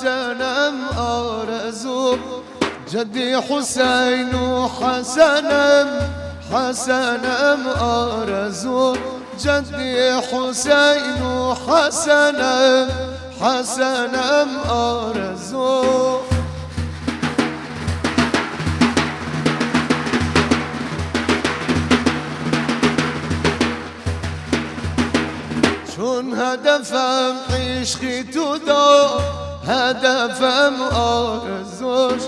وتنم آرزو جدي حسين حسنم آرزو جدي حسين حسنم آرزو چون هدفم عشقی تو دا هدفم آرزوش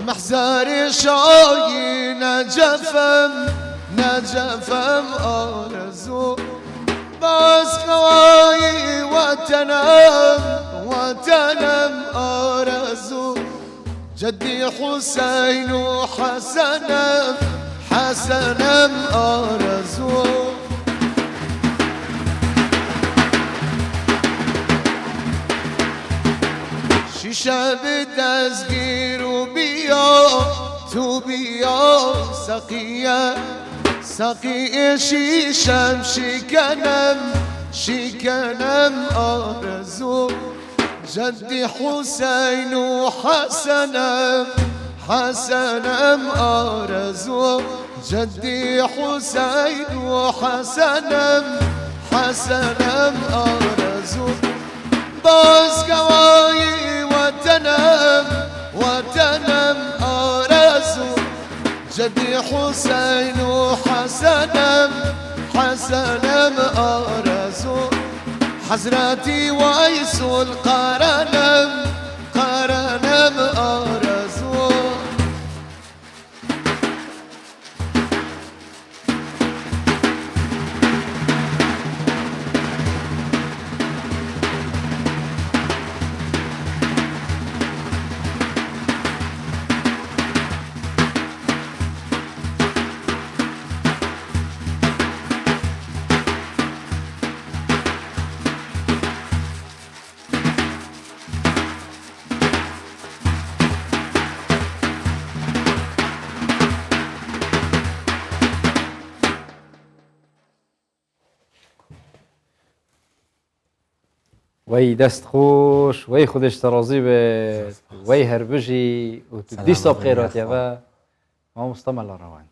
محزار شایی نجفم آرزو باز خوایی وطنم آرزو جدی حسین و حسنم آرزو شب دستگیر و بیا تو بیا سقیه شیشم شکنم آرزو جدی حسین و حسنم آرزو جدی حسین و حسنم آرزو بازگوایی وطنم آرزو جدي حسين حسنم آرزو حضرتي ويسو القرنم آرزو وی دست خوش وی خودش ترازی به وی هر بجی و تدی صاب خیرات و ما مستمل روان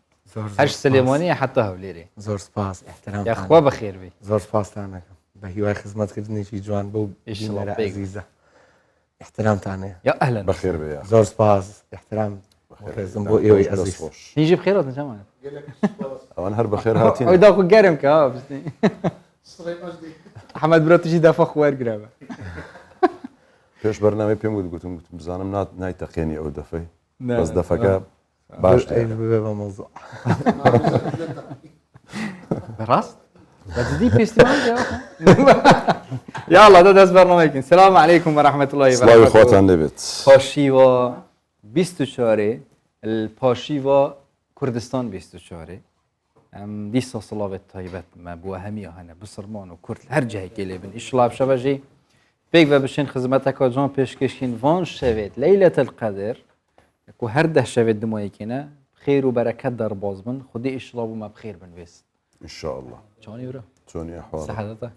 هش سلیمانی حتی هولیری زور سپاس احترام یا خوا بخیر بی زور سپاس تانه به هیوای خدمت کردنی چی جوان بو اشتغال عزیزه احترام تانه یا اهلا بخير بيا زور سپاس احترام رزم بو ایوای عزیز نيجي بخيرات نجمع وانا هر بخير هاتين او داكو گرم که ها بسنی احمد برا تجي دافع خوار گرامه پیش برنامه پیم گفتم بزنم نایتقینی او دفعه بس دفعه باش ايش بقى موضوع راست بس دي فيستيفال يا يلا ده داس برنامجكم السلام عليكم ورحمه الله وبركاته سلام خواتان لبت پاشیوا 24 الپاشیوا کردستان 24 ام دیسا صلوات طيبات ما بو همي هنا بسرمان و کرد هر جهه گلی بن اشلاب شبجي بيك و بشين خدمتك جان پیشکشین وان شوید ليله القدر کو هر ده شوید دمایی کنه خیر و برکت در باز بن خودی اشلاب ما بخیر بن بس ان شاء الله جاني ورا شلون احوالك صحتك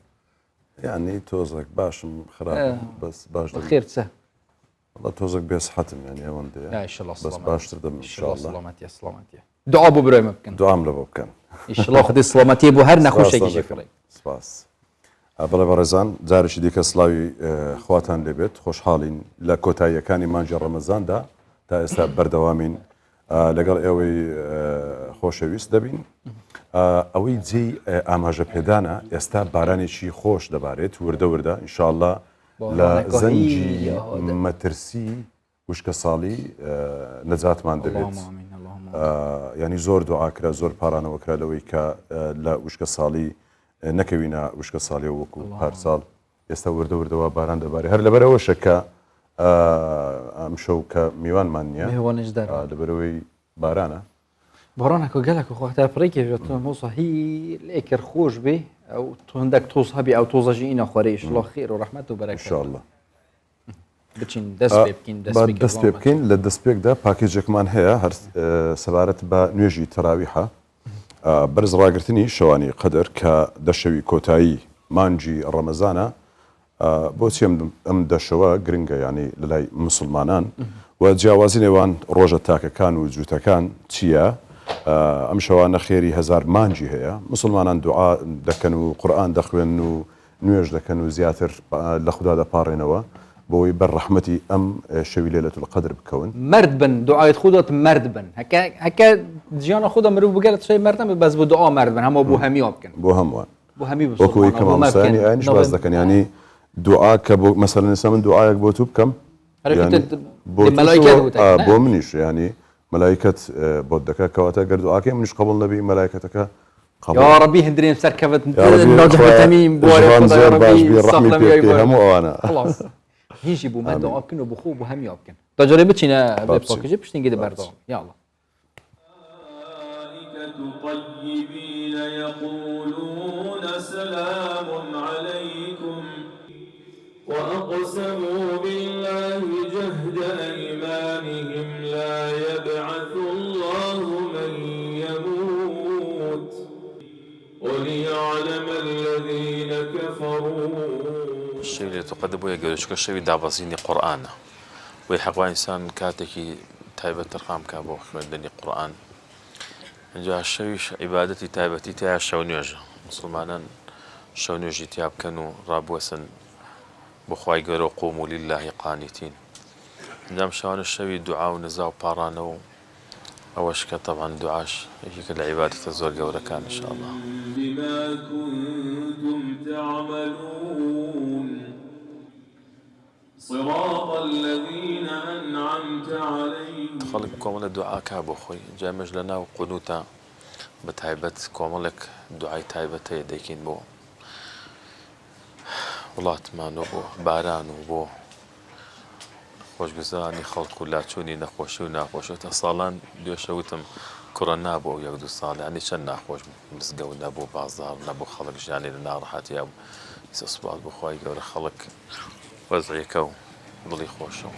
يعني توزك باش خراب بس باش بخير تسه والله توزك بصحتم يعني هون لا ان شاء الله بس سلامات باش تردم ان شاء الله سلامتي سلامتي دعاء ابو ابراهيم ممكن دعاء لبوكان ان شاء الله خدي سلامتي ابو هر نخوش يجي فيك سپاس بەڵێ بەڕێزان جارێکی دیکە سڵاوی خواتان لێبێت خۆشحاڵین لە کۆتاییەکانی مانجی ڕەمەزاندا تا ئێستا بەردەوامین لەگەڵ ئێوەی خۆشەویست دەبین ئەوەی جێی ئاماژە پێدانە ئێستا بارانێکی خۆش دەبارێت وردە وردە ئینشاءالله لە زەنجی مەترسی وشکە ساڵی نەجاتمان دەبێت ینی زۆر دوعاکرا زۆر پارانەوەکرا لەوەی کە لە وشکە ساڵی نەکەوینە وشکە ساڵی وەکو هەر ساڵ ئێستا وردە وردەوە باران دەبارێت هەر لەبەرەوەشە کە ئەم شەو کە میوانمان نییە لەبەرەوەی بارانە بارانك وقالك وقتها افريقيا جات موصى هي الاكر خوش به او عندك توصها بي او توزجينا خوريش الله خير ورحمته وبركاته ان شاء الله بچين دست بكين دست بكين لدست بك ده باكيجكمان هەیە هەر سەبارەت بە نوێژی تەراویحە بەرز ڕاگررتنی شەوانی قەدر کە دەشەوی کۆتایی مانجی ڕەمەزانە بۆچی ئەم دەشەوە گرنگە ینی لە لای مسلمانان و جیاوازی نێوان ڕۆژە تاکەکان و جووتەکان چییە؟ ئەم شەوانە خێری هزار مانجی هەیە مسلمانان دوعا دەکەن و قورئان دەخوێن و نوێژ دەکەن و زیاتر لە خوددا دەپاڕێنەوە بۆی بەر ڕەحمەتی ئەم شەوی لەیلەتول قەدر بکەون مرد بن دعایت خودت مرد بن هەکە ژیانە خودە مرۆڤ بگەرێت شەی مردن بەس بۆ دعا مرد بن هەموو بۆ هەمیوا بکەن بۆ هەمووان بۆ هەمی وەکوی کەمامسانی ئاینش باز دەکەن ینی دوعا کە بۆ مەسەلەن ئێستا من دوعایەک بۆ تو بکەم بۆ منیش ینی مەلایکەت بۆ دەکە کەواتە گەر دوعاکەی منیش قبول نەبی مەلایکەتەکە یا ربی هندرین سەرکەوت ناجەتەمیم بۆ هەموو ئەوانە هیچی بوو من دعا بکەن و بخۆ بۆ هەمی بکەن تاجارێ بچینە بێ پاکێژە پشتینگی دەبەردەوە یا الله طيبين يقولون سلام عليكم وأقسموا بالله جهد أيمانهم لا يبعث الله من يموت وليعلم الذين كفروا الشيء اللي تقدم ويا قالوا شو الشيء دابزيني قرآن ويحقوا إنسان كاتكي تايبة ترقام كابو خدني قرآن جا الشويش عبادتي تايبتي تاع الشونيوج مسلمانا شونيوجي تياب كانوا رابوسن بخواي قالوا قوموا لله قانتين نعم شان الشوي دعاء ونزاع بارانو أوشك طبعا دعاش هيك العبادة الزور قولة كان إن شاء الله بما كنتم تعملون صراط الذين أنعمت عليهم خلق كومل دعاء كابو خوي جامج لنا وقنوتا بتايبت كوملك دعاء تايبتي ديكين بو والله تمانو بو بارانو بو خوش گزارانی خلق كلها چوني نخوشو ناخوشو تصالان دو شوتم كورونا بو يقدو صال يعني شن ناخوش مسقو نبو بازار نبو خلق جاني لنا راحتي ابو يسصبال بو خوي قول خلق وزعيكو ضلي خوشو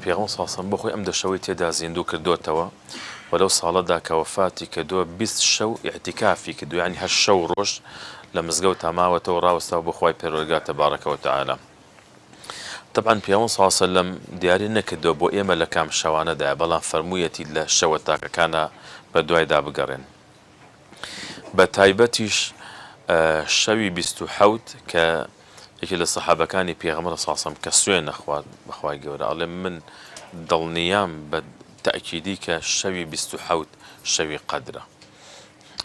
پێغەمبەر صلی الله علیه و سلم بۆ خۆی ئەم دەشەوەی تێدا زیندوو کردوتەوە وەلەو ساڵەدا کە وەفاتی کردووە 20 شەو ئیعتیکافی کردو یعنی 8 شەو ڕۆژ لە مزگەوت ماوەتەوە ڕاوەستاوە بۆ خوای پەروەردگار تەبارەکە وتەعالە طبعا پێغەمبەر صلی الله علیه و سلم دیاری نەکردووە بۆ ئێمە لە کام شەوانەدا بەڵام فەرموویەتی لە شەوە تاکەکانە بە دوایدا بگەڕێن بە تایبەتیش شەوی 27 کە یەکێ لە سەحابەکانی پێغەمبەر صلی الله علیه و سلم کە سوێن نەخوارد بەخوای گەورە ئەڵێ من دڵنیام بە تأکیدی کە شەوی 27 شەوی قەدرە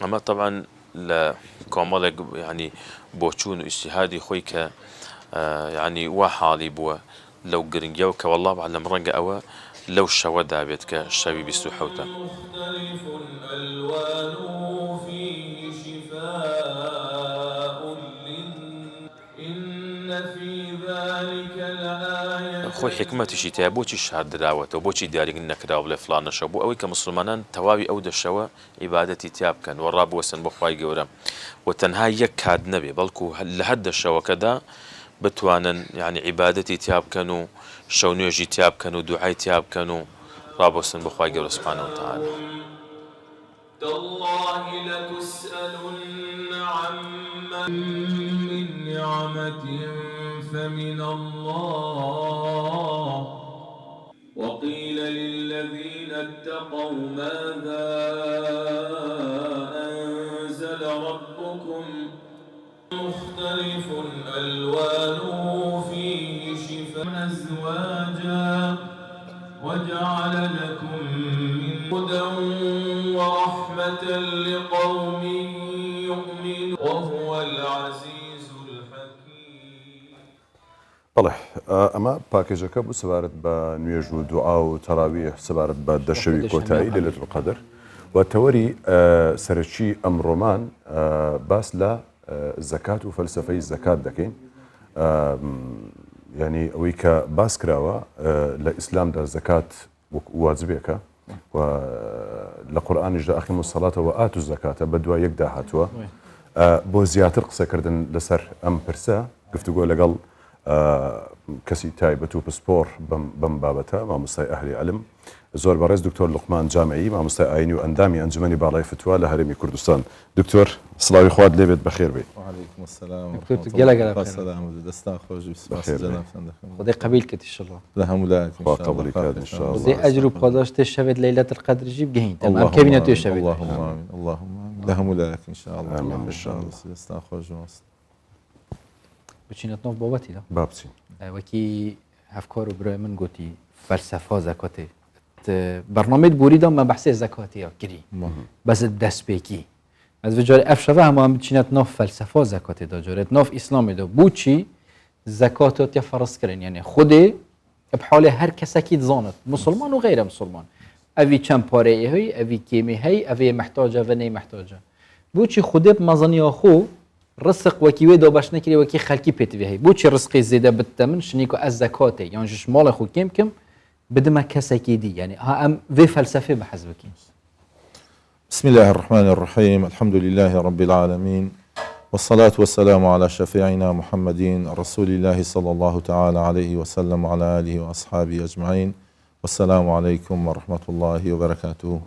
ئەمە طبعا لە کۆمەڵێک ینی بۆ چوون و ئیجتیهادی خۆی کە ینی وا حاڵی بووە لەو گرنگیە و کە والله ئەعلەم ڕەنگە ئەوە لەو شەوەدا بێت کە شەوی 27ە خۆی حکمەتیشی تایە بۆچی شاردراوەتەوە بۆچی دیاریگرن نەکراوە لە فڵانەشەوە بۆ ئەوەی کە مسلمانان تەواوی ئەو دەشەوە عیبادەتی تیا بکەن و ڕابوەسن بۆ خوای گەورە و تەنها یەک کات نەبێ بەڵکو لە هەر دەشەوەکەدا بتوانن یعنی عیبادەتی تیا بکەن و شەو نوێژی تیا بکەن و دوعای تیا بکەن و ڕابوەسن بۆ خوای گەورە سوبحانەهو وتەعالە تالله لتسألن عما من نعمة فمن الله وقيل للذين اتقوا ماذا أنزل ربكم مختلف ألوانه فيه شفاء أزواجا وجعل لكم من هدى ورحمة لقوم يؤمنون وهو العزيز الحكيم. بەڵێ ئەمە پاکێژەکە بوو سەبارەت بە نوێژ و دوعا و تەراویح سەبارەت بە دەشەوی کۆتایی لەیلەتول قەدر و تەوەری سەرەکی ئەمڕۆمان باس لە زەکات و فەلسەفەی زەکات دەکەین ینی ئەوەی کە باس کراوە لە ئیسلامدا زەکات واجبێکە و لە قورآنیشدا ئەقیموا الصلاة وآتوا الزکاة بە دوای یەکدا هاتووە بۆ زیاتر قسەکردن لەسەر ئەم پرسە گفتوگۆ لەگەڵ کەسی تایبەت و پسپۆر بەم بابەتە مامۆستای ئەهلی عەلم زۆر بەڕێز دکتۆر لوقمان جامعی مامۆستای ئاینی و ئەندامی ئەنجومەنی باڵای فتووە لە هەرێمی کوردستان دکتۆر سڵاوی خوات لێبێت بەخێر بێت. وعليكم السلام گەلە السلام دەستان خۆش خدای قبیل کردی انشاءالله لە هەموو لایەکم قبولی کات ان شاء خدای الله. ئەجر و پاداش تێ شەوێت لەیلەت القەدر جی بگەین تەمام کەبینە توێ شەوێت اللهم آمين اللهم آمين لە هەموو لایەک ان شاء الله آمين إن شاء الله. دەستان خۆش بچینەتنەوە بابەتیدا با بچین. وەکی هەفکار و برای من گوتی فەلسەفا زەکاتێ بەرنامەیت بوریدا مە بەحسێ زەکاتیە کردی بەس دەستپێکی ez vecare ev şeve hema biçînet nav felsefa zekatê da caret nav İslamê da bû çi zekat ya feraz kirin yani Xwedê bi halê her kesekî dizanit musulman û geyre musulman evî çend pareyê hey evî kêmê hey evê mehtac ve ney mehtac bû çi Xwedê bi mezaniya xwe rizq wekî wê da baş nekiriye wekî xelkî pêtivê hey bû çi rizqê zêde bidite min şinî ku ez zekatê yan ji malê xwe kêm kim bidime kesekî dî yani ha em vê felsefê bi hez bikin. بسم الله الرحمن الرحيم الحمد لله رب العالمين والصلاة والسلام على شفيعنا محمد رسول الله صلى الله تعالى عليه وسلم وعلى آله وأصحابه أجمعين والسلام عليكم ورحمة الله وبركاته.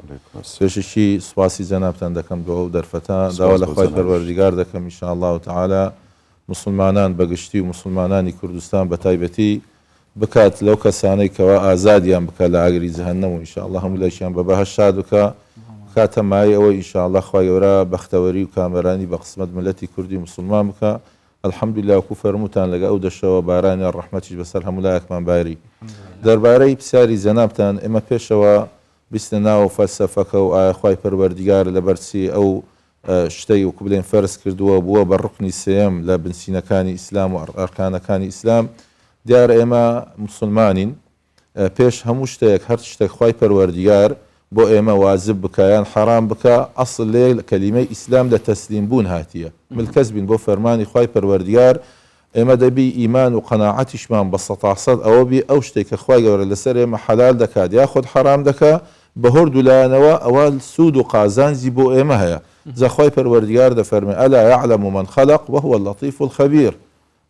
سوشي سواسي جنابتان دكم دعو درفتا داول أخوات بالوردقار دكم إن شاء الله تعالى مسلمانان بقشتي ومسلمانان كردستان بتايبتي بكات لو كساني كوا آزاديان بكا لعقري جهنم وإن شاء الله هم ليشان ببها الشادوكا کاتە مای ئەوە ئینشاءالله خوای گەورە بەختەوەری و کامەرانی بە قسمەت ملەتی کوردی مسلمان بکە الحەمدولله وەکو فەرمووتان لەگە ئەو دەشەوە بارانی ڕەحمەتیش بەسەر هەموو لایەکمان باری دەربارەی پرسیاری جەنابتان ئێمە پێشەوە بیستە ناو فەلسەفەکە و ئایا خوای پەروەردیگار لەبەرچی ئەو شتەی وەکو بڵێن فەرز کردووە بووە بە ڕوکنی سێەم لە بنسینەکانی ئیسلام و ئەرکانەکانی ئیسلام دیارە ئێمە مسلمانین پێش هەموو شتێک هەر شتێک خوای پەروەردیگار بۆ ئێمە وازب بکایان حرام بکە ئەسڵ لێ کەلیمەی ئیسلام لە تەسلیم بوون هاتیە ملکەس بین بۆ فەرمانی خوای پەروەردیگار ئێمە دەبی ئیمان و قەناعەتیشمان بە 100% ئەوە بی ئەو شتێک کە خوای گەورە لەسەر ئێمە حەلال دەکات یا خۆت حرام دەکا بە هەردوو لایەنەوە ئەوە سوود و قازانجی بۆ ئێمە هەیە جا خوای پەروەردیگار دەفەرمێ ئەلا یعلم من خلق وهو اللطیف الخبیر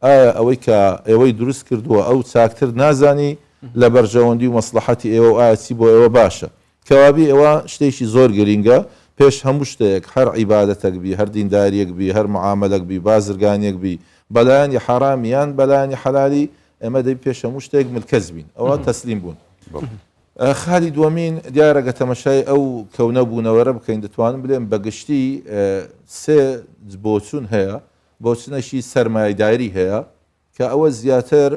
ئایا ئەوەی کە ئێوەی دروست کردووە ئەو چاکتر نازانی لە بەرژەوەندی و مەسلحەتی ئێوە و ئایا چی بۆ ئێوە باشە کەوابی ئێوە شتێکی زۆر گرینگە پێش هەموو شتێک هەر عیبادەتێک بی هەر دینداریەک بی هەر معاملەک بی بازرگانیەک بی بەلایانی حرامیان بەلایانی حەلالی ئێمە دەبی پێش هەموو شتێک ملکەز بین ئەوە تەسلیم بوون. خالی دووەمین دیارەگە تەمەشای ئەو کەونە بوونەوەرە بکەین دەتوانم بڵێم بەگشتی سێ بۆچوون هەیە بۆچنەشی سەرمایه‌داری هەیە کە ئەوە زیاتر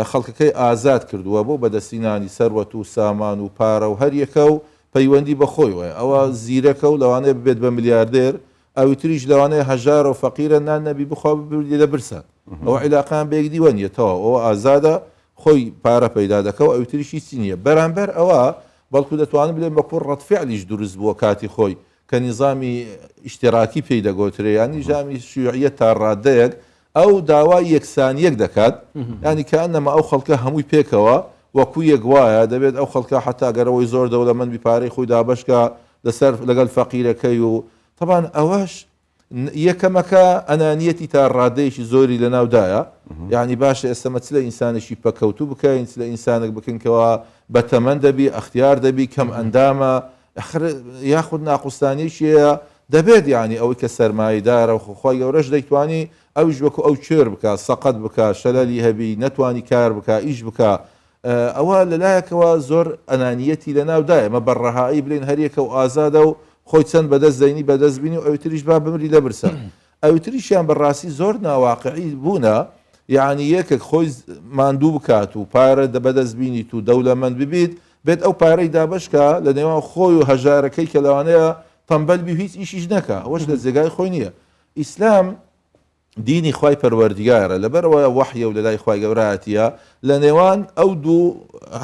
خەڵکەکەی ئازاد کردووە بۆ بەدەستینانی سەروەت و سامان و پارە و هەر یەکە و پەیوەندی بەخۆی وایە ئەوە زیرەکە و لەوانەیە ببێت بە ملیاردێر ئەوی تریش لەوانەیە هەژار و فەقیرە نان نەبی بخوا ببردی لە برسان ئەوە عیلاقان بەیەک دیوە نیەتەوە ئەوە ئازادە خۆی پارە پەیدا دەکە و ئەوی تریشی چی نییە بەرامبەر ئەوە بەڵکو دەتوانم بڵێن بە پڕ ڕەتفعلیش دروست بووە کاتی خۆی کە نیزامی ئیشتراکی پێی دەگۆترێ یان نیزامی شیوعیەت تا ڕادەیەک ئەو داوای یەکسانیەک دەکات ینی کە ئەنەما ئەو خەڵکە هەمووی پێکەوە وەکو یەک وایە دەبێت ئەو خەڵکە حتا گەرەوەی زۆر دەوڵەمەند پارەی خۆی دابشکە لەسەر لەگەڵ فەقیرەکەی و طبعا ئەوەش یەکەمەکە ئەنانیەتی تا ڕادەیەکی زۆری لە ناودایە یعنی باشە ئێستەمە چ لە ئینسانێکی پەکەوتوو بکەین لە ئینسانێک بکەنکەوە بەتەمەند دەبی ئەختیار دەبی کەم ئەندامە یاخود ناقوستانیشیە دەبێت یعنی ئەوەی کە سەرمایه‌دارە و خۆی گەورەش دەیتوانی ئەویش وەکو ئەو چێر بکە سەقەت بکە شەلەلی هەبی نەتوانی کار بکە ئیش بکە ئەوە لەلایەکەوە زۆر ئەنانیەتی لە ناودایە ئەمە بەڕەهایی بڵێن هەریەکە و ئازادە و خۆی چەند بەدەست دەینی بەدەست بینی و ئەوتریش با بمری لە برسە ئەوتریشیان بەڕاستی زۆر ناواقعی بوونە یعنی یەکێک خۆی ماندوو بکات و پارە بەدەست بینیت و دەوڵەمەند ببیت بێت ئەو پارەی دابشکە لە نێوان خۆی و هەژارەکەی کە لەوانەیە تەمبەلبی هیچ ئیشیش نەکە ئەوەش لە جێگای خۆی نییە ئیسلام دینی خوای پەروەردیگارە لەبەرەوە وحیە و لە لای خوای گەورەتیە لە نێوان ئەو دوو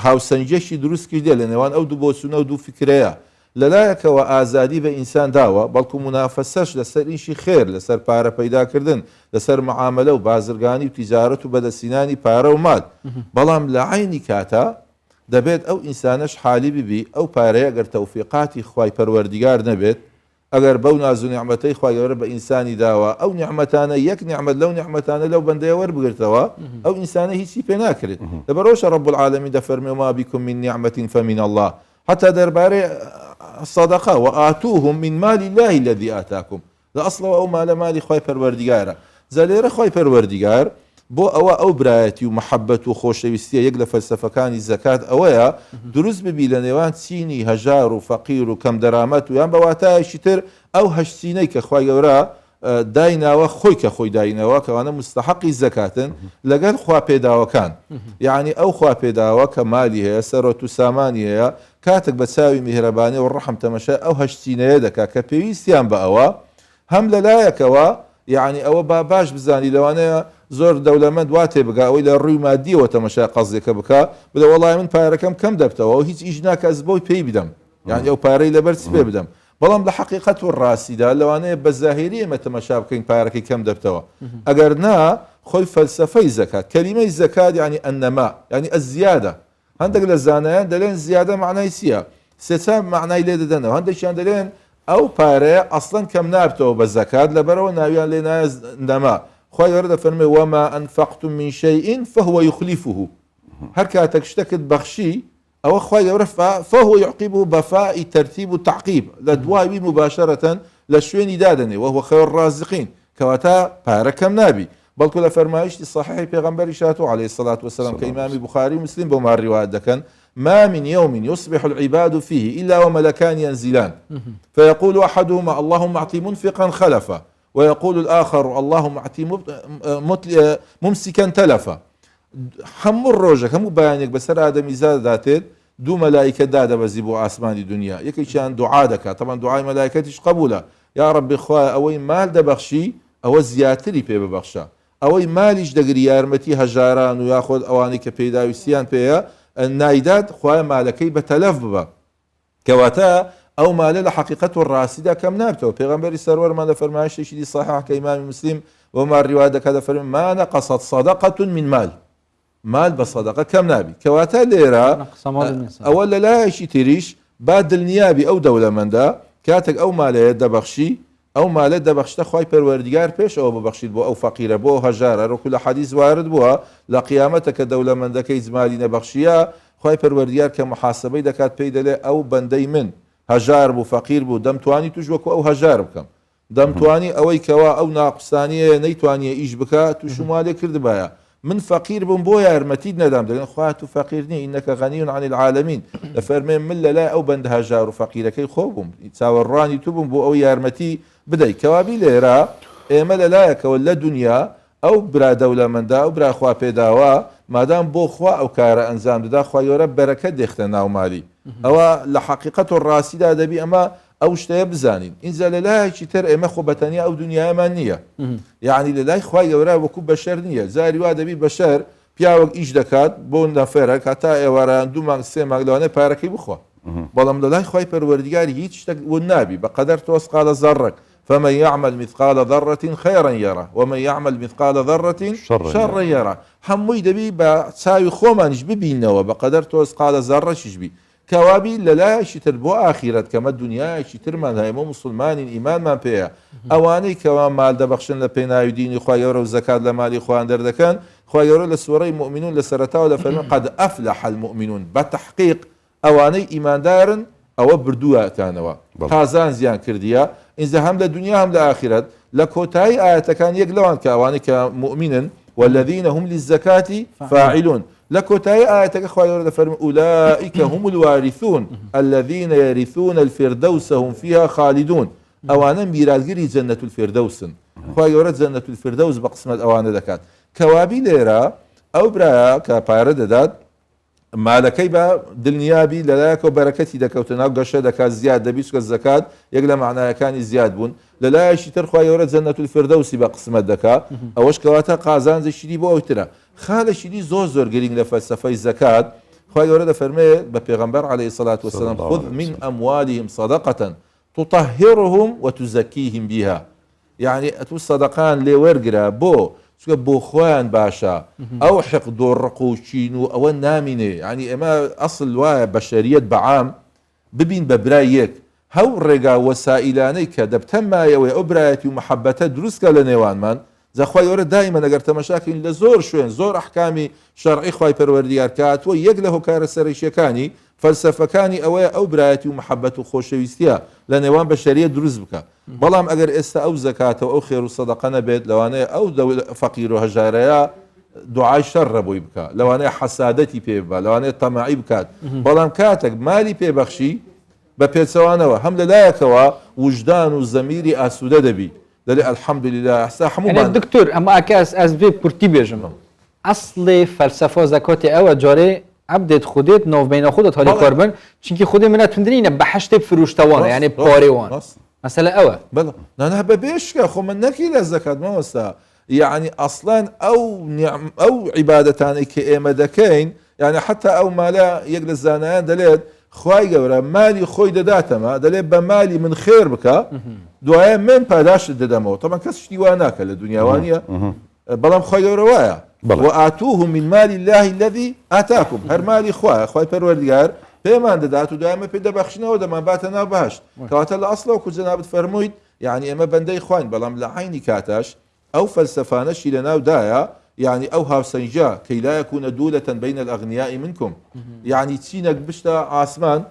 هاوسەنجەشی دروست کردێ لە نێوان ئەو دوو بۆچوونە و دوو فکرەیە لەلایەکەوە ئازادی بە ئینسان داوە بەڵکو منافەسەش لەسەر ئیشی خێر لەسەر پارە پەیداکردن لەسەر معاملە و بازرگانی و تیجارەت و بەدەستینانی پارە و مال بەڵام لە عینی کاتە دەبێت ئەو ئینسانش حالی ببی ئەو پارەیە ئەگەر تەوفیقاتی خوای پەروەردیگار نەبێت ئەگەر بەو ناز و نیعمەتەی خوای گەورە بە ئینسانی داوە ئەو نیعمەتانە یەک نیعمەت لەو نیعمەتانە لەو بەندەیە وەربگرتەوە ئەو ئینسانە هیچی پێ ناکرێت لەبەرەوەش رب العالمین دەفەرمێ وما بكم من نعمة فمن الله حتى دەربارەی صدقة وآتوهم من مال الله الذي آتاكم لە ئەسڵەوە ئەو مالە مالی خوای پەروەردیگارە زەلێرە خوای پەروەردیگار بۆ ئەوە ئەو برایەتی و محەبەت و خۆشەویستیە یەک لە فەلسەفەکانی زەکات ئەوەیە دروست ببی لە نێوان چینی هەژار و فەقیر و کەم دەرامەت و یان بەواتایەکی تر ئەو هەشتینەی کە خوای گەورە دایناوە خۆی کە خۆی داینەوە کەوانە مستحقی زەکاتن لەگەڵ خوا پێداوەکان یعنی ئەو خوا پێداوە کە مالی هەیە سەرۆت و سامانی هەیە کاتێک بە چاوی میهرەبانی و ڕەحم تەمەشای ئەو هەشتینەیە دەکات کە پێویستیان بە ئەوە هەم لەلایەکەوە یعنی ئەوە با باش بزانی لەوانەیە زۆر دەولەمەند وا تێبگا ئەوەی لە ڕووی مادیەوە تەمەشای قەزێکە بکە بڵێ وەڵای من پارەکەم کەم دەبتەوە و هیچ ئیش ناکە ئەس بۆی پێی بدەم یعنی ئەو پارەی لەبەر چ پێ بدەم بەڵام لە حقیقەت و ڕاستیدا لەوانەیە بە زاهیری ئێمە تەمەشا بکەین پارەکەی کەم دەبتەوە ئەگەر نا خۆی فەلسەفەی زەکات کەلیمەی زەکات یعنی ئەنەما یعنی ئەزیادە هەندێک لە زانایان دەڵێن زیادە معنای چییە سێچار معنای لێ دەدەنەوە هەندێکیان دەڵێن ئەو پارەیە ئەسڵەن کەم نابتەوە بە زەکات لەبەرەوە ناویان لێ نایە نەما خوای گەورە دەفەرمێ وما أنفقتم من شيء فهو يخلفه هەر کاتێک شتێکت بەخشی ئەوە خوای گەورە فهو يعقبه بەفاء تەرتیب و تعقیب لە دوای مباشرەتەن لە شوێنی دادەنێ وهو خير الرازقين کەواتە پارە کەم نابی بەڵکو لە فەرمایشتی صحیحی پێغەمبەری شاتوو عليه الصلاة والسلام کە ئیمامی بوخاری و مسلم بۆمان ڕیوایەت دەکەن ما من يوم يصبح العباد فيه إلا وملكان ينزلان فيقول أحدهما اللهم أعطي منفقا خلفا ويقول الآخر اللهم أعطي ممسكا تلفا هەموو ڕۆژێک هەموو بەیانێک بەسەر ئادەمی زاد داتێت دوو مەلایکە دادەبەزی بۆ ئاسمانی دنیا یەکێکیان دوعا دەکات تەمان دوعای مەلایکەتیش قبولە یا ڕەبی خوایە ئەوەی مال دەبەخشی ئەوە زیاتری پێ ببەخشە ئەوەی مالیش دەگری یارمەتی هەژاران و یاخۆت ئەوانەی کە پێداویستیان پێەیە نایداد خوایە مالەکەی بە تەلەف ببە کەواتە ئەو مالە لە حقیقەت و ڕاستیدا کەم نابتەوە پێغەمبەری سەروەرمان لە فەرمایشتێکی دی صحیح کە ئیمامی مسلم وما ڕیوایەت دەکات دەفەرمێ ما نەقەسەت صەدەقەة من مال بە سەدەقە کەم نابی کەواتە لێرە ئەوە لە لایەکی تریش با دڵنیابی ئەو دەولەمەندە کاتێک ئەو مالەیە دەبەخشی ئەو مالە دەبەخشتە خوای پەروەردیگار پێشەوە ببەخشیت بۆ ئەو فەقیرە بۆ هەژارە ڕۆکو لە حەدیث وارد بووە لە قیامەتە کە دەولەمەندەکەی جمالی نەبەخشیە خوای پەروەردیگار کە محاسبەی دەکات پێی دەڵێ ئەو بەندەی من هەژار بوو فەقیر بوو دەمتوانی توش وەکو ئەو هەژار بکەم دەمتوانی ئەوەی کەوا ئەو ناقستانیە نەیتوانیە ئیش بکات توش مالێ کردبایە من فەقیر بووم بۆ یارمەتیت نەدام دەڵێن خوا تو فەقیر نییە ئینەکە غەنیٌ عن العالمین دەفەرمێن من لەلای ئەو بەندە هەژار و فەقیرەکەی خۆ بووم چاوەڕوانی تو بووم بۆ ئەو یارمەتی بدەی کەوابی لێرە ئێمە لەلایەکەوە لە دنیا ئەو برا دەولەمەندا ئەو برا خوا پێداوە مادام بۆ خوا ئەو کارە ئەنجام دەدا خوا گەورە بەرەکەت دێختە ناو مالی ئەوە لە حەقیقەت و ڕاستیدا دەبی ئەمە ئەو شتەیە بزانین ئینجا لەلایەکی تر ئێمە خۆ بەتەنیا ئەو دنیامان نییە یعنی لەلای خوای گەورە وەکو بەشەر نییە زاری وا دەبی بەشەر پیاوەک ئیش دەکات بۆ نەفەرە کاتا ئێواران 2 مانگ 3 مانگ لەوانەیە پارەکەی بخوا بەڵام لەلای خوای پەروەردیگاری هیچ شتێک ون نابی بەقەدەر تۆسقالە زەڕێک فمن يعمل مثقال ذرة خيرا يره ومن يعمل مثقال ذرة شرا يره هەمووی دەبی بە چاوی خۆمانیش ببینەوە بەقەدەر تۆسقالە زەڕەشیش بی کەوابی لەلایەکی تر بۆ ئاخیرەت کەمە دنیایەکی ترمان هەیە مسلمانین ئیمانمان پێەیە ئەوانەی کەوا مال دەبەخشن لە پێناوی دینی خوای گەورە و زەکات لە مالی خۆیان دەردەکەن خوای گەورە لە سوورەی مؤمنون لە سەرەتاوە دەفەرمێ قەد ئەفلەح المؤمنون بەتەحقیق ئەوانەی ئیماندارن ئەوە بردووەتانەوە قازان زیان کردیە ئینجا هەم لە دنیا هەم لە ئاخرەت لە کۆتایی ئاەتەکان یەک لەوان کە ئەوانەی کە مؤمنن والذين هم للزكاة فاعلون لكوتاي آياتك خواه دفرم أولئك هم الوارثون الذين يرثون الفردوس هم فيها خالدون أوانا ميراثگری جنة الفردوس خواه يورد جنة الفردوس بقسمت أوانا دكات كوابي ليرا أو برا كبارة داد مالەکەی بە دڵنیابی لەلایەکە و بەرەکەتی دەکەوتناو گەشە دەکات زیاد دەبیست کە زەکات یەک لە معنایەکانی زیاد بوون لەلایەکی تر خوای گەورە جەنەت الفردەوسی بە قسمت دەکات ئەوەش کەواتە قازانجی شیری بۆ ئەوترە خالە شیری زۆر گرنگ لە فەلسەفەی زەکات خوای گەورە دەفەرمێ بە پێغەمبەر عەلەیهی سەڵات وسەلام خذ من ئەموالهم صەدەقەة تطهرهم وتزەکیهم بها یعنی ئەتو سەدەقان لێ وەرگرە بۆ چکە بۆ خۆیان باشە ئەو حقد و ڕق و چین و ئەوە نامینێ ینی ئێمە ئەسڵ وایە بەشەریەت بەعام ببین بە برای یەک هەو ڕێگا وەسائیلانەی کە دەبتەمایەوەی ئەو برایەتی و محەبەتە دروستکە لە نێوانمان زەخوای ئەوە دایمە ئەگەر تەمەشاکەین لە زۆر شوێن زۆر ئەحکامی شەرعی خوای پەروەردیگار کاتوە یەک لە هۆکارە سەرەکیەکانی فەلسەفەکانی ئەوەیە ئەو برایەتی و محەبەت و خۆشەویستیە لە نێوان بەشەریەت دروست بکە بەڵام ئەگەر ئێستا ئەو زەکاتەوە ئەو خێر و سەدەقە نەبێت لەوانەیە ئەو فەقیر و هەژارەیە دوعای شەڕ ڕەبووی بکە لەوانەیە حەسادەتی پێ بە لەوانەیە تەماعی بکات بەڵام کاتێک مالی پێبەخشی بە پێچەوانەوە هەم لەلایەکەوە وجدان و زەمیری ئاسوودە دەبی دەڵێ الحەمدولله ئەستا هەمومان دکتور ئەمە ئاکاس ئەس بێ پورتی بێژم ئەسڵێ فەلسەفە زەکۆتی ئەوە جارێ عبدێت خودێت ناوبینە خودت هەڵی قوربن چونکی خودێ منە توندرینە بە حەشتێ فروشتەوانە یعنی پارێوان مەسەلە ئەوە بەڵێ نانە بە بێشکە خۆ من نەکی لە زەکات مەوەستا یعنی ئەسڵەن ئەو عیبادەتانەی کە ئێمە دەکەین یعنی حتا ئەو مالە یەک لە زانایان دەلێت خوای گەورە مالی خۆی دەداتەمە دەلێت بە مالی من خێر بکە دوایە من پاداشت دەدەمەوە تەمان کەس شتی وا ناکە لە دنیاوانیە بەڵام خۆی گەورە وایە وآتوه من مال الله الذي آتاكم هەر مالی خوای پەروەردگار پێمان دەدات و دوایمە پێ دەبەخشنەوە دەمان باتە ناو بەهەش کەواتە لە ئەسڵەوە کو جەنابەت فەرموویت یعنی ئێمە بەندەی خوین بەڵام لە عینی کاتەش ئەو فەلسەفانەشی لە ناودایە يعني أو هاوسنجا كي لا يكون دولة بين الأغنياء منكم يعني تينك بشتا عاسمان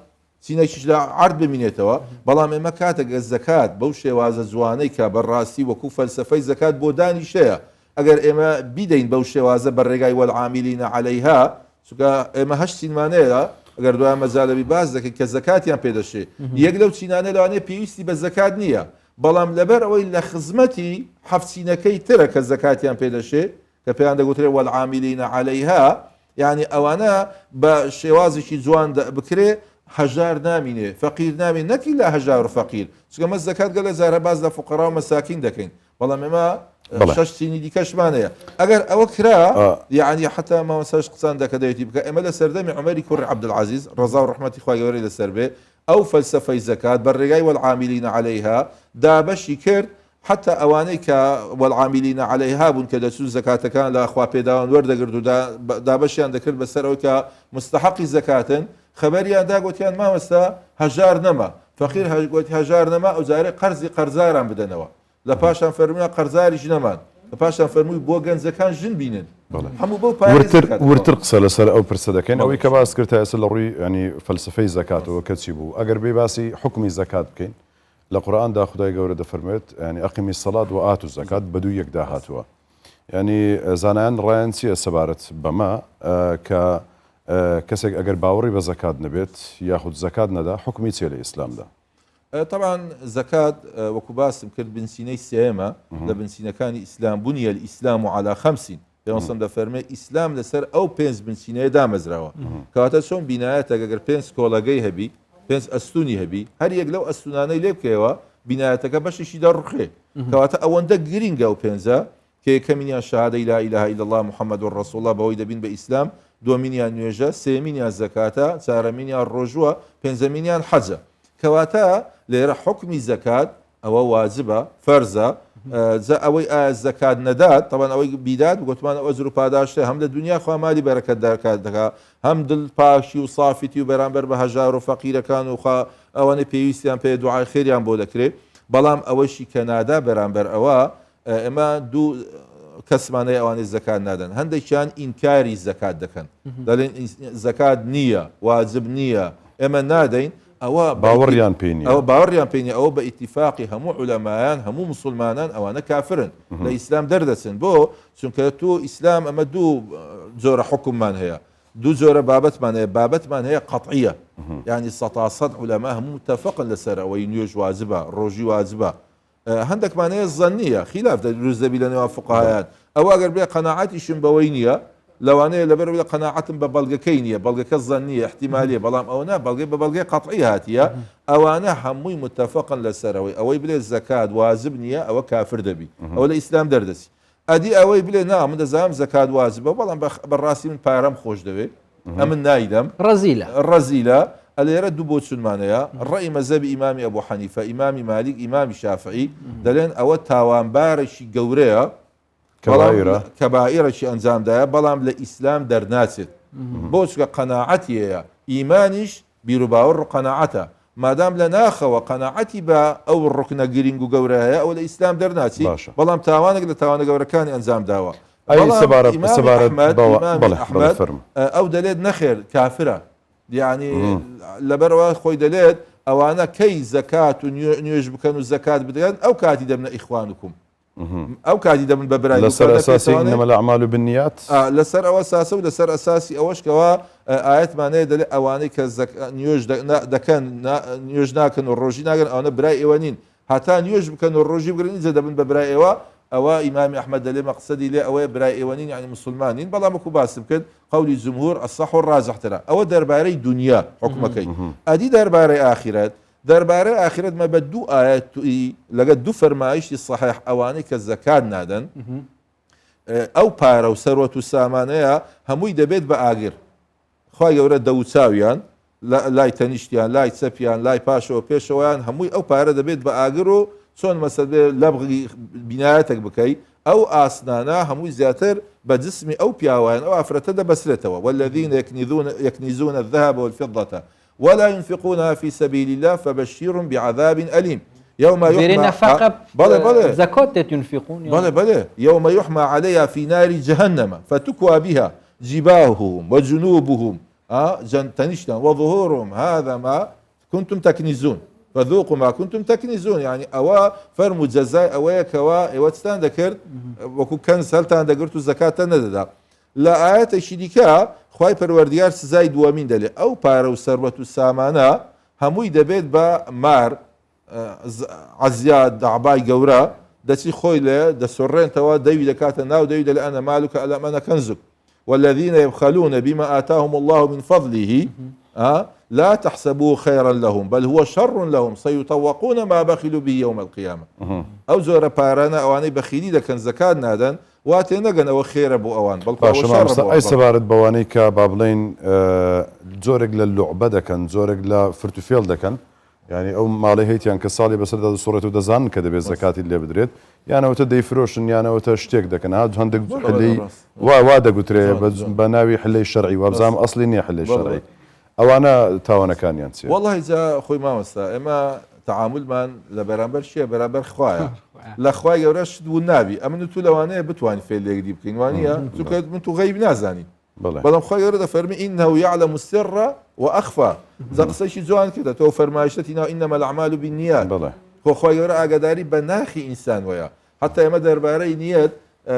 تينك شجلا عرض بمينيتوا بلام إما كاتك الزكاة بوشي وازا زوانيك بالراسي وكو فلسفي زكاة بوداني شيء أجر إما بدين بوشي وازا بالرقاي والعاملين عليها سوكا إما هشتين مانيلا أجر دوها مزال بباز ذكي كالزكاة يان بيدشي يقلو تيناني لو أني بيوستي بالزكاة نية بلام لبر أو إلا خزمتي حفتينكي ترك الزكاة يان بيدشي کە پێیان دەگوترێت والعاملین عەلەیها یعنی ئەوانە بە شێوازێکی جوان بکرێ هەژار نامینێ فەقیر نامین نەکی لە هەژار و فەقیر چونکە مە زەکات گەلە جارە باز لە فوقەرا و مەساکین دەکەین بەڵام ئێمە شەش تینی دیکەشمانەیە ئەگەر ئەوە کرا یعنی حتا مامەساش قسان دەکە دەوێتی بکە ئێمە لە سەردەمی عومەری کوڕی عەبدولعەزیز ڕەزا و ڕەحمەتی خوای گەورەی لەسەر بێ ئەو فەلسەفەی زەکات بەڕێگای والعاملین عەلەیها دابەشی کرد حتى أوانيك والعاملين عليها بون كذا سوز زكاة كان لا أخوا بيداون ورد قردو دا بشيان ذكر بسروك مستحق زكاة خبريان دا قلت يان ما مستا هجار نما فقير قلت هجار نما أو زاري قرزارا بدنوا لباشان فرمونا قرزاري جنمان لباشان فرموي بوغن زكاة جن بينن همو بو ورتر قسە لەسەر ئەو پرسە دەکەین ئەوەی کە باس کرد ئێستا لە ڕووی ینی فەلسفەی زەکاتەوە کەچی بوو ئەگەر بێ باسی حکمی زەکات بکەین لە قورئاندا خدای گەورە دەفەرمێت ینی ئەقیمی الصەلات و ئاتو الزەکات بەدوو یەکدا هاتووە ینی زانایان ڕایان چییە سەبارەت بەمە کە کەسێک ئەگەر باوەڕی بە زەکات نەبێت یاخود زەکات نەدا حکمی چیە لە ئیسلامدا طبعا زكاة وەکو باسم کرد بنسینەی سێمە لە بنسینەکانی ئیسلام بنیە الئیسلام على 5 پێغەمبەر دەفەرمێ ئیسلام لەسەر ئەو 5 بنسینەیە دامەزراوە کەواتە چۆن بینایەتە ئەگەر 5 کۆڵەگەی هەبی 5 ئەستونی هەبی هەر یەک لەو ئەستونانەی لێ بکەوە بینایەتەکە بەشێکی دەڕوخێ کەواتە ئەوەندە گرینگە و 5 کە یەکەمینیان شەهادەی لا ئیلاهە ئیلا الله محەممەد ڕەسوڵ الله بەوەی دەبین بە ئیسلام دووەمینیان نوێژە سێمینیان زەکاتە چارەمینیان ڕۆژووە پێنجەمینیان حەجە کەواتە لێرە حکمی زەکات ئەوە واجبە فەرزە ئەوەی ئایا زەکات نەدات تەوان ئەوەی بیدات گوتمان ئەجر و پاداشتێ هەم لە دنیا خوا مالی بەرەکەت دەکات دەکات هەم دڵ پاشی و سافیتی و بەرامبەر بە هەژار و فەقیرەکان و خوا ئەوانە پێویستیان پێ دوعای خێریان بۆ دەکرێت بەڵام ئەوەشی کە نادا بەرامبەر ئەوە ئێمە دوو کەسمانەی ئەوانەی زەکات نادەن هەندێکیان ئینکاری زەکات دەکەن دەڵێن زەکات نییە واجب نییە ئێمە نادەین ئەوە باوەڕیان پێنی ئەوە باوەڕیان پێنی ئەوە بە ئیتیفاقی هەموو عولەمایان هەموو مسلمانان ئەوانە کافرن لە ئیسلام دەردەچن بۆ چونکە تو ئیسلام ئەمە دوو جۆرە حکممان هەیە دوو جۆرە بابەتمان هەیە بابەتمان هەیە قەطعیە یعنی 100% عولەما هەموو متفقن لەسەر ئەوەی نوێژ واجبە ڕۆژی واجبە هەندێکمان هەیە زەنیە خلاف دروست دەبی لە نێوان فوقاهایان ئەوە ئەگەر بێ قەناعەتیشم بەوەی نییە لەوانەیە لەبەر لە قەناعەتم بە بەڵگەکەی نییە بەڵگەکە زەنیە احتیمالیە بەڵام ئەوە نا بەڵگەی بە بەڵگەی قەطعی هاتیە ئەوانە هەمووی متفقن لەسەرەوەی ئەوەی بلێ زەکات واجب نییە ئەوە کافر دەبی ئەوە لە ئیسلام دەردەچی ئەدی ئەوەی بلێ نا من دەزانم زەکات واجبە بەڵام بەڕاستی من پارەم خۆش دەوێت ئەمن نایدەم ڕەزیلە ئەلێرە دوو بۆ چونمانەیە ڕێی مەزەبی ئیمامی ئەبوو حەنیفە ئیمامی مالیک ئیمامی شافعی دەڵێن ئەوە تاوانبارێکی گەورەیە کەبائیرە. کەبائیرەی ئەنجامدایە بەڵام لە ئیسلام دەرناچێت بۆچکە قەناعەتیەیە ئیمانیش بیرروباوەڕ قەناعەتە مادام لە ناخەوە قەناعەتی بە ئەو ڕکنە گرنگ و گەورەیە ئەو لە ئیسلام دەرناچی بەڵام تاوانێک لە تاوانە گەورەکانی ئەنجام داوە ئەو دەلێت نەخێر کافرە دیانی لەبەرەوە خۆی دەلێت ئەوانە کەی زەکات و نوێژ بکەن و زەکات بدەن ئەو کاتی دەبنە ئیخوانکم ئەو کاتی دەبن بە برای لەسەر ئەساسینەمە لە ئەعمال و بنیات لەسەر ئەوە ساسە و لەسەر ئەساسی ئەوەشکەوە ئاەتمانەیە دەلێ ئەوانەی کە نوێژ دەکەن نوێژ ناکەن و ڕۆژی ناگەن ئەوە برای ئێوە نین هەتا نوێژ بکەن و ڕۆژی بگرن جە دەبن بە برای ئێوە ئەوە ئیمامی ئەحمەد دەلێ مەقسەدی لێ ئەوەیە برای ئێوە نین یعنی مسلمانین بەڵام وەکو باسم کرد قولی جمهور الصح والراجحترە ئەوە دەربارەی دنیا حکومەکەی ئەدی دەربارەی ئاخرەت دەربارەی ئاخرەت مە بە دوو ئاەتی لەگەڵ دوو فەرمایشی صحیح ئەوانەی کە زەکات نادەن ئەو پارە و سەروەت و سامانەیە هەمووی دەبێت بە ئاگر خوا گەورە دەوچاویان لای تەنیشتیان لای چەپیان لای پاشەوە پێشەوەیان هەمووی ئەو پارە دەبێت بە ئاگر و چۆن مەسەل لەبغی بینایەتێک بکەیت ئەو ئاسنانە هەمووی زیاتر بە جسمی ئەو پیاوان ئەو ئافرەتە دەبەسرێتەوە والذین یەکنیزون الذهب والفضة ولا ينفقونها في سبيل الله فبشرهم بعذاب أليم يوم يحمى زكاة ينفقون بلى يوم يحمى عليها في نار جهنم فتكوى بها جباههم وجنوبهم تنشنا وظهورهم هذا ما كنتم تكنزون فذوقوا ما كنتم تكنزون يعني أوا فرمو جزاء أوا كوا واتستان ذكرت وكو كان سلطان ذكرت الزكاة نددا لا آيات الشركة خوای پەروەردگار سزای دووەمین دەلێ ئەو پارە و سەروەت و سامانە هەمووی دەبێت بە مار عەزیات دەعبای گەورە دەچی خۆی لێ دەسۆڕێنتەوە دەوی دەکاتە ناو دەوی دەلێ ئەنە مالوکە ئەلەمەنە کەنزک والذين يبخلون بما آتاهم الله من فضله لا تحسبوه خيرا لهم بل هو شر لهم سيطوقون ما بخلوا به يوم القيامة أو زور بارانا أواني بخيلي دكن زكاة نادن واتێ نەگەن ئەوە خێرە بۆ ئەوان ئەی سەبارەت بەوانەی کە با بڵێن جۆرێک لە لوعبە دەکەن جۆرێک لە فرتوفێڵ دەکەن ینی ئەو ماڵی هەیتیان کە ساڵی بەسەردا دەسوڕێت و دەزانن کە دەبێت زەکاتی لێ بدرێت یانەوەتە دەیفرۆشن یانەوەتە شتێک دەکەن هەندێک حلەی وا دەگوترێ بە ناوی حلەی شەرعی وابزانام ئەسڵی نییە حلەی شەرعی ئەوانە تاوانەکانیان چێ والله جا خۆی مامۆستا ئێمە تعاملمان لە بەرامبەر شیە بەرامبەر خوایە لە خوای گەورەش بوو نابی ئەمن تو لەوانەیە بتوانین فێلێکدی بکەین وانە چونکە من تو غەیب نازانی بەڵام خۆی گەورە دەفەرمی ئینەهو یعلەمو السر وأخفى زە قسەیشی جوان کردە تۆ فەرمایشتی ناو ئینەمە الأعمال بالنیات خۆ خۆی گەورە ئاگاداری بە ناخی ئینسان وەیە حتا ئێمە دەربارەی نیەت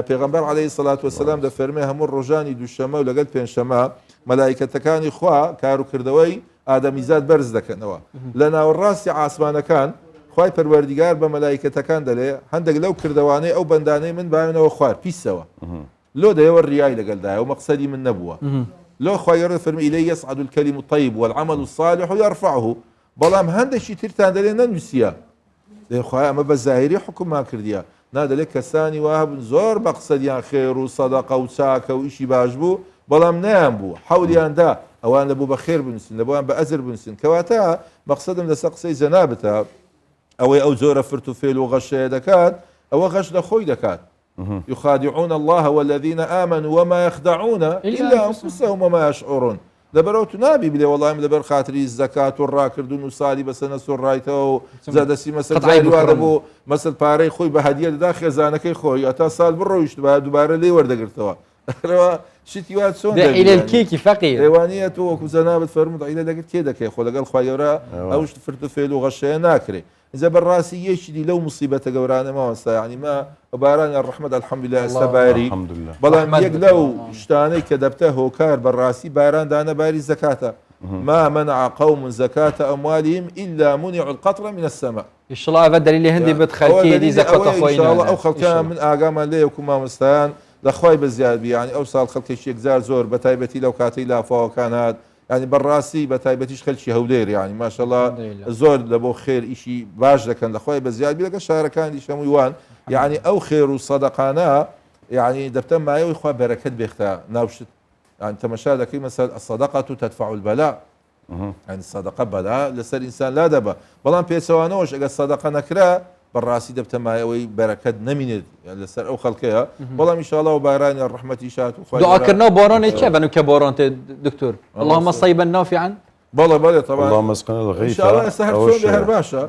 پێغەمبەر عەلەیهی السەڵات وەسەلام دەفەرمێ هەموو ڕۆژانی دووشەمە و لەگەڵ پێنجشەمە مەلایکەتەکانی خوا کاروکردەوەی ئادەمیزاد بەرز دەکەنەوە لە ناوەڕاستی ئاسمانەکان خوای پەروەردگار بە مەلایکەتەکان دەلێ هەندێک لەو کردوانەی ئەو بەندانەی من باوێنەوە خوار پیسەوە لۆ دەیەوە ڕیای لەگەڵدایە و مەقسەدی من نەبووە لۆ خوای گەورە فەرمی ئیلەیهی یەصعەدو الکەلیمو الطەیب والعەمەلو الصالح یەرفەعه بەڵام هەندێکی ترتان دەلێ نەنووسیە دەی خوای ئەمە بە زاهیری حکوممان کردیە نادەلێ کەسانی وا هەبن زۆر مەقسەدیان خێر و سەدەقە و چاکە و ئیشی باش بوو بەڵام نەیان بوو حەولیاندا ئەوان لەبوو بە خێر بنووسن لەبووان بە ئەجر بنووسن کەواتە مەقسەدم لەسەر قسەی جەنابەتە ئەوەی ئەو زۆرە فرت و فێل و غەشەیە دەکات ئەوە غەش لە خۆی دەکات يخادعون الله والذين آمنوا وما يخدعون إلا أنفسهم وما يشعرون لەبەرەوە تو نابی بلێ وەڵام لەبەر خاتری زەکات و ڕاکردن و سالی بەسەنە سوڕایتەوە و زادەسی مەسەل جاریوادە بۆ مەسەل پارەی خۆی بە هەدیە دەدا خێزانەکەی خۆی ئەتا ساڵ بڕۆیشت بە دووبارە لێ وەردەگرتەوە شتی وات چۆن إلى الكيك فقير ئێوانیە تۆ وەکو جەنابەت فەرمووت عیلە لەگەر کێ دەکەی خۆ لەگەڵ خوای گەورە ئەو شت فرت و فێل و غەشەیە ناکرێ إذا بالراسي يشدي لو مصيبة جورانا ما وصى يعني ما باران الرحمة الحمد لله استباري الحمد لله بلا يقلو اشتاني كدبته كار بالراسي باران دانا باري زكاة ما منع قوم زكاة أموالهم إلا منعوا القطر من السماء إن شاء الله هذا اللي هندي بتخلكي دي زكاة إن شاء الله أو خلكان من آقاما ليه وكما مستان لخواي بزياد يعني أوصل خلكي شيء زار زور بتايبتي لو كاتي لا فوق كان هذا يعني بالراسي بتايبتيش خلشي هولير يعني ما شاء الله زور لبو خير إشي باش لكن لخواي بزياد بيلقى شهر كان دي شمويوان يعني أو خير وصدقانا يعني دبتم معي وإخوة بركات بيختها ناوشت يعني تمشى لك مثلا الصدقة تدفع البلاء يعني الصدقة بلاء لسر إنسان لا دبا بلان بيسوانوش أجا الصدقة نكرا بەڕاستی دەبتەمایەوەی بەرەکەت نەمینێت لەسەر ئەو خەڵکەیە بەڵام ئینشاءالله و بارانی ڕەحمەتی شات و خوای دعاکردنەوە بارانێک چێ بەن و کە باران تێ دکتۆر اللهم صيبا نافعا بەڵێ طبعا اللهم اسقنا الغيث إنشاء الله سهل هەر باشە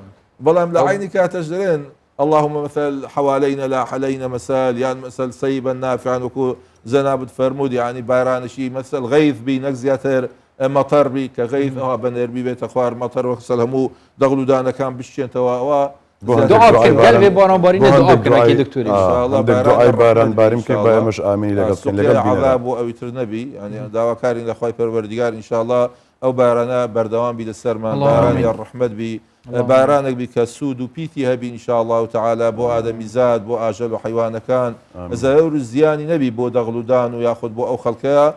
بەڵام لە عینی کاتەش دەڵێن اللهم مثل حوالينا لا حلينا مثال يعني مثل صيبا نافعا وكو زنابت فرمود يعني بارانشي مثل غيث بي نكزياتر مطر بي كغيث بنير بي بيت اخوار مطر وكسل همو دغلو دانا كان بشين توا دعا بکەین قەلبێ بارانبارینە دعا بکەن دکتۆری انشاءالله دعای باران باریم که بایمش آمینی لەگەڵ عذاب و ئەویتر نەبی يعني داواکارین لە خوای پەروەردگار انشاءالله ئەو بارانە بەردەوام بی لەسەرمان بارانی ڕەحمەت بی بارانێک بی کە سوود و پیتی هەبی انشاءالله تعالی بۆ ئادەمیزاد بۆ ئاژەل و حیوانەکان زەور و زیانی نەبی بۆ دەغڵودان و یاخود بۆ ئەو خەڵکەیە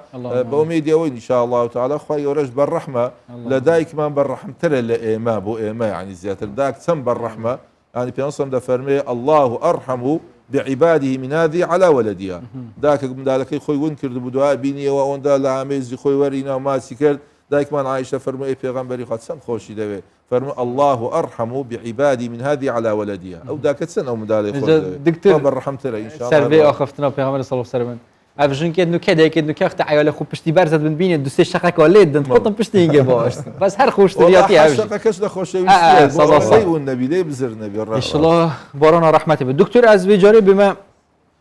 بە ئومێدی ئەوەی انشاءالله تعالی خوای گەورەش بەڕەحمە لە دایکمان بەڕەحمترە لە ئێمە بۆ ئێمە يعني زیاتر داک چەند بەڕەحمە يعني بينصم دفرمي الله أرحم بعباده من هذه على ولدها ذاك من ذلك خوي ونكر بدعاء بيني وأن ذا العامز خوي ورينا وما سكر ذاك من عائشة فرمي في غنبري قد سن خوشي دوي فرمي الله أرحم بعبادي من هذه على ولدها أو ذاك سن أو من ذلك دكتور بالرحمة إن شاء الله سربي أخفتنا في غنبري صلى الله عليه وسلم افجن كده نكده كده نكخت عيال خوب پشتی برزد بن بینه دوستی شقق ولید دن خودم پشتی اینگه باش بس هر خوش تریاتی هاوش شققش لخوشه ويستي والنبي ليه بزر النبي ان شاء الله بارانا رحمته به دكتور از ویجاری بما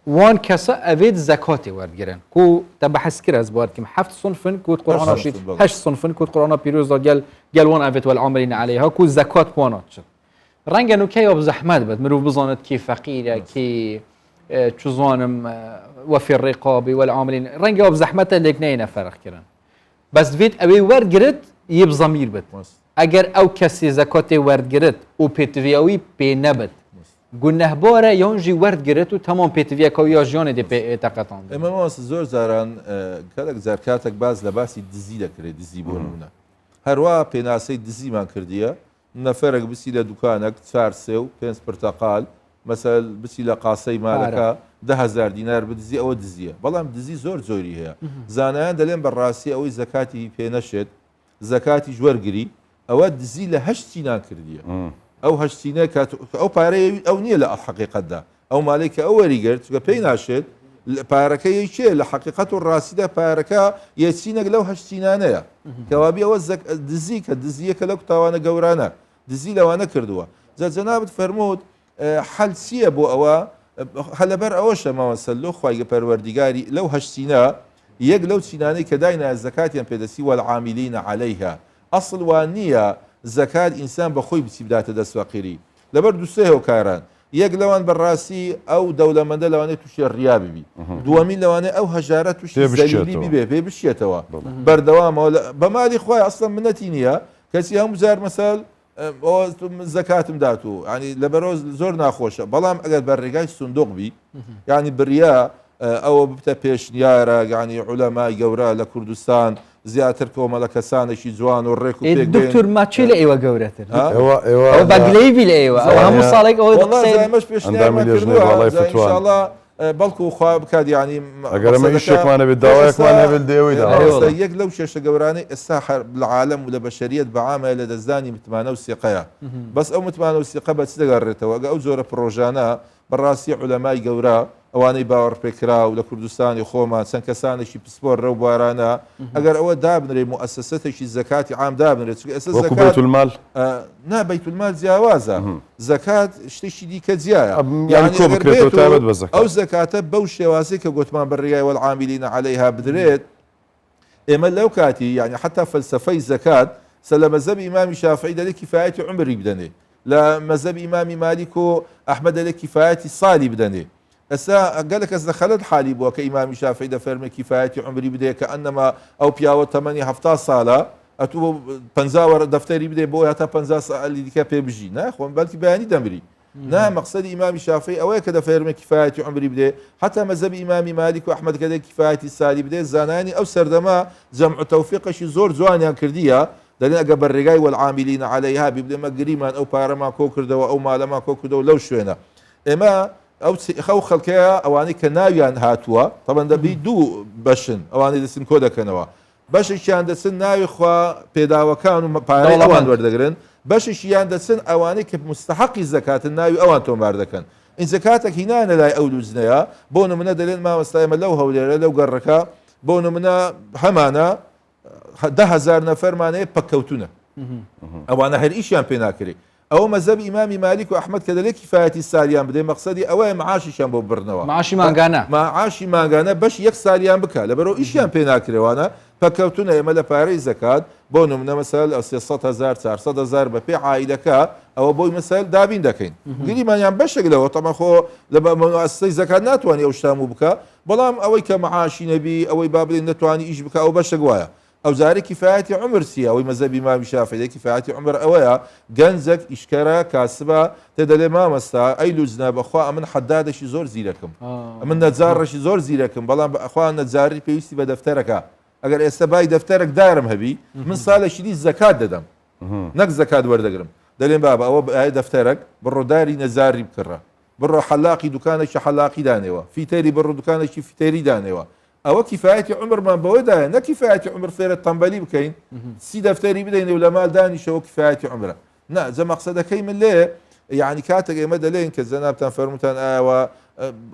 وان کسا اوید زکات ورد گرن کو تبحث كر از بار كم 7 صنفن کو قرآن شد 8 صنفن کو قرآن پیروز داد گل وان اوید والعاملین علیها کو زکات وانات شد رنگ نو کی اب زحمت بد مرو بزانت کی فقیره کی چوزانم وفي الرقاب والعاملين رنجا بزحمته لكنين فرق كرن بس فيت اوي ورد جرت يب ضمير بت اگر او كسي زكاتي ورد جرت او بيتفياوي بي نبت گنه باره يونجي ورد جرت و تمام بيتفيا كويا جان دي بي تقطان اما ما زور زاران كلك زركاتك باز لباسي دزي لكري دزي بونونا هروا بيناسي دزي ما كرديه نفرق بسي لدكانك 4 سو 5 برتقال مثلا بچی لە قاسەی مالەکە 10,000 دینار بدزی ئەوە دزیە بەڵام دزی زۆر زۆری هەیە زانایان دەڵێن بەڕاستی ئەوەی زەکاتی پێ نەشێت زەکاتی ژوەرگری ئەوە دزی لە 8 تینان کردیە ئەو 8 تینە ئەو پارەیە ئەو نییە لە حقیقەتدا ئەو مالێک کە ئەو وەریگرت کە پێی ناشێت پارەکە چێ لە حقیقەت و ڕاستیدا پارەکە یەچینەک لەو 8 تینانەیە کەوابی ئەوە دزی کە دزیەکە لەو تاوانە گەورانە دزی لەوانە کردووە جەنابەت فەرمووت حل چییە بۆ ئەوە هەلەبەر ئەوەشە ماوەسەلۆ خوای پەروەردگاری لەو 8 تینە یەک لەو چینانەی کە داینا زەکاتیان پێدەسی والعاملین عەلەیها ئەسڵ وان نییە زەکات ئینسان بەخۆی بچی بداتە دەست فەقیری لەبەر دووسێ هۆکاران یەک لەوان بەڕاستی ئەو دەوڵەمەندە لەوانێت تووشی ڕیا ببی دووەمین لەوانێ ئەو هەژارە تووشی زەلیلی ببێ پێ بشێتەوە بەردەوامەوە بە مالی خوای ئەسڵەن منەتی نییە کەسی هەموو جار مەسەل زەکاتم داتوو ینی لەبەرۆ زۆر ناخۆشە بەڵام ئەگەر بە ڕێگای سندوق بی یعنی بریا ئەوە بتە پێشنیارە یعنی عولەمای گەورە لە کوردستان زیاتر کۆمەڵە کەسانێکی جوان و ڕێک و دکتور ماچی لە ئێوە گەورەتر ئەوە بەگلەیبی لە ئێوە ئەوە هەموو ساڵێک ئەوەمەش پێشنیارمان کردووە بەڵکو خوا بکات ینی ئەگەرمە شێکمانە بێت داوایەکمان هەبێت دێوەی یەک لەو شێشە گەورانەی ئێستا لە عالەم و لە بەشەریەت بەعامە لە دەستدانی متمانە و سیقەیە بەس ئەو متمانە و سیقە بە چ دەگەڕێتەوە ئەگە ئەو جۆرە پرۆژانە بەڕاستی عولەمای گەورە ئەوانەی باوەڕ پێکرا و لە کوردستانی خۆمان چەند کەسانێکی پسپۆر ڕێو بارانە ئەگەر ئەوە دابنرێ مؤسسەتێکی زەکاتی عام دابنرێت وەکو بەیتولمال نا بەیتولمال جیاوازە زەکات شتێکی دیکە جیایە ئەو زەکاتە بەو شێوازەی کە گوتمان بەڕێگای والعاملین عەلەیها بدرێت ئێمە لەو کاتی یعنی حتا فەلسەفەی زەکات سە لە مەذهەبی ئیمامی شافعی دەڵێ کیفایەتی عومری بدەنێ لە مەذهەبی ئیمامی مالیک و ئەحمەد دەڵێ کیفایەتی ساڵی بدەنێ ئەستا گەلە کەس دەخەلت حالی بووە کە ئیمامی شافعی دەفەرمێ کیفایەتی عومری بدێ کە ئەنەما ئەو پیاوە تەمەنی 70 ساڵە ئەتوو 50 وەرە دەفتەری بدێ بۆ هەتا 50 ساڵی دیکە پێ بژی ناخۆم بەلکی بەیانی دەمری نا مەقسەدی ئیمامی شافعی ئەوەیە کە دەفەرمێ کیفایەتی عومری بدێ حتا مەذهەبی ئیمامی مالیک و ئەحمەد کە کیفایەتی ساڵی بدێ زانانی ئەو سەردەما جەمع و تەوفیقەشی زۆر جوانیان کردیە دەڵێن ئەگە بەڕێگای والعاملین عەلەیها بێمە گریمان ئەو پارەمان کۆ کردەوە ئەو مالەمان کۆ کردەوە لەو شوێنە ئێمە ئەو خەڵکەیە ئەوانەی کە ناویان هاتووە تەبەن دەبی دوو بەشن ئەوانەی دەستن کۆ دەکەنەوە بەشێکیان دەچن ناوی خوا پێداوەکان و پارەی ئەوان وەردەگرن بەشێکیان دەچن ئەوانەی کە مستحقی زەکاتن ناوی ئەوان تۆمار دەکەن این زەکاتێک هینانە لای ئەو لوزنەیە بۆ نمونە دەڵێن مامۆستایمە لەو هەولێرە لەو گەڕەکە بۆ نمونە هەمانە 10,000 نەفەرمانەیە پەککەوتونە ئەوانە هەر ئیشیان پێ ناکرێت ئەوە مەزەبی ئیمامی مالیک و ئەحمەد کە دەڵێت کیفایەتی سالیان بدەین مەقسەدی ئەوەیە معاشیشیان بۆ بڕنەوە معاشی ماگانە معاشی ماگانە بەش 1 سالیان بکە لەبەرەوە ئیشیان پێ ناکرێوانە پەکەوتونە ئێمە لە پارەی زەکات بۆ نمونە مەسەل 300,000 400,000 بە پێ عائیلەکە ئەوە بۆی مەسەل دابین دەکەین گریمانیان بەشێک لەوە تەمەخۆ لە مؤسسەی زەکات ناتوانانی ئەو شتام بکە بەڵام ئەوەی کە معاشی نەبی ئەوەی با بڵێن نەتوانی ئیش بکە ئەو بەشێک وایە ئەو زارێ کیفایەتی عمر چیە ئەوەی مەزەبی مامی شافعی کیفایەتی عمر ئەوەیە گەنجێک ئیشکەرە کاسبە تێدەڵێ مامەستا ئەی لوزنە بەخوا ئەمن حەدادێکی زۆر زیرەکەم ئەمن نەجارڕەشی زۆر زیرەکەم بەڵام ئەخوا نەجاری پێویستی بە دەفتەرەکە ئەگەر ئێستا بای دەفتەرێک دارم هەبی من ساڵێکی دی زەکات دەدەم نەک زەکات وەردەگرم دەڵێن بابە ئەوە دەفتەرێک بڕۆداری نەزاری بکڕە بڕۆ حەلاقی دوکانێکی حەلاقی دانێەوە فیتەری بڕۆ دوکانێکی فیتەری دانێەوە ئەوە کیفایەتی عمرمان بەوەدایە نە کیفایەتی عمر فێرە تەمبەلی بکەین سی دەفتەری بدەین و لە مال دانیشەوە کیفایەتی عمرە نا جە مەقسەدەکەی من لێ یعنی کاتێک ئێمە دەڵێن کە جەنابتان فەرموتان ئاوە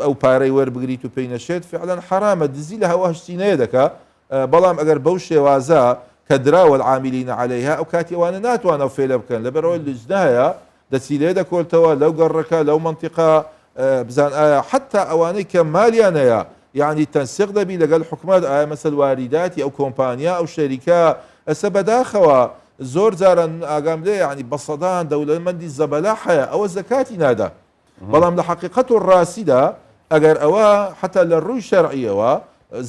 ئەو پارەی وەربگریت و پێی نەشێت فعلەن حرامە دزی لە هەوا هەشتینەیە دەکا بەڵام ئەگەر بەو شێوازە کە دراوە العاملین عەلەیها ئەو کاتی ئەوانە ناتوانە فێلە بکەن لەبەرەوەی لوزنایە دەچی لێ دەکۆڵتەوە لەو گەڕەکە لەو مەنتیقا بزان ئایا حتا ئەوانەی کە مالیانەیە يعني تنسيق دەبی لەگەڵ حکومت ئایا مەسەل واریداتی ئەو کۆمپانیا ئەو شەریکە ئەسە بەداخەوە زۆر جاران ئاگام لێ ینی بەسەدان دەوڵەمەندی زەبەلا حەیە ئەوە زەکاتی نادا بەڵام لە حەقیقەت و ڕاستیدا ئەگەر ئەوە حتا لە ڕووی شەرعیەوە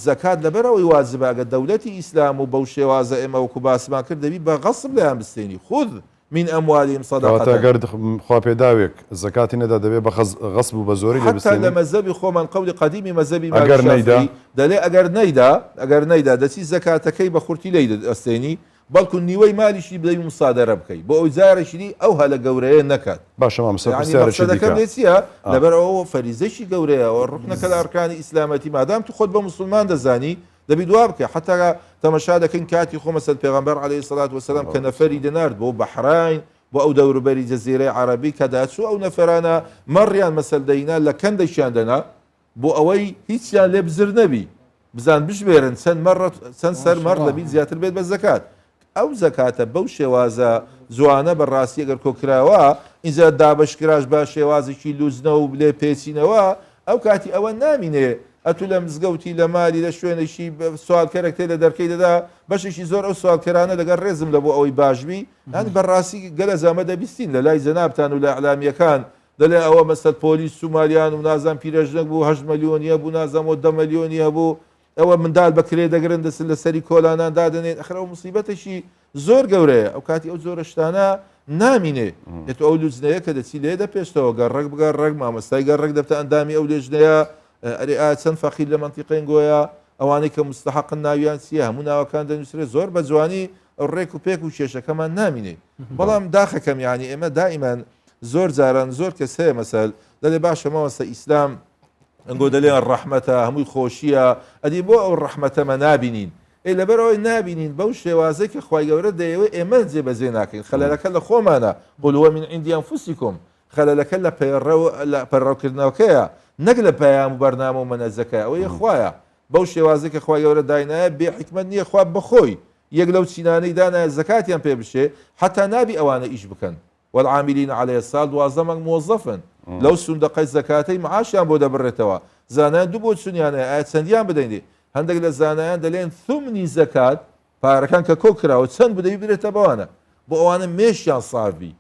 زەکات لەبەرەوەی واجبە ئەگەر دەوڵەتی ئیسلام و بەو شێوازە ئێمە وەکو باسمان کرد دەبی بە غەصب لەیان بستێنی خود من ئەموالیم صدقة گەر خوا پێداوێک زەکاتی نەدا دەبێت بە غەصب و بە زۆری لێ حتى لە مەزەبی خۆمان قەولی قەدیمی مەزەبی مالکی دەڵێ ئەگەر نەیدا دەچی زەکاتەکەی بە خورتی لێی دەستێنی بەڵکو نیوەی مالیشی بدەی مسادەرە بکەیت بۆ ئەوی جارێکی ئەو هەلە گەورەیە نەکات باشە مەقصەدەکەم لێ چییە لەبەرەوە فەریزەشی گەورەیە ڕوکنەکە لە ئەرکانی ئیسلامەتی مادام تو خۆت بە موسڵمان دەزانی دەبی دوا بکە حتا تەمەشا دەکەین کاتی خۆ مەسەل پێغەمبەر عەلەیهی سەڵات وەسەلام کە نەفەری دەنارد بۆ بەحراین بۆ ئەو دەوروبەری جەزیرەی عەرەبی کە داچوو ئەو نەفەرانە مەڕیان مەسەل دەینا لە کەندەشیان دەنا بۆ ئەوەی هیچیان لێ بزر نەبی بزان بژمێرن چەند سەر مەڕ دەبی زیاتر بێت بە زەکات ئەو زەکاتە بەو شێوازە جوانە بەڕاستی ئەگەر کۆکراوە ئینجا دابشکراش با شێوازێکی لوزنەوە و لێ پێچینەوە ئەو کاتی ئەوە نامینێ ئەتو لە مزگەوتی لە مالی لە شوێنێکی سوالکەرێک لە دەرکەی دەدا بەشێکی زۆر ئەو سوالکەرانە لەگەڵ ڕێزم لە بۆ ئەوەی باشبی ئەنی بەڕاستی گەلە زەمە دەبیستین لە لای جەنابتان و لە ئەعلامیەکان دەڵێ ئەوە مەسەل پۆلیس سومالیان و نازان پیرەژنەک بوو 8 ملیۆنیە بوو نازانەوە 10 ملیۆنیە بوو ئەوە منداڵ بەکرێ دەگرن دەست لە سەری کۆلانان دادنێن ئەخرەوە مصیبەتێکی زۆر گەورەیە ئەو کاتی ئەو زۆرە شتانە نامینێ دێت ئەو لوزنەیە کە دەچی لێ دەپێشتەوە گەڕک بگەڕ ڕێک مامەستای گەڕک دەبتە ئەندامی ئەو لێژنەیە ئەرێ چەند فەقیر لە منتیقین گۆیە ئەوانەی کە مستحقن ناویان چیە هەموو ناوەکان دەنووسرێت زۆر بە جوانی ئەو ڕێک و پێک و کێشەکەمان نامینێ بەڵام داخەکەم یانی ئێمە دائیمان زۆر جاران زۆر کەس هەیە مەسەل دەڵێ باشە مەوەستە ئیسلام ئەنگۆ دەڵێن ڕەحمەتە هەمووی خۆشیە ئەدی بۆ ئەو ڕەحمەتەمە نابینین لەبەرەوەی نابینین بەو شێوازەی کە خوای گەورە دەیەوێت ئێمە جێبەجێ ناکەین خەلەلەکە لە خۆمانە قل هو من عندی أنفسکم خەلەلەکە لە پەرڕەوکردنەوەکەیە نەک لە پەیام و بەرنامە و مەنەزەکە ئەوەیە خوایە بەو شێوازەی کە خوای گەورە داینایە بێ حکمت نییە خوا بەخۆی یەک لەو چینانەی دانایە زەکاتیان پێ بشێ حتا نابی ئەوانە ئیش بکەن والعاملین عەلەیهی ساڵ 12 مانگ موظفن لەو سوندەقەی زەکاتەی معاشیان بۆ دەبڕێتەوە زانایان دوو بۆ چونیانەیە ئایا چەندیان بدەین هەندێک لە زانایان دەڵێن ثومنی زەکات پارەکان کە کۆ کراوە چەند بدەی برێتە بەوانە بۆ ئەوانە مێشیان ساوی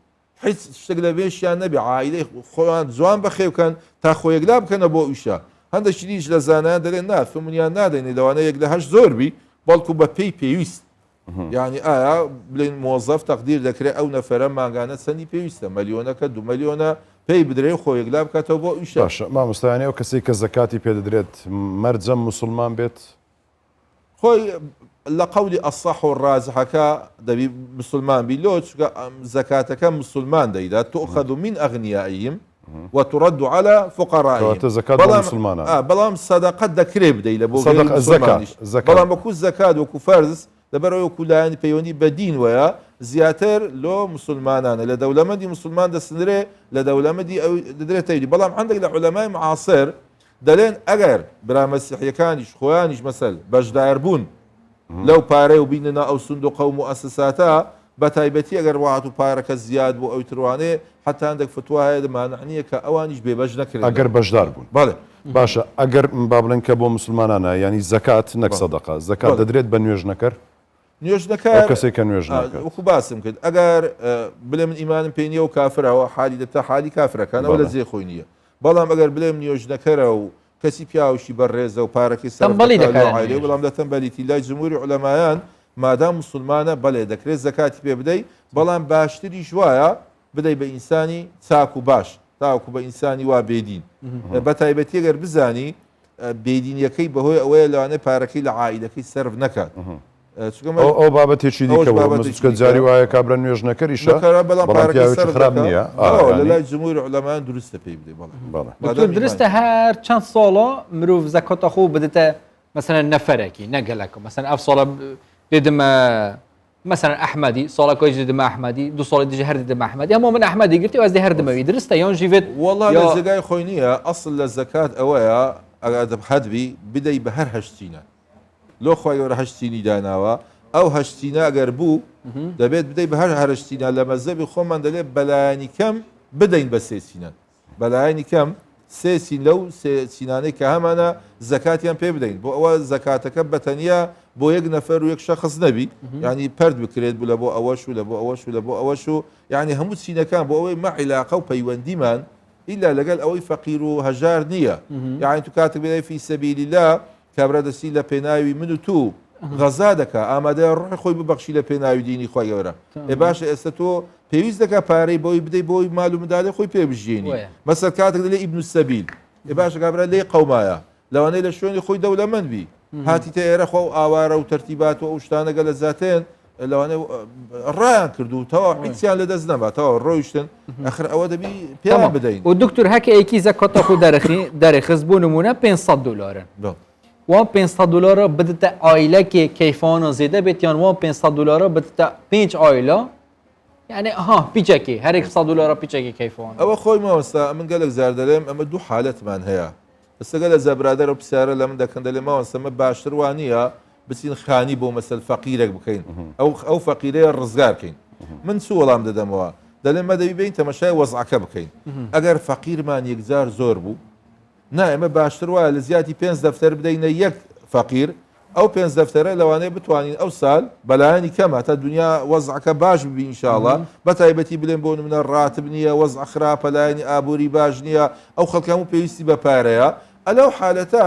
هیچ شتێک لە بێشیان نەبی عائیلەی خۆیان جوان بەخێوکەن تا خۆیەکلا بکەنە بۆ ئیشە هەندێکی دیش لە زانایان دەڵێن نا ثومنیان نادەینێ لەوانە یەک لە 8 زۆربی بەڵکو بە پێی پێویست یعنی ئایا بڵێن مۆزەف تەقدیر دەکرێت ئەو نەفەرە ماگانە چەندی پێویستە مەلیۆنەکە 2 مەلیۆنە پێی بدرێ خۆیەکلا بکاتەوە بۆ ئیشە مامۆستایانێ و کەسی کە زەکاتی پێدەدرێت مەرجەم موسڵمان بێت خۆی لە قەولی ئەصەح و ڕاجحەکە دەبی مسلمان بی لۆ چکە زەکاتەکە مسلمان دەیدا تؤخەذ من ئەغنیائیهم وترد على فقرائهم بەڵام سەدەقەت دەکرێ بدەی لە بۆ مسلمانیش بەڵام وەکو زەکات وەکو فەرز لەبەرەوە کولایانی پەیوەندی بە دین وەیە زیاتر لۆ مسلمانانە لە دەوڵەمەندی مسلمان دەسنرێ لە دەوڵەمەندی ئەو دەدرێتەوی بەڵام هەندێک لە عولەمای معاصر دەڵێن ئەگەر برا مەسیحیەکانیش خۆیانیش مەسەل بەشدار بوون لەو پارەی و بیننا ئەو سندوقە و مؤسساتە بە تایبەتی ئەگەر وڵات و پارەکە زیاد بۆ ئەوی تروانێ حتا هەندێک فتوایە دەمانعنیە کە ئەوانیش بێبەش نەکرێت ئەگەر بەشدار بوون بەڵێ باشە ئەگەر با بڵێن کە بۆ مسلمانانە ینی زەکات نەک سەدەقە زەکات دەدرێت بە نوێژنەکەر نوێژنەکە کەسێک کە نوێژ ناکات وەکو باسم کرد ئەگەر بڵێ من ئیمانم پێ نییە و کافرەوە حالی دەتا حالی کافرەکانەوە لە جێ خۆی نییە بەڵام ئەگەر بڵێم نوێژنەکەرە و کەسی پیاوشی بەڕێزە و پارەکەی سەربەڵی بەڵام لە تەنبەلیتی لای جمهوری عولەمایان مادام مسلمانە بەڵێ دەکرێت زەکاتی پێ بدەیت بەڵام باشتریش وایە بدەی بە ئینسانی چاک و باش تاوەکو بە ئینسانی وا بێدین بە تایبەتی ئەگەر بزانی بێدینیەکەی بەهۆی ئەوەیە لەوانەیە پارەکەی لە عائیلەکەی سەرف نەکات ئەو بابەتێکی دیکە جاری وایە کابرا نوێژنەکەریشە بەڵام پارەکەی خراپ نییە لە لای جمهوری عولەمایان دروستە پێی بدەی دکتۆر درستە هەر چەند ساڵە مرۆڤ زەکاتە خۆ بدەتە مەسەلەن نەفەرێکی نەگەلەکە مەسەلەن ئەف ساڵە دێدمە مثلا ئەحمەدی ساڵەکەی دێدمە ئەحمەدی دو ساڵی دیژە هەر دێدمە ئەحمەدی ئەمە من ئەحمەدی گرتی واز دێ هەردمەوی درستە یان ژیوێت وەڵا لە جێگای خۆی نییە ئەسڵ لە زەکات ئەوەیە ئەگەر هەدبی بدەی بە هەر هەشتینە لۆ خۆی گەورە هەشتینی داناوە ئەو هەشتینە ئەگەر بوو دەبێت بدەی بە هەر هەرشتینە لە مەزەبی خۆمان دەلێت بەلایانی کەم بدەین بە سێسینە بەلایانی کەم سێسین لەو سێسینانەی کە هەمانە زەکاتیان پێ بدەین بۆ ئەوە زەکاتەکە بەتەنیا بۆ یەک نەفەر و یەک شەخص نەبی ینی پەرد بکرێت بوو لە بۆ ئەوەش و لە بۆ ئەوەش و لە بۆ ئەوەش و یعنی هەموو سینەکان بۆ ئەوەی مەعیلاقە و پەیوەندیمان ئیلا لەگەڵ ئەوەی فەقیر و هەژار نییە یعنی تو کاتێک بێ فی سەبیلی الله کابرا دەستی لە پێناوی من و تو غەزا دەکا ئامادە ڕۆحی خۆی ببەخشی لە پێناوی دینی خۆی گەورە باشە ئێستا تۆ پێویست دەکا پارەی بۆی بدەی بۆی مال و منداڵی خۆی پێ بژێنی مەسەل کاتێک دەڵێ ئیبن السەبیل باشە کابرا لێ قەومایە لەوانەیە لە شوێنی خۆی دەوڵەمەند بی هاتی تە ئێرە خۆ ئاوارە و تەرتیبات و ئەو شتانەگە لە زاتێن لەوانەیە ڕایان کردو تەواو هیچیان لە دەست نەما تەواو ڕۆیشتن ئەخر ئەوە دەبی پێیان بدەین و دکتۆر هەکەیەکی زەکاتە خۆ دەرەخست بۆ نمونە 500 دلارن وان 500 دلار بدەتە ئایلەکێ کەیفانە زێدە بێت یان وان 500 دلار بدەتە 5 ئایلە یعنی ها پیچێکی هەرێک 100 دلار پیچێکی کەیفان ئەوە خۆی ماوەستا من گەلێک زار دەڵێم ئەمە دوو حالەتمان هەیە ئەستەگە لە زەبرادەر و پرسیارە لە من دەکەن دەڵێ ماوەستەمە باشتر وانە بچین خانی بۆ مەسەل فەقیرێک بکەین ئەو فەقیرەیە ڕزگارکەین من چ وەڵام دەدەمەوە دەڵێن مەدەوی بین تەمەشای وەزعەکە بکەین ئەگەر فەقیرمان یەکجار زۆر بوو نا ئێمە باشتر وایە لە زیاتی 5 دەفتەر بدەینە یەک فەقیر ئەو 5 دەفتەرە لەوانەیە بتوانین ئەو ساڵ بەلایانی کەمە تا دنیا وەزعەکە باش ببی ئینشاءڵڵا بە تایبەتی بڵێن بۆ منە ڕاتب نییە وەزع خراپە لایانی ئابووری باش نییە ئەو خەڵک هەموو پێویستی بە پارەیە ئەلەو حالەتە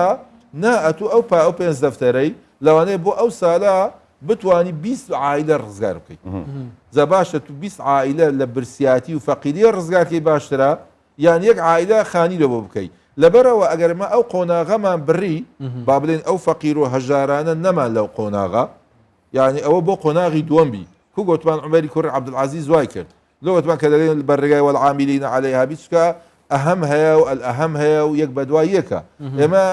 نائەتوو ئەو 5 دەفتەرەی لەوانەیە بۆ ئەو ساڵە بتوانی 20 عائیلە ڕزگار بکەیت جا باشە تو 20 عائیلە لە برسیاتی و فەقیریە ڕزگارکەی باشترە یان یەک عائیلە خانی لەبۆ بکەیت لەبەرەوە ئەگەرمە ئەو قۆناغەمان بڕی با بڵێن ئەو فەقیر و هەژارانە نەمان لەو قۆناغا یعنی ئەوە بۆ قۆناغی دووەم بی کو گوتمان عومەری کوڕی عەبدولعەزیز وای کرد لۆ گوتمان کە دەڵێن بەڕێگای وەڵعامیلینە عەلەیها بیچکە ئەهەم هەیە و ئەهەم هەیە و یەک بەدوای یەکە ئێمە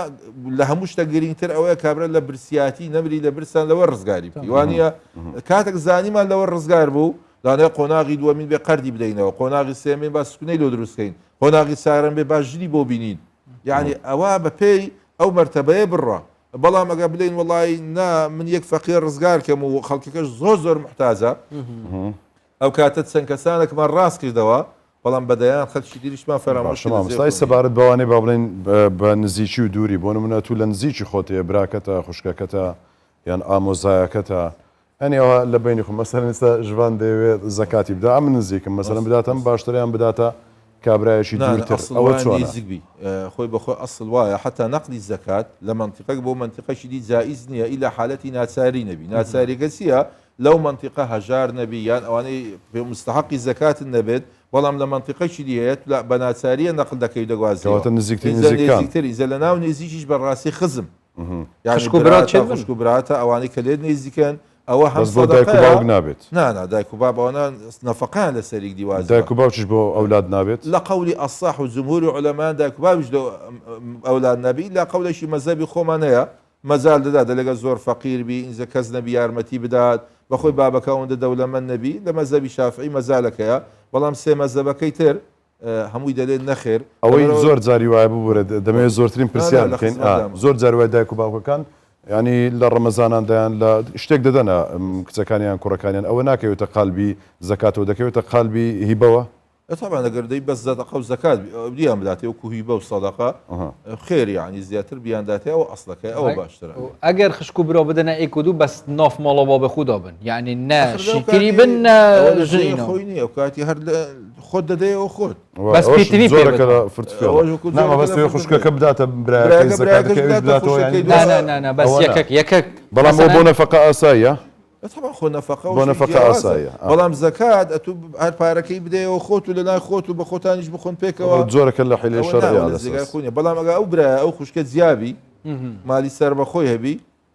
لە هەموو شتە گرنگتر ئەوەیە کابرا لە برسیاتی نەمری لە برسان لەوە ڕزگاری بکەی وانە کاتێک زانیمان لەوە ڕزگار بوو دانێ قۆناغی دووەمین بێ قەردی بدەینەوە قۆناغی سێمین با سکونەی لۆ دروستکەین قۆناغی چارەم بێ باش ژنی بۆ بینین یعنی ئەوە بەپێی ئەو مەرتەبەیە بڕە بەڵام ئەگە بڵێن وڵی نا من یەک فەقیر ڕزگارکەم و خەڵکەکەش زۆر محتاجە ئەو کاتە چەند کەسانێکمان ڕاست کردەوە بەڵام بەدەیان خەڵکی دیریشمان فەرامۆشمامستای سەبارەت بەوانەی با بڵێن بە نزیکی و دووری بۆ نمونە تو لە نزیکی خۆتەیە براکەتە خوشکەکەتە یان ئامۆزایەکەتە ئەنیەوە لە بینی خۆ مەسەرەن ئێستا ژوان دەوێت زەکاتی بدە ئەم نزیکم مەسەرەن بداتەم باشتریان بداتە کابرایەکی دوورتر ئەوە نزیکبی خۆی بەخۆی ئەسڵ وایە حتا نەقلی زەکات لە منتیقەک بۆ منتیقەشی دی جائز نییە ئیلا حالەتی ناچاری نەبی ناچاریەکە چییە لەو منتیقە هەژار نەبی یان ئەوانەی مستحقی زەکات نەبێت بەڵام لە منتیقەشی دیهەیەت بە ناچاریە نەقل دەکەی دەگوازێتە نزیکتری زە لە ناو نێزیکیش بەڕاستی خزم خوشک و براتە ئەوانەی کە لێت نێزیکەن ئەوە هەم دایک و باوک نابێت نانا دایک و بابەوەە نەفەقان لە سەریک دیواز دایک و باوکیش بۆ ئەولاد نابێت لە قەولی ئەساح و جمهوری عولەمان دایک و باویش ئەولاد نەبی لە قەولێکی مەزەبی خۆمان هەیە مەزال دەدات لەگە زۆر فەقیر بی ئینجا کەس نەبی یارمەتی بدات بەخۆی بابەکە ئەوەندە دەوڵەمەند نەبی لە مەزەبی شافعی مەزالەکەیە بەڵام سێ مەزەبەکەی تر هەمووی دەلێن نەخێر ئەوەی زۆر جاری وایە ببوورە دەمەوێت زۆرترین پرسیار بکەین زۆر جار وای دایک و باوکەکان ینی لە ڕەمەزاناندایان لە شتێک دەدەنە کچەکانیان کوڕەکانیان ئەوە ناکەوێتە قالبی زەکاتەوە دەکەوێتە قالبی هیبەوە طبعا ئەگەردەی بەس زەدەقە و زەکات دیان بداتێ و کوهیبە و سەدەقە خێری عنی زیاتر بیانداتێ ئەو ئەسڵەکەی ئەوە باشترە ئەگەر خشک و برا بدەنە ئێک و دوو بەس ناف ماڵەوە بە خوددا بن یعنی نە شیکری بن ژینەوە خۆی نییە ئەو کاتی هەر خۆت دەدەیەوە خۆت بەس پێتوی زۆرەکە لە فرتفێڵ نامەبەستەوەی خوشکەکە بداتە برایەکەی زەکاتەکەی بداتەوە نا بەس یەکەک بەڵام ئەو بۆ نەفەقە ئاساییە طبعا خۆ نەفەقە بۆ نەفەقە ئاساییە بەڵام زەکات ئەتوو هەر پارەکەی بدەیەوە خۆت و لە لای خۆت و بە خۆتانیش بخۆن پێکەوە زۆرەکە لە حیلەی شەڕی خونی بەڵام ئەگە ئەو برایە ئەو خوشکە زیابی مالی سەر بە خۆی هەبی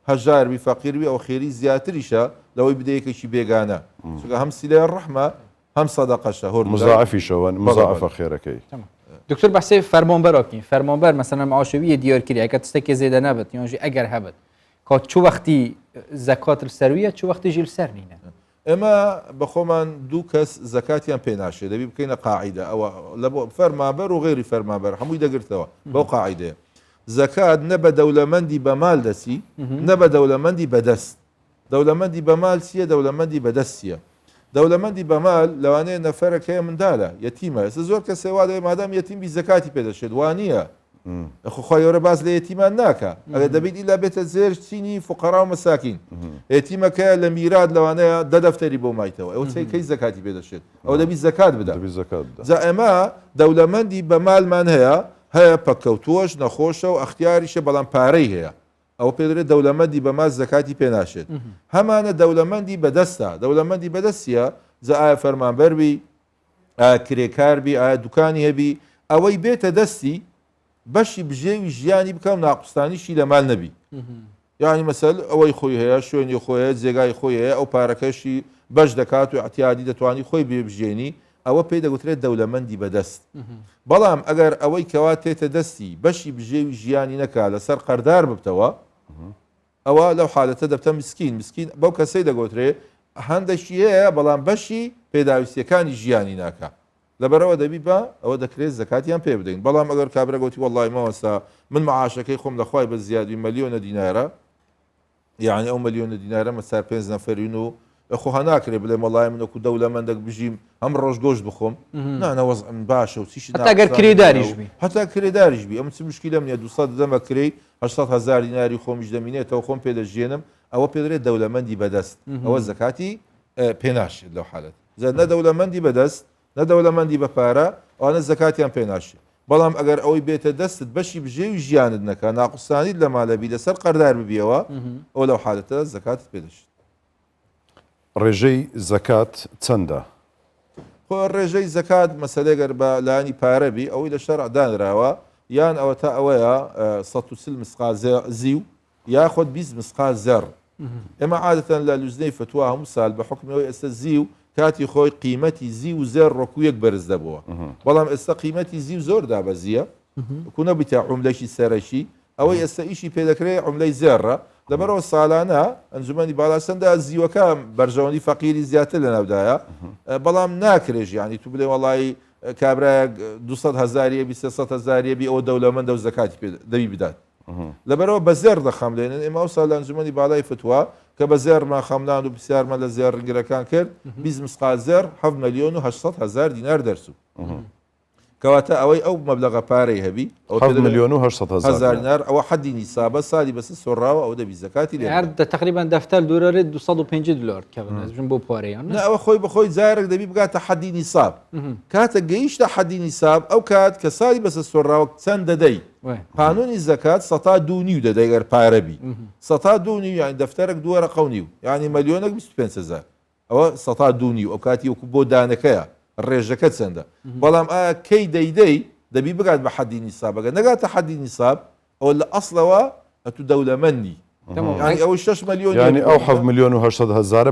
هەژاربی فەقیربی ئەو خێری زیاتریشە لەوەی بدەیەکەشی بێگانە چونکە هەم سیلای ڕەحمە هەم سەدەقەشە هۆر مزاعفیشەوە مزاعفە خێرەکەی دکتۆر بەحسێ فەرمانبەرۆکین فەرمانبەر مەسەلەن معاشەویە دیارکردی کە تستێکی زێدە نەبێت یانژی ئەگەر هەبێت کە چ وەختی زەکات سەرویە چ وەختی ژیل سەر نینە ئێمە بە خۆمان دوو کەس زەکاتیان پێ ناشێت دەبی بکەینە قاعیدە ئەوە لە بۆ فەرمانبەر و غێری فەرمانبەر هەمووی دەگرتەوە بەو قاعیدەیە زەکات نە بە دەوڵەمەندی بە مال دەسی نە بە دەوڵەمەندی بەدەست دەوڵەمەندی بە مال چییە دەوڵەمەندی بەدەستیە دەوڵەمەندی بە مال لەوانەیە نەفەرەکەی منداڵە یەتیمە ئێستا زۆر کە سێوادەوە مادام یەتیمی زەکاتی پێدەشێت وانە خۆخوایۆرە باز لە یەتیمان ناکە ئەگە دەبیت ئیلا بێتە زێر چینی فقەرا و مەساکین یەتیمەکە لە میرات لەوانەیە دەفتەری بۆ مایتەوە ئەو کەی زەکاتی پێدەشێت ئەو دەبی زەکات بدە جا ئێمە دەوڵەمەندی بە مالمان هەیە پەکەوتووەش نەخۆشە و ئەختیاریشە بەڵام پارەی هەیە ئەو پێدرێت دەوڵەمەندی بە ماز زەکاتی پێناشێت هەمانە دەوڵەمەندی بەدەستە دەوڵەمەندی بەدەستیە جا ئایا فەرمانبەربی ئایا کرێکاربی ئایا دوکانی هەبی ئەوەی بێتە دەستی بەشی بژێوی ژیانی بکەم ناقستانیشی لە مال نەبی یعنی مەسەل ئەوەی خۆی هەیە شوێنی خۆیە جێگای خۆی هەیە ئەو پارەکەشی بەش دەکات و احتیادی دەتوانی خۆی بێبژێنی ئەوە پێی دەگوترێت دەوڵەمەندی بەدەست بەڵام ئەگەر ئەوەی کەوا تێتە دەستی بەشی بژێوی ژیانی نەکا لەسەر قەردار ببتەوە ئەوە لەو حالەتە دەبتە مسکین بەو کەسەی دەگوترێ هەندێکی هەیە بەڵام بەشی پێداویستیەکانی ژیانی ناکە لەبەرەوە دەبی بە ئەوە دەکرێت زەکاتیان پێ بدەین بەڵام ئەگەر کابرا گوتی وەڵی مەوەستا من معاشەکەی خۆم لەخوای بە زیادی مەلیۆنە دینارە یعنی ئەو مەلیۆنە دینارە مەسار 5 نەفەرین و خۆها ناکرێت بڵێ مەڵای منەکو دەوڵەمەندێک بژیم ئەم ڕۆژ گۆشت بخۆم نانەوەزم باشە و چیش ئەگەر کرێداریشبی هەتا کرێداریشبی ئەم چ مشکلە منە 200 دەمە کرێ 800,000 دیناری خۆمیش دەمینێتەوە خۆم پێدەژێنم ئەوە پێدرێت دەوڵەمەندی بەدەست ئەوە زەکاتی پێناشێت لەو حالەت نە دەوڵەمەندی بەدەست نە دەوڵەمەندی بە پارە ئەوانە زەکاتیان پێناشێت بەڵام ئەگەر ئەوەی بێتە دەستت بەشی بژێوی ژیانت نەکە ناقوستانیت لە مالەبی لەسەر قەردار ببیەوە ئەو لەو حالەتە زەکاتت پێدەشێت ڕێژەی زەکات چەندە؟ خۆ ڕێژەی زەکات مەسەلێگەر بە لایانی پارەبی ئەوەی لە شەرع دانراوە یان ئەوە تا ئەوەیە 130 مسقال زیو یاخۆت 20 مسقال زەر ئێمە عادەتەن لە لوزنەی فتووە هەموو ساڵ بە حکمەوەی ئێستا زیو کاتی خۆی قیمەتی زی و زێر ڕۆکوویەک بەرز دەبووە بەڵام ئێستا قیمەتی زی و زۆر دابەزیە کو نەبیتە عوملەشی سەرەکی ئەوەی ئێستا ئیشی پێدەکرێت عوملەی زێڕە لەبەرەوە ساڵانە ئەنجومەنی باڵاسەندا زیوەکە بەرژەوەنی فەقیری زیاتر لە ناودایە بەڵام ناکرێژ ینی تو بڵێ وەڵی کابراایە 200,000 300,000 ئەوە دەوڵەمەندە و زەکاتی دەوی بدات لەبەرەوە بە زێر دەخەملێنن ئێمە ئەو ساڵ لە ئەنجومەنی باڵای فتووە کە بە زێرمان خەملان و بسیارمان لە زێر ڕنگەکان کرد 20 مسقال زێر 7,800,000 دینار دەرچوو کەواتە ئەوەی ئەو مەبلەغە پارەی هەبی 7,800,000 دینار ئەوە حەدی نیسابە ساڵی بەس سۆڕاوە ئەو دەبی زەکاتی لێ تقریبا دەفتەر دوورەرێت 250 دلار کەبن بۆ پارەیان ئەوە خۆی بەخۆی جارێک دەبی بگاتە حەدی نیساب کاتە گەیشتە حەدی نیساب ئەو کات کە ساڵی بەسە سۆڕاوە چەند دەدەی قانونی زەکات 2.5 دەدەی گەر پارەبی 2.5 یانی دەفتەرێک دووە ڕقەونی ینی مەلیۆنێک 25,000 ئەوە 2.5 ئەو کاتی وەکو بۆ دانەکەیە ڕێژەکە چەندە بەڵام ئایا کەی دەیدەی دەبی بگات بە حەدی نیسابەکە نەگاتە حەدی نیساب ئەو لە ئەسڵەوە ئەتو دەوڵەمەندی ئەوە 6 ملیۆن ینی ئەو 7,800,000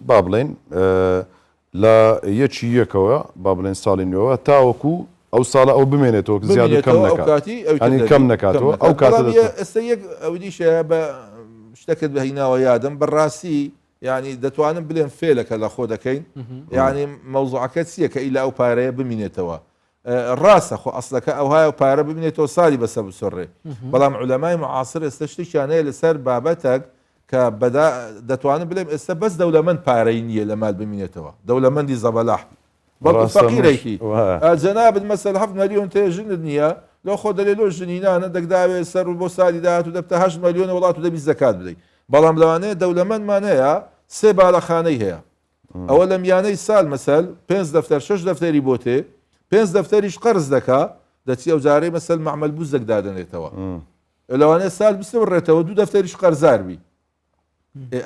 با بڵێن لە یەکی یەکەوە با بڵێن ساڵی نوێەوە تاوەکو ئەو ساڵە ئەو بمێنێتەوە زیاد و کەم ئەو نکات کاتی ئەنی کەم نکاتەوە ئەو کاتە ئێستا یەک ئەودیشە بە شتێکت بە هیناوە یادم بەڕاستی ینی دەتوانم بڵێن فێلەکە لە خۆ دەکەین ینی مەوزوعەکە چییە کە ئیلا ئەو پارەیە بمینێتەوە ڕاستە خۆ ئەسلەکە ئەوهای و پارە ببینێتەوە ساڵی بەسەر بسڕێ بەڵام علەمای معاصر ئێستا شتێکیانەیە لەسەر بابەتێک کە دەتوانم بڵێم ئێستا بەس دەوڵەمەند پارەی نییە لە مال بمینێتەوە دەوڵەمەندی زەبەلاح بەڵکو فەقیرێکی جەنابەت مەسەل 7 ملیۆن تێژنت نییە لەو خۆ دەلێ لۆ ژنینانە دەکداوێت سەر بۆ ساڵی داهات و دەبتە 8 ملیۆن وڵات و دەبی زەکات بدەیت بەڵام لەوانەیە دەوڵەمەندمان هەیە 3 باڵەخانەی هەیە ئەوە لە میانەی ساڵ مەسەل 5 دەفتەر 6 دەفتەری بۆ تێ 5 دەفتەریش قەرز دەکا دەچی ئەو جارەی مەسەل معمەل بوو زەکدادنێتەوە لەوانەیە ساڵ بسڕێتەوە 2 دەفتەریش قەرزاربی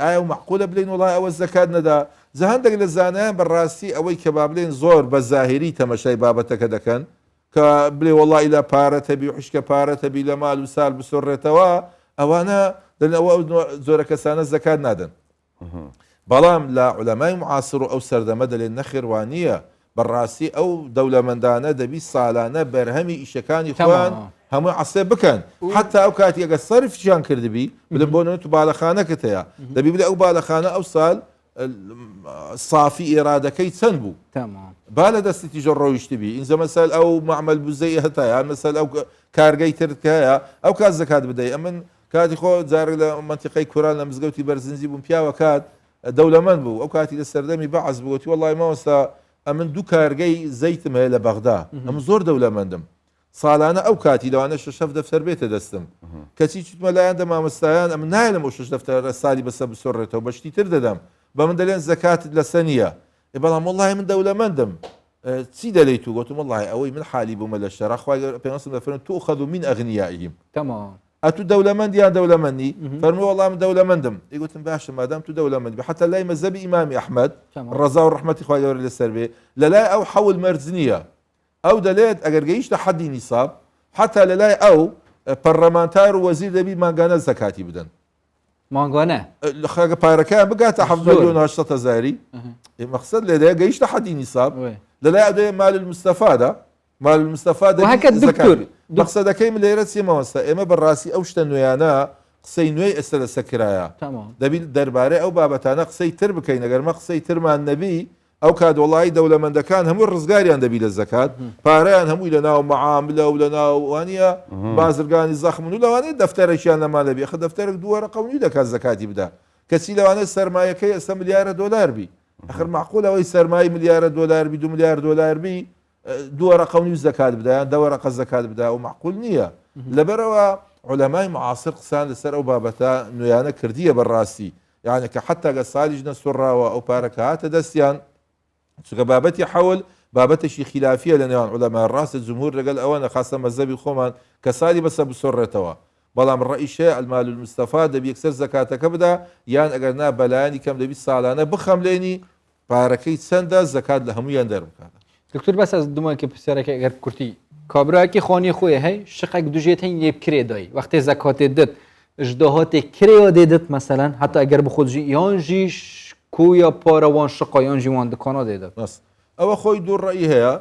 ئایا و معقولە بڵێن وڵای ئەوە زەکات نەدا جە هەندێک لە زانایان بەڕاستی ئەوەی کە با بڵێن زۆر بە زاهری تەمەشای بابەتەکە دەکەن کە بڵێ وڵی لە پارەتەبی و حشکە پارەتەبی لە مال و سال بسڕێتەوە ئەوانە دەنەوە زۆرە کەسانە زەکات نادەن بەڵام لە علەمای معاصر و ئەو سەردەمە دەلێن نەخێوانیە بەڕاستی ئەو دەوڵەمەندانە دەبی ساڵانە بەرهەمی ئیشەکانی خۆیان هەموو عسێ بکەن حتا ئەو کاتی ئەگە سەرفیان کردبی بڵێن بۆ تو باڵەخانەکەت هەیە دەبی بڵێ ئەو باڵەخانە ئەو ساڵ صافی ئێرادەکەی چەند بوو با لە دەستی تیژە ڕۆیشتبی ئینجا مەسەل ئەو معمەل بوزەی هەتایە مەسەل ئەو کارگەی ترت هەیە ئەو کات زەکات بدەیت ئەمن کاتی خۆ جارێک لە منتیقەی کوران لە مزگەوتی بەرزنجی بووم پیاوە کات دەوڵەمەند بوو ئەو کاتی لە سەردەمی بەعەز بووتی وەڵی ماوەستا ئەمن 2 کارگەی زەیتم هەیە لە بەغدا ئەم زۆر دەوڵەمەندم ساڵانە ئەو کاتی لەوانە 6 دەفتەر بێتە دەستم کەچی چوتمە لایەن دە مامۆستایان ئەم نایە لەمە 6 دەفتەر ساڵی بەسەر بسۆڕێتەوە بەشتی تر دەدەم بە من دەلێن زەکاتت لەسە نییە بەڵام وڵی من دەوڵەمەندم چی دەلیت و گوتم وڵی ئەوەی من حالی بوومە لە شەڕ خوای پێغەمبەر دەفەرمێت تو خەذو من ئەغنیائیهم ئەتو دەوڵەمەند یان دەوڵەمەندی فەرمووی وەڵام دەوڵەمەندم ئیگوتم باشە مادام تو دەوڵەمەندی حتى لای مەذهبی ئیمامی ئەحمەد ڕەزا و ڕەحمەتی خوای گەورە لەسەر بێ لەلای ئەو حەول مەرج نییە ئەو دەلێت ئەگەر گەیشتە حەدی نیساب حتى لەلای ئەو پەرلەمانتار و وەزیر دەبی مانگانە زەکاتی بدەن مانگوانە خەگە پارەکە بگاتە 7,800,000 مەقسەد لێدەیە گەیشتە حەدی نیساب لەلای ئەو مال المستەفادا مال المستەفا مەقسەدەکەی من لێرە چی مەوەستا ئێمە بەڕاستی ئەو شتە نوێیانە قسەی نوێی ئێستا لەسەر کرایە دەبی دەربارەی ئەو بابەتانە قسەی تر بکەین ئەگەرمە قسەی ترمان نەبی ئەو کات وڵی دەوڵەمەندەکان هەموو ڕزگاریان دەبی لە زەکات پارەیان هەمووی لە ناو مەعاملە و لە ناووانە بازرگانی زەخم و لەوانەیە دەفتەرێکیان لەمان لەبی خە دەفتەرێک دووەرە قەونی دەکات زەکاتی بدا کەچی لەوانەیە سەرمایەکەی ئێستا ملیارە دۆلار بی ئەخر معقول ئەوەی سەرمای ملیارە دۆلار بی 2 ملیار دۆلار بی 2 ڕقەمی زەکات بدایان 10 ڕقە زەکات بدا و معقول نییە لەبەرەوە علەمای معاصر قسان لەسەر ئەو بابەتە نوێیانە کردیە بەڕاستی یعنی کە حتا گە سالیش نەسوڕاوە ئەو پارەکە هاتە دەستیان چونکە بابەتی حەول بابەتێکی خلافیە لە نێوان علەمای ڕاستە جمهور لەگەڵ ئەوەنە خاستە مەذهبی خۆمان کە سالی بەسە بسۆڕێتەوە بەڵام ڕئیشە المال المستەفا دەبی یەکسەر زەکاتەکە بدا یان ئەگەر نا بەلایانی کەم دەبی ساڵانە بخەملێنی پارەکەی چەندە زەکات لە هەمویان دەربکاتە دکتور بەس ئەس دومەکە پرسیارەکە ئەگەر کورتی کابراایەکی خۆنی خۆی هەی شقێک دوژێت هەین لێ بکرێ دای وەختێ زەکاتێ دت ژداهاتێک کرێوە دێدت مەسەلەن حتا ئەگەر بخۆجی یانژیش کویا پارەوان شقایانژی وان دکانە دێدت ئەوە خۆی دوو ڕێی هەیە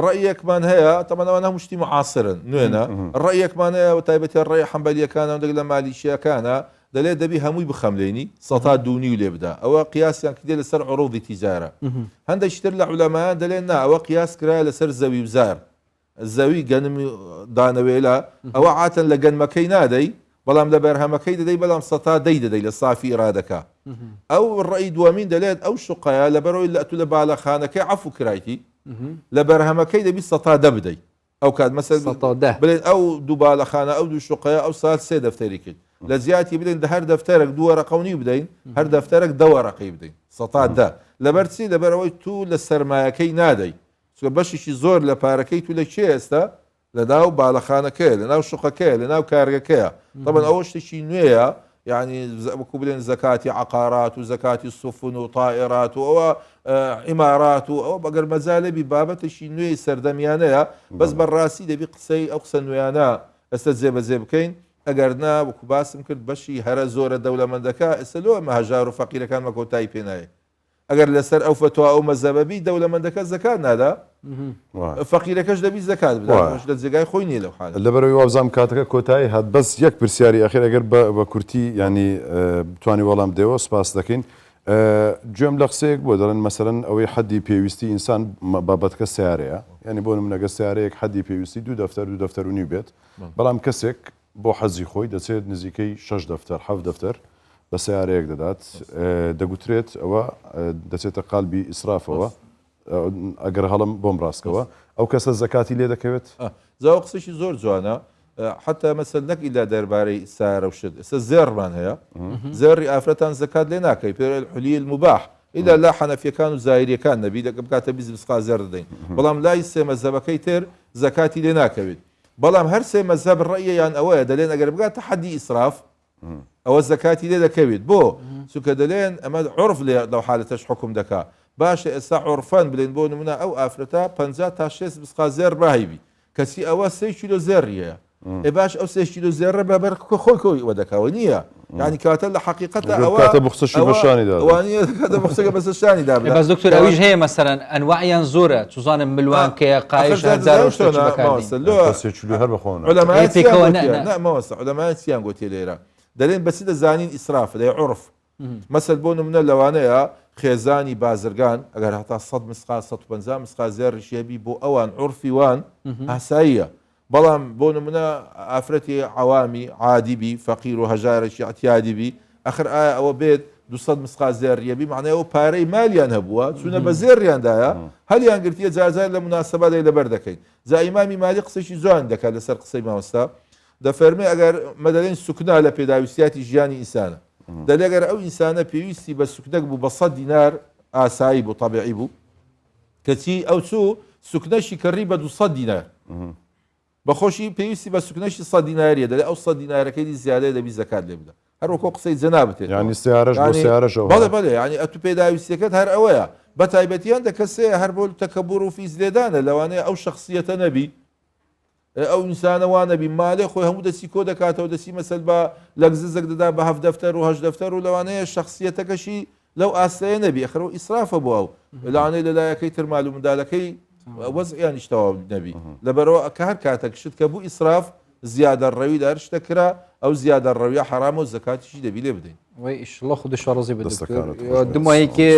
ڕێیەکمان هەیە تەمەنەوە هەمووشتی معاصرن نوێنە ڕێیەکمان هەیە و تایبەتی ڕێی حەمبەلیەکانە دەگە لە مالیشیەکانە دەلێت دەبی هەمووی بخەملێنی 2.5 لێ بدا ئەوە قیاسیان کردێ لەسەر عروضی تیجارە هەندێک شتر لە علەمایان دەلێن نا ئەوە قیاس کرایە لەسەر زەوی وزار زەوی گەنمی دانەوێلە ئەوە عاتەن لە گەنمەکەی نادەی بەڵام لە بەرهەمەکەی دەدەی بەڵام 100 دەدەی لە صافی ئێرادەکە ئەو ڕێی دووەمین دەلێت ئەو شقەیە لەبەرەوەی لە ئەتو لە باڵەخانەکەی عەفو کرایتی لە بەرهەمەکەی دەبی 100 بدەی ئەو کات مەسەل بڵێن ئەو دوو باڵەخانە ئەو دوو شقەیە ئەو سال 3 دەفتەری کرد لە زیاتی بڵێن هەر دەفتەرێک 2 ڕقەونی بدەین هەر دەفتەرێک 10 ڕقەی بدەین 100 لەبەر چی لەبەرەوەی تو لە سەرمایەکەی نادەی چکە بەشیشی زۆر لە پارەکەی تو لە کێ ئێستا لە ناو باڵەخانەکەیە لە ناو شقەکەیە لە ناو کارگەکەیە طبعا ئەوە شتێکی نوێیە يعني وەکو بڵێن زەکاتی عقارات و زەکاتی سوفن و طائرات و ئەوە عیمارات و ئەوە بەگەر مەزالەبی بابەتێکی نوێی سەردەمیانەیە بەس بەڕاستی دەبی قسەی ئەو قسە نوێیانە ئێستا جێبەجێ بکەین ئەگەر نا وەکو باسم کرد بەشی هەرە زۆرە دەوڵەمەندەکە ئێستا لۆ ئەمە هەژار و فەقیرەکان مەکۆتایی پێ نایە ئەگەر لەسەر ئەو فتووا ئەو مەزەبەبی دەوڵەمەندەکە زەکات نادا فەقیرەکەش دەبی زەکات بدات لە جێگای خۆی نیە لەو حالە لەبەرەوەی وابزانام کاتەکە کۆتایی هات بەس یەک پرسیاری ئەخیر ئەگەر بە کورتی ینی بتوانی وەڵام دێەوە سپاس دەکەین گوێم لە قسەیەک بۆ دەڵێن مەسەرەن ئەوەی حەدی پێویستی ئینسان بابەتکە سیارەیە ینی بۆ منەگە سیارەیەک حەدی پێویستی دوو دەفتەر و نی بێت بەڵام کەسێک بۆ حەزی خۆی دەچێت نزیکەی 6 دەفتەر 7 دەفتەر بە سیارەیەک دەدات دەگوترێت ئەوە دەچێتە قالبی ئیسرافەوە ئەگەر هەڵم بۆم ڕاستکەوە ئەو کەسە زەکاتی لێ دەکەوێت زاوە قسەشی زۆر جوانە حتا مەسەل نەک ئیلا دەربارەی سارە و شت ئێستا زێڕمان هەیە زێڕی ئافرەتان زەکات لێ ناکەی پێ الحلی المباح ئیلا لا حەنەفیەکان و زایریەکان نەبی دەکە بکاتە 20 مسقال زێر دەدەین بەڵام لای سێ مەزهەبەکەی تر زەکاتی لێ ناکەوێت بەڵام هەر سێ مەزهەب ڕەییان ئەوەیە دەلێن ئەگەر بگاتە حەدی ئیسراف ئەوە زەکاتی لێ دەکەوێت بۆ چونکە دەلێن ئەمە عورف لێ لەو حالەتەش حکم دەکا باشە ئێستا عورفان بڵێن بۆ نمونە ئەو ئافرەتە 50 تا 6 مسقال زێر ڕاهیبی کەسی ئەوە 3 کیلۆ زێڕیەیە باش ئەو 3 کیلۆ زێڕە بەبەر خۆی وە دەکەوە نییە ینی کاتە لە حقیقەتە ئەوە بخسەشی بەشانیدا وانە کاتە بخسەکە بەسەشانیدا بەس دکتۆر ئەویش هەیە مەسەرەن ئەنواعیان زۆرە چوزانم ملوانکەیە قایش هەر بەخۆن عولەمایەتیان گوتی لێرە دەڵێن بەچی دەزانین ئیسراف دەی عورف مەسەل بۆ نمونە لەوانەیە خێزانی بازرگان ئەگەر هەتا 100 مسقال 150 مسقال زێڕیشێبی بۆ ئەوان عورفی وان ئاساییە بەڵام بۆ نمونە ئافرەتی عوامی عادیبی فەقیر و هەژارێکی ئەتیادیبی ئەخر ئایا ئەوە بێت 200 مسقال زێڕیەبی معنای ئەو پارەی مالیان هەبووە چونە بە زێڕیاندایە هەلیان گرتیە جارجار لە مناسەبەدەی لەبەر دەکەین جا ئیمامی مالی قسەی جوان دەکات لەسەر قسەی مامۆستا دەفەرمێ ئەگەر مەدەڵێن سوکنا لە پێداویستیاتی ژیانی ئینسانە دەلێگەر ئەو ئینسانە پێویستی بە سوکنەک بوو بە 100 دینار ئاسایی بوو تەبیعی بوو کەچی ئەو چوو سوکنەشی کڕی بە 200 دینار بەخۆشی پێویستی بە سوکنەشی 100 دیناریە دەلێ ئەو 100 دینارەکەی زیادەیە دەبی زەکات لێ بدە هەروەکو قسەی جەناب بێت ینی سیارەش بۆ سیارەشەوە بەڵێ ینی ئەتو پێداویستیەکەت هەر ئەوەیە بە تایبەتیان دەکەسەیە هەر بۆ تەکەبوڕ و فیز لێدانە لەوانەیە ئەو شخصیەتە نەبی ئەو ئینسانەوان نەبی مالێ خۆی هەموو دەستی کۆ دەکاتەوە دەسی مەسەل بە لەگززەک دەدا بە 7 دەفتەر و 8 دەفتەر و لەوانەیە شخصیەتەکەشی لەو ئاستەیە نەبی ئەخرەوە ئیسرافە بۆ ئەو لەوانەیە لەلایەکەی تر مال و منداڵەکەی وەزعیانیش تەواو نەبی لەبەرەوە کە هەر کاتێک شت کە بوو ئیسراف زیادە ڕەوی لە هەر شتەکرا ئەو زیادە ڕەویە حرامە و زەکاتیشی دەبی لێ بدەین وی ئیشڵە خودش ڕزی بە دومایەکێ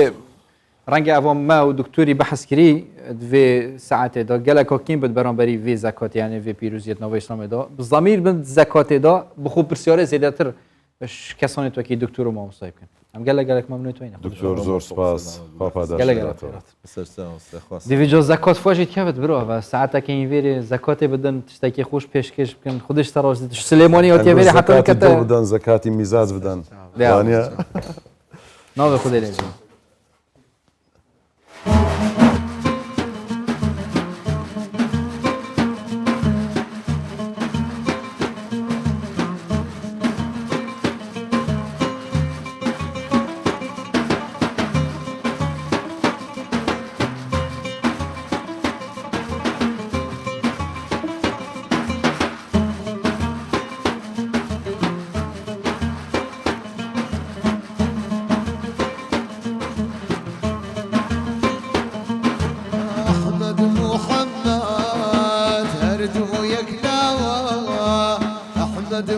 ڕەنگە ئەوە ما و دکتۆری بەحەسکری دوێ ساعتێدا gelek کۆکین بێت بەرامبەری vê زەکاتیانێ vê پیرۆزیەتنەوەی ئیسلامێدا بزەمیر بن زەکاتێدا بخۆ پرسیارە زێدەتر کەسانی توەکی دکتۆر و مامۆستای بکەن ئەم gelek مەمنوع توینە دکتۆر زۆر سپاس دیڤیجۆ زەکات فۆژیت کەوت برۆ ساعتەکە ئینڤێرێ زەکاتێ بدەن تشتێکی خۆش پێشکەش بکەن خودش تەڕۆژ سلێمانی ئەوتێڤێرێ حتا کەتە بدەن زەکاتی میزاز بدەن ناوێ خودی لێ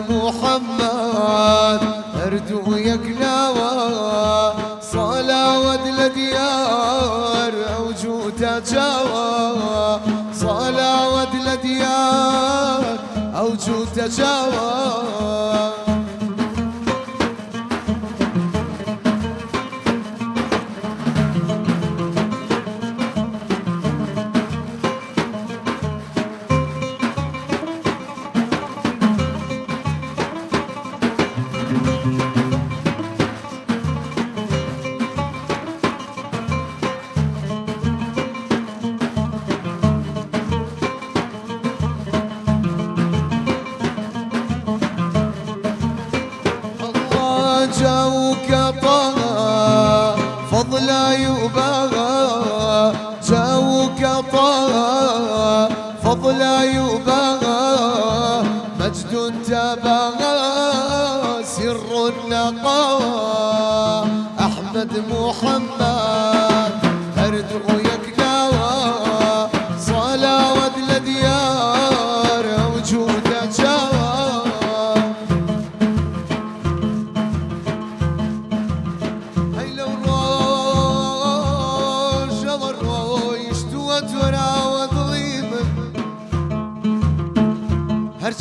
محمد أردو يقلاوى صلاة لديار أوجود تجاوى صلاة لديار أوجود تجاوى جاوك طه فضلا يبغى جاوك طه فضلا يبغى مجد تبغى سر النقاء أحمد محمد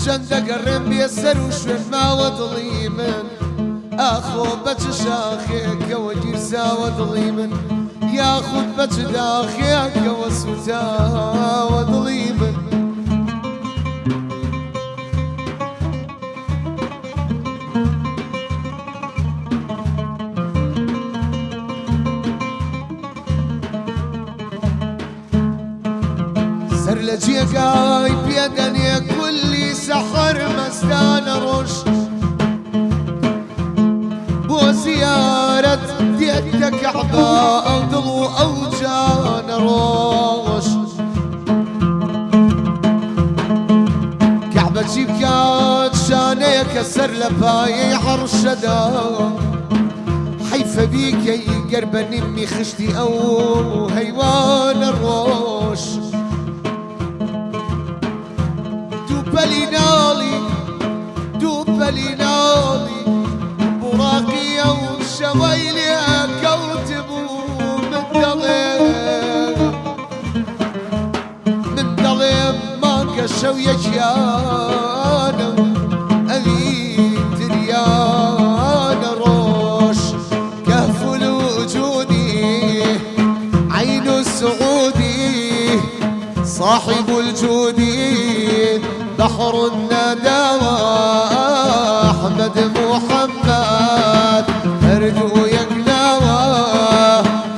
چەندە گەڕێم بێ سەر و شوێن ماوە دڵی من ئاخۆ بەچ شاخێکەوە گیرساوە دڵی من یاخود بەچ داخێکەوە سوتاوە دڵی من سەر لە جێگای پێدەنێ کولی سەحەر مەستانە ڕۆژ بۆ زیارەت دێتە کەعبە ئەو دڵ و ئەو جانە ڕۆژ کەعبە چی بکات شانەیە کە سەر لە پایەی عەرشەدا حەیفە بیکەی گەر بە نیمی خشتی ئەو هەیوانە ڕۆژ دووپەلی ناڵی بوڕاقیە و شەوەی لێ کەوت بوو من دەڵێم مانگە شەو یەکیانە ئەوی تریانە ڕۆژ کەهف الوجودی عین السعودی صاحب الجودی بحر الندى أحمد محمد أرجو يقناوى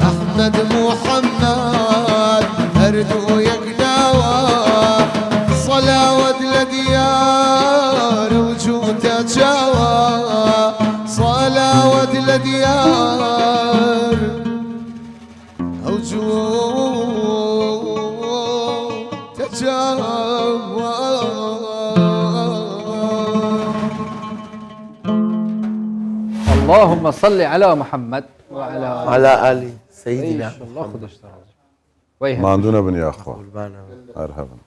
أحمد محمد أرجو يقناوى صلاة الديار وجود تجاوى صلاة الديار وجود تجاوى اللهم صل على محمد على آل سيدنا الله خودش تراجع ويها ماندوونە بن یاخوا قربانه هەرهەبن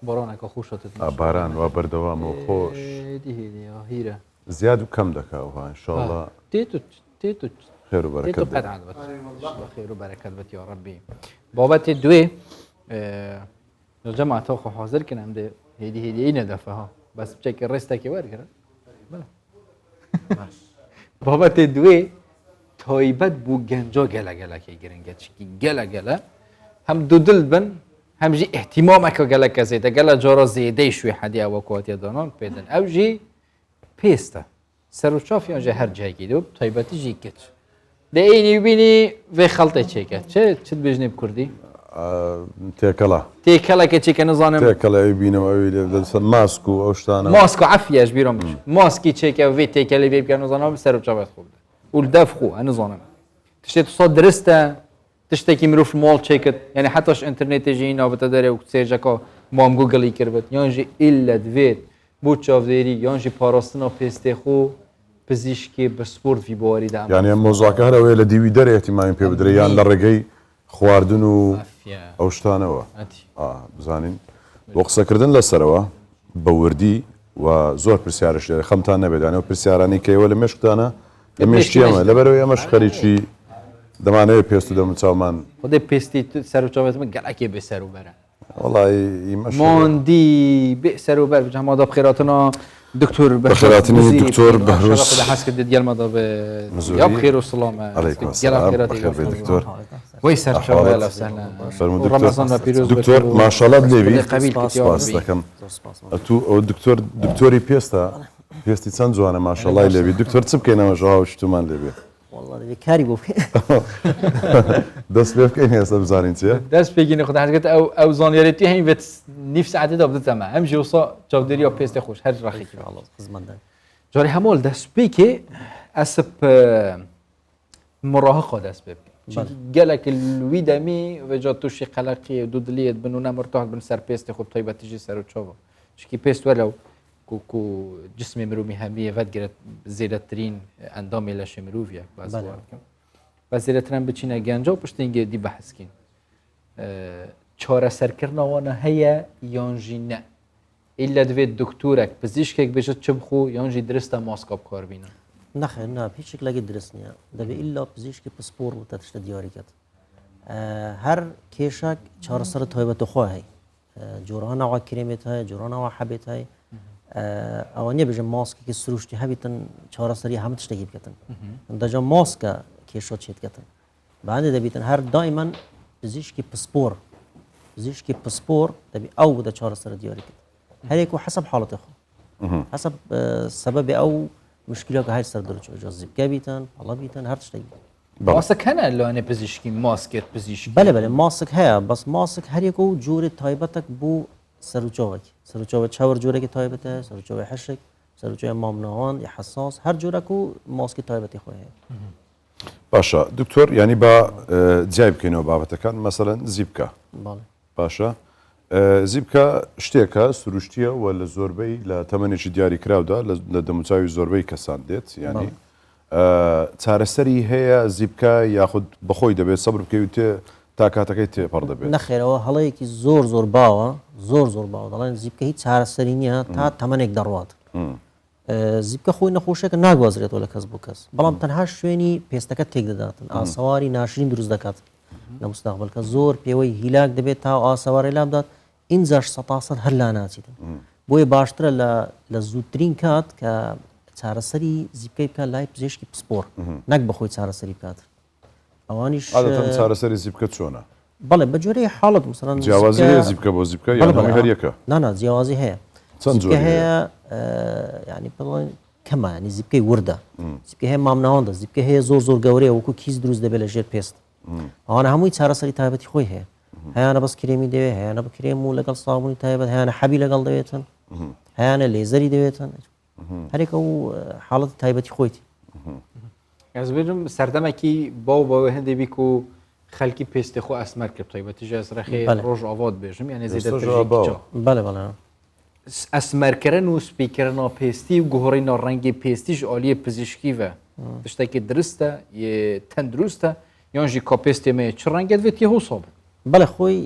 بارانك خوشت باران و بەردەوام و خۆش هيدي هيرة زیاد و کەم دەکەوە انشاءالله تيتو خێر و تيتو بەرەکەت قد عدبت خير وبركة بت يا ربي بابت دوي الجماعة تاخو حاضر كنا عند هيدي اين دفعها بس بشكل رستك ورقة بلا بابت دوی تایبت بو گنجا گله که گرنگه چکی گله هم دو دل بن هم جی احتمام اکا گله کسیده گله جارا زیده شوی حدی او وکواتی دانان پیدن او جی پیسته سر و چاف یا جی هر جای گیده و تایبتی جی کچ ده اینی بینی و خلطه چه کد چه بجنی بکردی؟ تێکەڵە تێکەڵە کە چێکە نزانم تێکەڵە ئەوی بینەوە ئەوی لەسەر ماسک و ئەو شتانە ماسک و عەفیەش بیرۆم بچ ماسکی چێکە وێ تێکەڵی بێ بکە نزانم سەر و چاوێت خوب و دەف خۆ نزانم تشتێت سا درستە تشتێکی مرۆڤ ماڵ چێکت یعنی حتاش ئینترنێتێژی ناوەتە دەرێ و سێژەکە مام گوگڵی کردبێت یانژی ئیلە دوێت بۆ چاودێری یانژی پاراستنا پێستێ خۆ پزیشکی بە سپۆرت ڤیبواری دا یعنی ئەم مۆزوعەکە هەرەوەیە لە دیوی دەرێ احتیمامی پێ بدرێ یان لە ڕێگەی خواردن و ئەو شتانەوە بزانین بۆ قسەکردن لەسەرەوە بە وردی و زۆر پرسیارش لێرە خەمتان نەبێدانەوە پرسیارانی کەیوە لە مێشکتانە لە مێشتیەمە لەبەرەوەی ئەمەش خەریکی دەمانەوێت پێست و دەموچاومان خودی پێستی سەر و چاوێتمە گەلەکێ بێ سەر و بەرە وڵی ئیمەش ماندی بێ سەر و بەر بجەمادا بخێراتنا دكتور بخيراتني دكتور بهروس حاسك ديال ما يا بخير والسلامة عليكم السلام بخير دكتور ويسر شوال وسهلا رمضان دكتور ما شاء الله دليبي سپاس دەکەم تو دکتۆری پێستی چەند جوانە ما شاء الله لێبی دکتۆر چ بکەینەوە ژەوا شتومان لێبێ والله كاري بو دەست پێ بکەین هێستا بزانین چیە دەست پێگینی خدا حەزگەت ئەو زانیاریەتی هەین بێت نیف ساعتێدا بدەتەمە ئەم ژێوسا چاودێری و پێستی خۆش هەر ڕاخێکی جارێ هەمۆڵ دەست پێکێ ئەسب مراهقە دەست پێ بکەین gelek wî demî veca tu şî qeleqî du diliyê bin û nemirtah bin ser pêstê xwe taybetî jî ser û çava çikî pêst welew ku cismê mirovî hemiyê vedgire zêdetirîn endamê leşê mirovî ye bes zêdetirin biçîne genca û piştîngê dî behezkîn çareserkirina wan heye yan jî ne île divê doktorek pizîşkek bêje çi bixwe yan jî dirist e maska bikarbîne نخير نا بهيج شكل لاقي درسني دبي إلا بزيشك بسبور وتتشت دياريكت هر كيشك شهر صار تهيبة تخوه هاي جورانا وكريمت هاي جورانا وحبت هاي ئەوانە بژە ماسکێکی سروشتی هەبیتن چارەسەری هەموو شتێکی بکەن دەجا ماسکە کێشۆ چێتکەن بعدێ دەبیتن هەر دایمەن پزیشکی پسپۆر دەبی ئەو بدە چارەسەر دیاری کرد هەرێک و حەسب حاڵەتی خۆ حەسب سەبەبی ئەو مشکلەکە هەر سەر دەرچۆ جا زیبکە بیتن هەڵە بیتن هەر شتێک ماسک هەنە لەوانێ پزیشکی ماسکێت پزیشکی بەێ ماسک هەیە بەس ماسک هەرێک و جۆرە تایبەتێک بوو سەرچاوە چاوەڕ جۆرەی تایبەتە سەرچاوی حەشک سەرچاوی مامناوان یا حساس هەر جۆرەك و ماسکی تایبەتی خۆی هەیە باشە دکتۆر ینی بە جای بکەینەوە بابەتەکان مەسەرەن زیبکە باشە زیبکە شتێکە سروشتیە و لە زۆربەی لە تەمەنێکی دیاری کراودا لە دەموچاوی زۆربەی کەسان دێت ینی چارەسەری هەیە زیبکە یاخود بەخۆی دەبێت سەبر بکەوت تا کاتەکەی تێپەڕ دەبێت نەخێرەوە هەڵەیەکی زۆر باوە زۆر باوە دەڵێن زیبکە هیچ چارەسەری نییە تا تەمەنێک دەڕوات زیبکە خۆی نەخۆشێکە ناگوازرێتەوە لە کەس بۆ کەس بەڵام تەنها شوێنی پێستەکە تێک دەداتن ئاسەواری ناشرین دروست دەکات لە مستەقبلکە زۆر پێوەی هیلاک دەبێت تا ئاسەواری لام بدات ئینجاش 100% هەر لا ناچیتن بۆیە باشترە لە زووترین کات کە چارەسەری زیبکەی بکات لای پزیشکی پسپۆر نەک بەخۆی چارەسەری بکات ئەوانیش چارەسەری زیبکە چۆنە بەڵێ بە جۆرەی حاڵەت مثلەن جیاوازی هەیە زیبکە بۆ زیبکە یان هەر یەکە نانا جیاوازی هەیە چەند جۆرە هەیە ینی بڵێن کەمە ینی زیبکەی وردە زیبکە هەیە مامناوەندە زیبکە هەیە زۆر گەورەیە وەکو کیس دروست دەبێت لە ژێر پێست ئەوانە هەمووی چارەسەری تایبەتی خۆی هەیە هەیانە بەس کرێمی دەوێت هەیانە بە کرێم و لەگەڵ سابوونی تایبەت هەیانە حەبی لەگەڵ دەوێتن هەیانە لێزەری دەوێتن هەرێکە و حاڵەتی تایبەتی خۆیتی ئەزبێژم سەردەمێکی باو هەندێک بیک و خەلکی پێستی خۆ ئەسمەر کرد تایبەتی ژێزرەخێ ڕۆژ ئاوات بێژم یعنی بەڵێ ئەسمەرکردن و سپیکردنەوە پێستی و گۆڕینەوە ڕەنگی پێستیش ئالیە پزیشکیڤە شتێکی درستە تەندروستە یانژی کاپێستێمەیە چ ڕەنگێت بێت یەهۆ ساڵ بەڵێ خۆی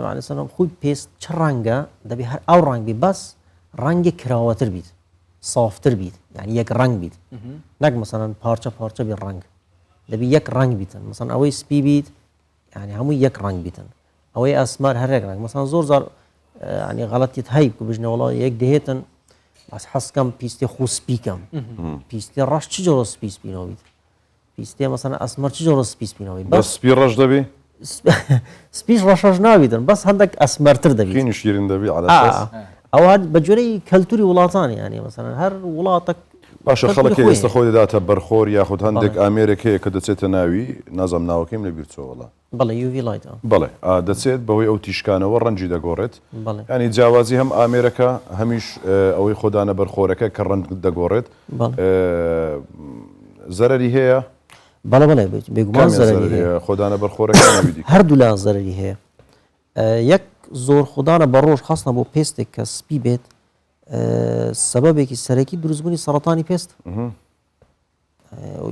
معنیسەنم خۆی پێست چ ڕەنگە دەبێ هەر ئەو ڕەنگبی بەس ڕەنگی کراوەتر بیت سافتر بیت یعنی یەک ڕەنگ بیت نەک مەسەڵەن پارچە بی ڕەنگ دەبی یەک ڕەنگ بیتن مەسەڵەن ئەوەی سپی بیت یعنی هەمووی یەک ڕەنگ بیتن ئەوەی ئەسمار هەرێک ڕەنگ مەسەڵەن زۆر ینی غەڵەتیت هەیە بکە بژنە وڵات یەک دەهێتن بەس حەسکەم پیستی خۆ سپیکەم پیستی ڕەش چ جۆرە سپی سپینەوە بیت پیستی مەسەڵەن ئەسمەر چ جۆرە سپی سپینەوەی بەس سپی ڕەش دەبێ سپیش ڕەشەش نابیتن بەس هەندێک ئەسمەرتر دەبێت شیرین دەبێ ئەوە بە جۆرەی کەلتوری وڵاتانی ینی مەسەڵەن هەر وڵاتێک باشە خەڵکی ئێستا خۆی دەداتە بەرخۆر یاخود هەندێک ئامێرێک هەیە کە دەچێتە ناوی نازام ناوەکەیم لە بیرچۆوەڵە بەڵێ یوڤی لایت بەڵێ دەچێت بەهۆی ئەو تیشکانەوە ڕەنجی دەگۆڕێت ینی جیاوازی هەم ئامێرەکە هەمیش ئەوەی خۆدانە بەرخۆرەکە کە ڕەنج دەگۆڕێت زەرەری هەیە بەڵێ بێگومان زەرەری خۆدانە بەرخۆرەکە هەردوو لا زەرەری هەیە یەک زۆر خوددانە بە ڕۆژ خاستە بۆ پێستێک کە سپی بێت سەبەبێکی سەرەکی دروستبوونی سەرەتانی پێست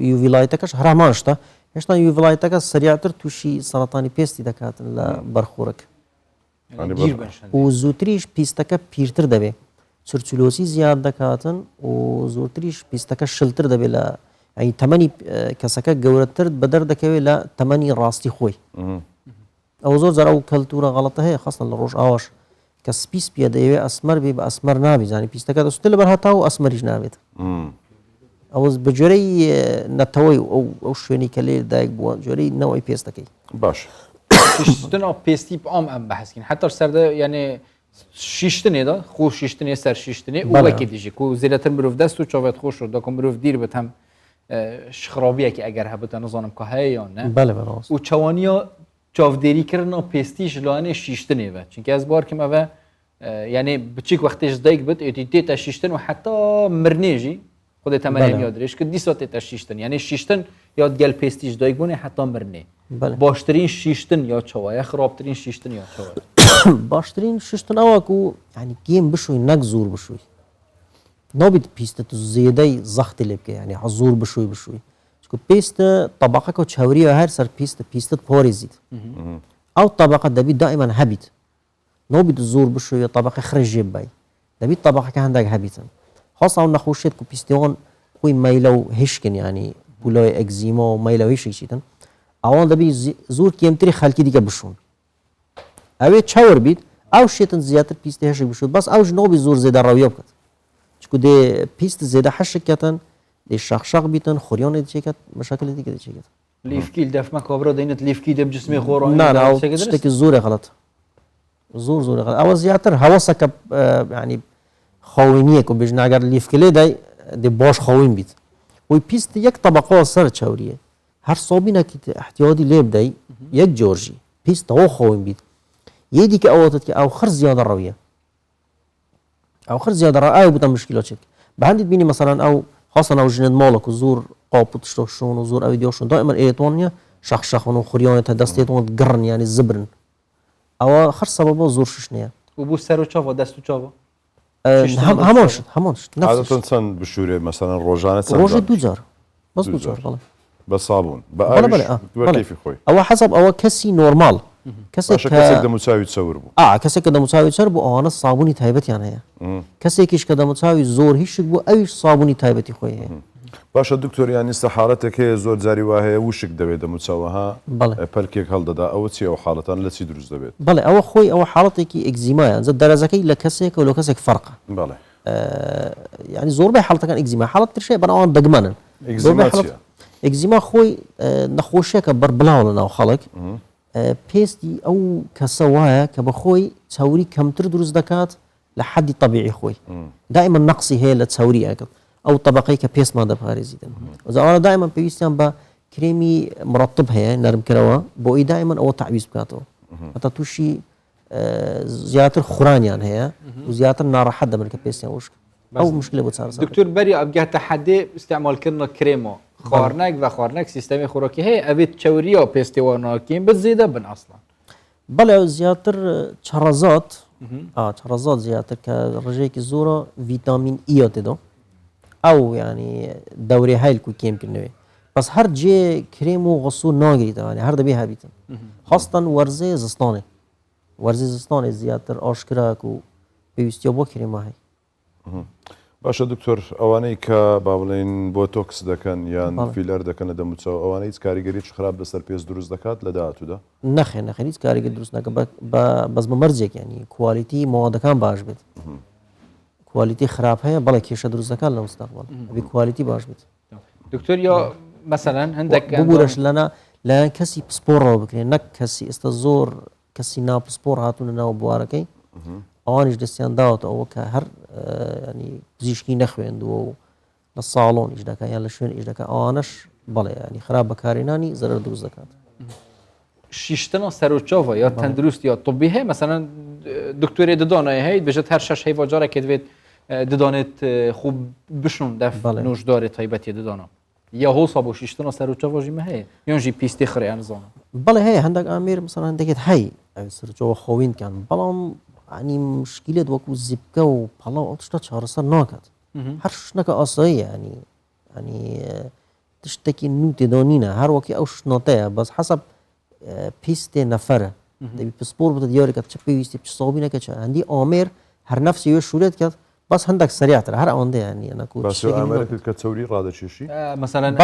یوڤیلایتەکەش هەرامانشتە هێشتا یوڤیلایتەکە سریعتر تووشی سەرەتانی پێستی دەکاتن لە بەرخۆرەک و زووتریش پیستەکە پیرتر دەبێت سرچلۆسی زیاد دەکاتن و زۆرتریش پیستەکە شلتر دەبێت لە ئەی تەمەنی کەسەکە گەورەتر بە دەردەکەوێت لە تەمەنی ڕاستی خۆی ئەو زۆر جار ئەو کەلتورە غەڵەتە هەیە خاستن لە ڕۆژ ئاواش کە سپیس پێ دەیەوێت ئەسمەر بێ بە ئەسمەر نابی زانی پیستەکە دەستێت لە بەرهاتا و ئەسمەریش نابێت ئەوە بە جۆرەی نەتەوەی ئەو شوێنی کە لێ دایک بووە جۆرەی نەوەی پێستەکەی باش شیشتنەوە پێستی ئام ئەم بەحسکین حتا سەردە یعنی شیشتنێدا خۆ شیشتنێ سەر شیشتنێ وەکی دیژی و زیاتر مرۆڤ دەست و چاوێت خۆش و دەکۆ مرۆڤ دیر بێت هەم شخڕابیەکی ئەگەر هەبێتە نەزانم کە هەیە یان نە و چاوانیە چاودێریکردنەوە پێستیش لەوانێ شیشتنێوە چونکە ئەس بارکەم ئەوە یعنی بچیک وەختێش دایک بێت ئێتی تێتە شیشتن و حتا مرنێژی خودت تەمەنیان یادرێش کرد دیسا تێتە شیشتن یعنی شیشتن یاد گەل پێستیش دایک بوونێ حتا مرنێ باشترین شیشتن یا چاوایە خراپترین شیشتن یا چاوایە باشترین شیشتن ئەوە و ینی گێم بشووی نەک زۆر بشووی نابێت پیستە زێدەی زەختی لێ بکە ینی زۆر بشووی پێستە طبقەکە و چاوریە هەر سەر پیستت پۆریزیت ئەو طبقە دەبیت دائیمان هەبیت نابێت زۆر بشووی طبقە خرەژێ بای دەبیت طبقەکە هەندێک هەبیتن خاص ئەو نەخۆشیێت و پیستیۆن خۆی مەیلە و هێشکن ینی پولۆی ئەگزیما و مەیلە هێشێکیتن ئەوان دەبی زۆر کێمتری خەلکی دیکە بشون ئەوێ چاوەر بیت ئەو شێتن زیاتر پیستی هێشێک بشوت بەس ئەوش نابی زۆر زێدە ڕەویە بکات چکو دی پیست زیاده حشک کتن دی شخ بیتن خوریان دی چیکت مشاکل دیگه دی چیکت لیفکی دف مکابرا دینت لیفکی دب جسمی خورا نه نه او تشتكي زور غلط زور غلط او زیاتر حواسك يعني خوینیه کو بجنا اگر لیفکلی دی باش خوین بیت وی پیست یک طبقه سر چوریه هر صابینه که احتیاطی لیب دی یک جورجی پیست او خوین بیت یدی که اوتت که او خر زیاده رویه او خر زیاده رویه بودن مشکلات شد بعدين بيني مثلا او خاصه او جند مالك وزور قابط شلون وزور او ديوشون دائما ايتونيا شخ وخريان دستيتون قرن يعني الزبرن او خر سببه زور ششنيه وبو سر و چاوا دست و چاوا همانش نفس عادة سن بشوري مثلا روجانة روجي دوزار بس دوزار بله بالصابون بله كيف خوي او حسب او كسي نورمال كسي كده مساوي تصور بو كسي كده مساوي تصور بو انا صابوني تايبت يعني كسي كيش كده مساوي زور هيش بو اوش صابوني تايبتي خوي باشا دكتور يعني استحالتك هي زور زاري وهي وشك دبيت متساوها بالكيك هل ددا او تي او حالتان لا تي دروز دبيت بله او خوي او حالتك اكزيما يعني زد درجكي لكسيك ولو كسك فرقه بله يعني زور به حالتك اكزيما حالت شيء بنا دغمن اكزيما خوي نخوشك بربلا ولا خلق بيستي او كسوايا كبخوي تسوري كمتر دروز دكات لحد طبيعي خوي دائما نقصي هي لتسوري اكل او طبقي كبيست ما دباري زيدن اذا انا دائما بيستيان با كريمي مرطب هي نرم كروا بو دائما او تعويض بكاتو حتى توشي زيادة خوران يعني هي وزيادة نار حدا من كبيستيان وش او مشكله بتصير دكتور بري ابقى تحدي استعمال كنا كريمو خارنك و خارنك سيستم خوراكي هي ابيت تشوريا بيستيوانا كيم بتزيده بن اصلا بلا زيادة شرزات شرزات زيادة كرجيك الزورة فيتامين اي تدو او يعني دوري هاي الكو كيم كنوي بس هر جي كريمو غسو ناغري يعني هر دبي هابيتن خاصة ورزي زستاني زيادة اشكراكو بيستيو بو كريمه هاي باشا دكتور اواني كبابلين بوتوكس دكن يان فيلر دكن دمتسو اواني كاريگري خراب بسر بيس دروز دكات لداتو ده نخي هیچ کاريگري دروز نك بس بمرجك يعني كواليتي مواد كان باش بيت كواليتي خراب هي بلا كيش دروز دكان للمستقبل ابي كواليتي باش بيت دكتور يا مثلا عندك بقولش لنا لا كسي سبور بكري نك كسي استزور كسي ناب سبور هاتون ناو بواركي اوانش دستيان داوت او كهر يعني بزيشكي نخويندو للصالون ايش دكا يعني لشون ايش دكا اوانش بلا يعني خراب بكاريناني ضرر دروز زكات شیشتنا سروچاوا یا تندرست یا طبی هی مثلا دکتری ددانای هی بجت هر شش هیوا جاره که دوید ددانت خوب بشون دف نوش داره تایبتی ددانا یا هو صابو شیشتنا سروچاوا جیمه هی یا جی پیستی خری انزان بله هی هندک امیر مثلا هندکت هی سروچاوا خوین کن بلام يعني مشكلة وكو زبكة وبلا وقتشتا شهرسا ناكت هرش نكا أصاي يعني تشتكي نو تدانينا هر وكي أوش ناتايا بس حسب بيستي نفره دبي بسبور بتدياري كت شبي بيستي بتصابينا كت عندي آمر هر نفسي يوش شوريت كت بس هندك سريع ترى هر آنده يعني أنا كنت بس آمرك كتسوري رادة شيء مثلا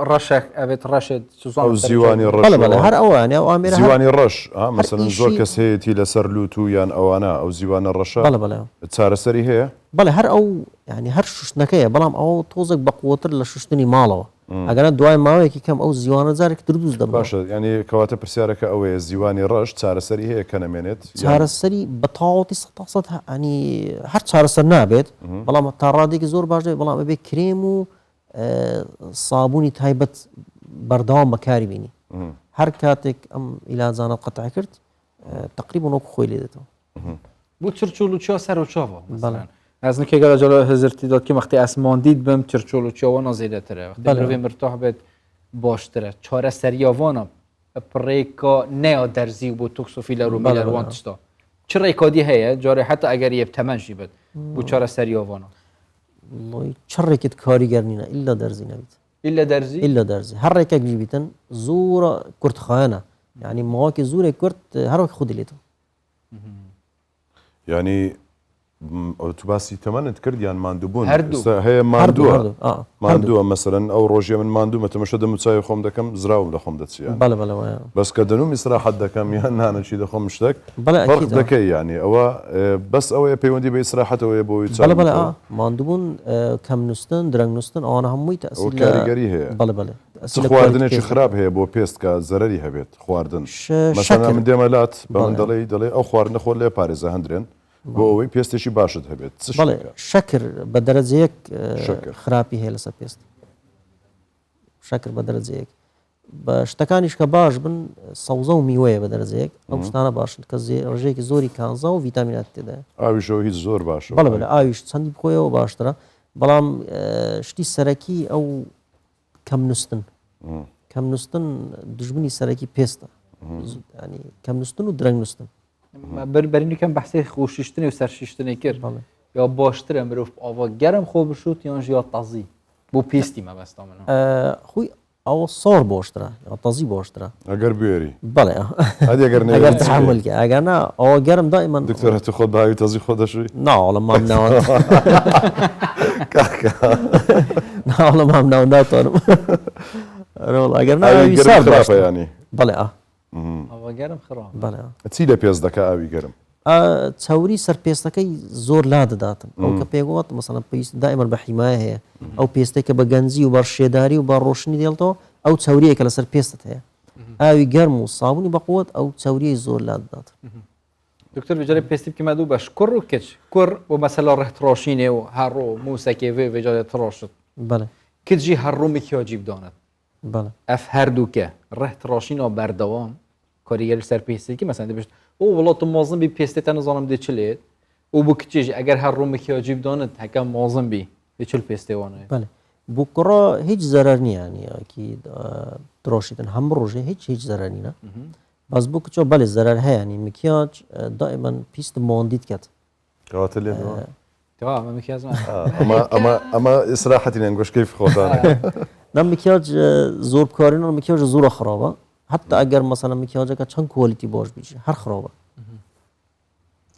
رشك أبيت رشد أو زيواني الرش بلا هر أو يعني أو آمر زيواني الرش مثلا زور كسي تيلا سرلوتو يان أو أنا أو زيوان الرش بلا تسار سري هي بلا هر أو يعني هر ششنكية بلام أو توزك بقوتر لششتني ماله اگر دوای ماوی که کم او زیوان زارك دردوز دم باشه يعني كواتا برسيارك او زيواني رش تسارسري هي كنمنت تسارسري بطاطي سطاسط يعني هر تسارسر نابد بلام تارادي که زور باشه بلام ابي كريمو صابوني تايبت بردام بكاري بيني هر كاتك ام الى زانت قطع كرت تقريبا نوك خوي ليدتو بو چرچولو چا سر چاوا مثلا از اینکه اگر جلو هزارتی داد که وقتی اسمان دید بهم چرچول و چاوانا زیده تره وقتی روی مرتاح بید باشتره چاره سریاوانا پریکا نیا درزی و بوتوکس و فیلر و میلر وانتشتا چه ریکادی هیه جاره حتی اگر یه تمنشی بید بو چاره سریاوانا والله چه ریکت کاریگر نینا الا درزی نبید الا درزی هر ریکا جیبیتن زور کرد خانه يعني مواكي زور كرت هر وقت خود ليتو يعني تو باسی تەمەنت کردیان ماندووبوون هەردوو. هەیە ماندووە ماندووە هەردوو. مەسەرەن ئەو ڕۆژێ من ماندوومە تەمەشە دەموچای خۆم دەکەم زراوم لە خۆم دەچیان بەڵێ بەڵێ وایە. بەس کە دەنوم ئیسراحەت دەکەم یان نانەچی دەخۆم شتێک بەڵێ فەرق ئەکیدە. دەکەی ینی ئەوە بەس ئەوەیە پەیوەندی بە ئیسراحەتەوەی بۆی بەڵێ بەڵێ ماندووبوون کەم نووسن درەنگ نووسن ئەوانە هەمووی ئەو تەسیل کاریگەری هەیە بەڵێ بەڵێ خواردنێکی خراپ هەیە بۆ پێست کە زەرری هەبێت خواردن مەسەلا من دێمەلات بە من دەڵێ ئەو خواردنە خۆ لێ پارێزە هەندرێن بۆ ئەوەی پێستێکی باشت هەبێت بەڵێ شەکر بە دەرەجەیەک خراپی هەیە لەسەر پێست شەکر بە دەرەجەیەک بە شتەکانیش کە باش بن سەوزە و میوەیە بە دەرەجەیەک ئەو شتانە باشن کە ڕژەیەکی زۆری کانزا و ڤیتامینات تێدا ئاویشەوە هیچ زۆر باشە بەڵێ بەڵێ ئاویش چەندی بخۆیەوە باشترە بەڵام شتی سەرەکی ئەو کەم نووسن کەم نووسن دژمنی سەرەکی پێستە ینی کەم نووسن و درەنگ نووسن بەرینەکەم بەحسەی خۆشیشتنی و سەرشیشتنی کرد یا باشترە مرۆڤ ئاوا گەرم خۆ بشوت یان ژیا تازی بۆ پێستی مەبەستا منە خۆی ئەوە سۆڕ باشترە یا تازی باشترە ئەگەر بێری بەڵێ ئەگەر تحملکە ئەگەرنا ئەوە گەرم دائما دکتۆر هەتو خۆت باوی تازی خۆ دەشوی ناوەڵە مام ناوە ناوەڵە مام ناو ناتوانم ئەگەر ناوی سارد باشترە ینی بەڵێ ئەوە گەرم خڕام بەڵێ چی لە پێست دەکا ئاوی گەرم چاوری سەرپێستەکەی زۆر لا دەداتن ئەو کە پێگوڵات مەسەڵەن پێویست دائما بە حیمایە هەیە ئەو پێستێک کە بە گەنجی و بە شێداری و بە ڕۆشنی دێڵتەوە ئەو چاوریەکە لەسەر پێستت هەیە ئاوی گەرم و سابوونی بەقوت ئەو چاوریەی زۆر لا دەدات دکتۆر بجارێ پێستی بکەمە دوو بەش کوڕ و کچ کوڕ بۆ مەسەلا ڕێکتڕۆشینێ و هەڕۆ موسەکێ وێ وێجارێت تڕۆشت بەڵێ کچی هەڕۆ میکیۆجی بدانێت بەڵێ ئەف هەردووکە ڕێکتڕۆشینەوە بەردەوام کاریگەری سەر پێستێکی مەسەن دەبێت ئەو وڵاتم مازم بی پێستێتە نەزانم دێ چلێت و بۆ کچێژ ئەگەر هەڕۆ میکیۆجی بدانێت هەکە مازم بی دێ چل پێستێوانەیە بەڵێ بۆ کوڕە هیچ زەرەر نییە نیەکی درۆشیتن هەم ڕۆژێ هیچ زەرەر نینە باز بۆ کچۆ بەڵێ زەرەر هەیەنی مکیاج دائما پیست ماندیت کات کەواتە لێ ئەمە ئیسراحەتی نێنگۆشکەی خۆتانە نام مکیاج زۆر بکارێنەوە مکیاج زۆرە خراپە حتا ئەگەر مەسەلەن مکیاجەکە چەند کۆلیتی باش بیچێ هەر خراپە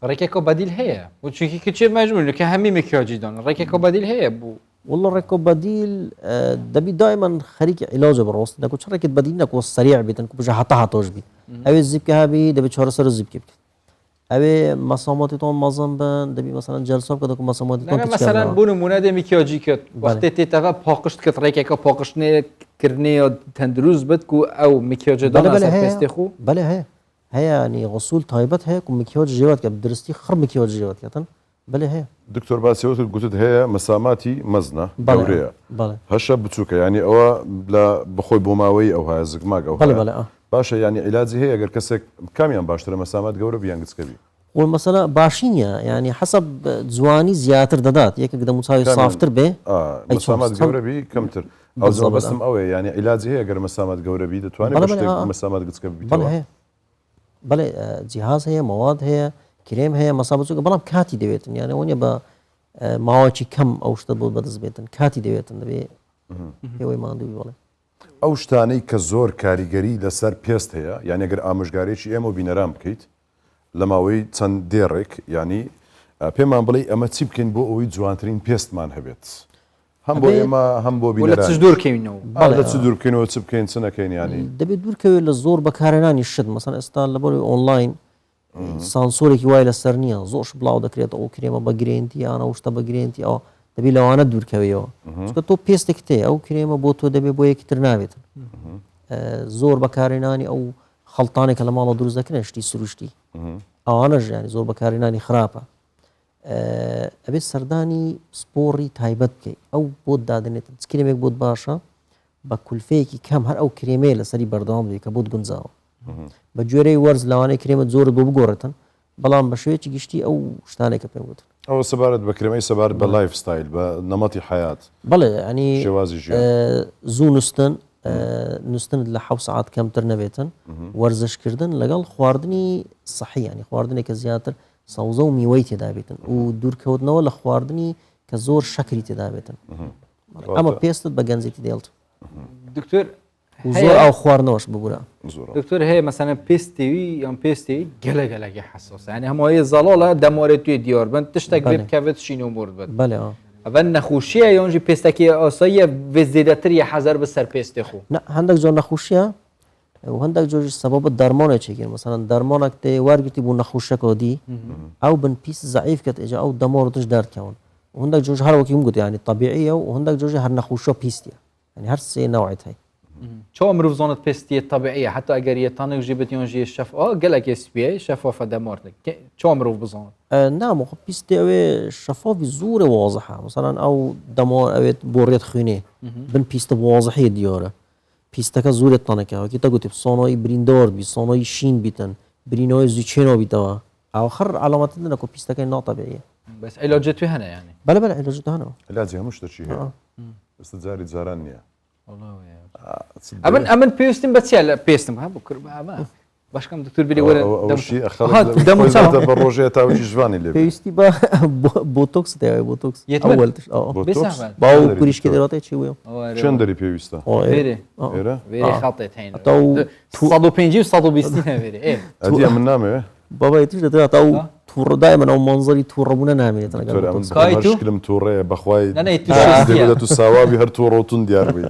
ڕێکێکە بەدیل هەیە و چونکی کچێ مەجبور کە هەمی مکیاجی دان ڕێکێکە بەدیل هەیە بوو والله ڕێکۆ بەدیل دەبی دائما خەریکی عیلاجە بڕۆست دەکو چ ڕێکت بەدیل نەکۆ سەریع بیتن کو بژە هەتا هەتۆش بی ئەوێ زیبکە هەبی دەبێت چارەسەر زیبکە بکەیت ئەوێ مەساماتی تۆ مەزم بن دەبی مەسەلەن جەلسە بکە دەکو مەساماتی تۆ مەسەلەن بوون نمونە دێ میکیاجی کرد وەختێ تێتەوە پاقشت کرد ڕێکێکە پاقشتنێکردنێ تەندروست بێت و ئەو میکیاجە پێستی خو بەڵێ هەیە ینی غسوول تایبەت هەیە و میکیاج ژێوەت کە درستی خڕ میکیاج ژێوەت کەتن بەڵێ هەیە دکتۆر باسیەوەت گوتت هەیە مەساماتی مەزنە گەورەیە هەشە بچووکە ینی ئەوە لە بخۆی بۆ ماوەی ئەو هەیە زگماگ ئەو باشە ینی عیلاجی هەیە ئەگەر کەسێک کامیان باشترە مەسامات گەورە بیان گچکەبی والمەسەلە باشی نییە ینی حەسەب جوانی زیاتر دەدات یەکێک دەموچاوی سافتر بێ مەسامات گەورەبی کەمتر ئەو بەستم ئەوەیە ینی عیلاجی هەیە گەر مەسامات گەورەبی دەتوانێت مەسامات گچکە ببیتەوە بەڵێ جیهاز هەیە مەواد هەیە کرێم هەیە مەسا بچووکە بەڵام کاتی دەوێتن یانە وەنیە بە ماوەکی کەم ئەو شتە بۆ بەدەست بێتن کاتی دەوێتن دەبێ پێوەی ماندووی بڵێ ئەو شتانەی کە زۆر کاریگەری لەسەر پێست هەیە یان ئەگەر ئامۆژگارێکی ئێمە بینەران بکەیت لە ماوەی چەند دێڕێک ینی پێمان بڵێ ئەمە چی بکەین بۆ ئەوەی جوانترین پێستمان هەبێت هەم بۆ ئێمە هەم بۆ بینەران دوورکەوینەوە لە چ دوورکەینەوە چ بکەین چ نەکەین ینی دەبێت دوورکەوێت لە زۆر بەکارێنانی شت مەسەن ئێستا لە بەروی ئۆنلاین سانسۆرێکی وای لەسەر نییە زۆرش بڵاو دەکرێت ئەو کرێمە بە گرێنتی یانە شتە بە گرێنتی ئەوە دەبی لەوانە دوورکەوەیەوە چکە تۆ پێستێک تێ ئەو کرێمە بۆ تۆ دەبێت بۆ یەکتر ناوێتن زۆر بەکارێنانی ئەو خەڵتانێکە لە ماڵە دروست دەکرێن شتی سروشتی ئەوانە ژیانی زۆر بەکارێنانی خراپە ئەبێت سەردانی سپۆڕی تایبەت بکەیت ئەو بۆ دادنێت کرێمێک بۆت باشە بە کولفەیەکی کەم هەر ئەو کرێمەیە لەسەری بەردەوام بێت کە بۆت گونجاوە بە جۆرەی وەرز لەوانەیە کرێمە زۆر بۆ بگۆڕێتن بەڵام بە شوەیەکی گشتی ئەو شتانێکە پێ وتن ئەوە سەبارەت بە کرێمەی سەبارەت بە لایف ستایل بە نەمەتی حیات بەڵێ ینی شێوازی ژیان زوو نووسن لە 7 ساعات کەمتر نەبێتن وەرزشکردن لەگەڵ خواردنی سەحی ینی خواردنێکە زیاتر سەوزە و میوەی تێدا بێتن و دوورکەوتنەوە لە خواردنی کە زۆر شەکری تێدا بێتن ئەمە پێستت بە گەنجێتی دێڵت دکتۆر و زۆر ئاو خواردنەوەش ببوورە. زۆر دکتۆر هەیە مەسەنە پێستێوی یان پێستێوی گەلەگەلەگە حساس ینی هەمووی زەڵۆڵە دەمۆرێت توێ دیار بن تشتێک بێت کەوێت شین و مرد بێت بەێ ئەە نەخوشیە یۆنجی پێستێکی ئاساییە زیدەتر یە حەزار بەسەر پێستی خۆ هەندێک جۆر نەخوشیە و هەندێک جۆژی سەبەبە دەرمانێکێکی مەسەن دەرمانێک تێ وارگرتی بوو نەخوشەکە دی ئەو بن پیس زعیف کە ئێجا ئەو دەمۆر توش دەرکەون هەندێک جۆژ هەروەکی گوت ینی طبیعیە و هەندێک جۆژی هەر نەخوشە پیستە ینی هەر سێ ناوعیت هەیە چۆ مرۆڤ زۆنت پێستیە طبیعیە حتا ئەگەر یەتانێک ژی بتیۆنژی شەف گەلێک سپی شەفافە دەمۆرد چۆ مرۆڤ بزانت نامۆ پیستی ئەوێ شەفافی زۆرە وازەحە مثلەن ئەو دەمۆر ئەوێت بۆ ڕێت خوێنێ بن پیستە وازەحەیە دیۆرە پیستەکە زۆرت تانەکەەوەکی تەگوتی سۆنۆی بریندۆر بی سۆنۆی شین بیتن برینەوەی زوچێنەوە بیتەوە ئەو خەر علامەتن نەکۆ پیستەکەی ناتەبیعیە بەس ئەیلۆجێ توێ هەنە ینی بەلە بەلە ئەیلۆجێت هەنەوە علاجی هەموو شتێکی هەیە ئێستا جاری جاران نییە ئەمن پێویستیم بە چیا لە پێستم هە بۆ کرد باشکەم دکتور بری وەرە بە ڕۆژەیە تاوەکی ژوانی لێ پێویستی بە بۆتۆکس دەوێ بۆتۆکس باو کوریشکی دەڕاتێ چی وێ چەند دەری پێویستە خاڵێت هەین 150 هەوێرە ئەدی من نامەوێ بابای توش دەتوێت تا و تووڕدای منەوە مانزەری تووڕەبوونە نامێنێت لەگەڵشکلم تووڕەیە بەخوای تو ساوابی هەر تووڕۆتون دیار بووی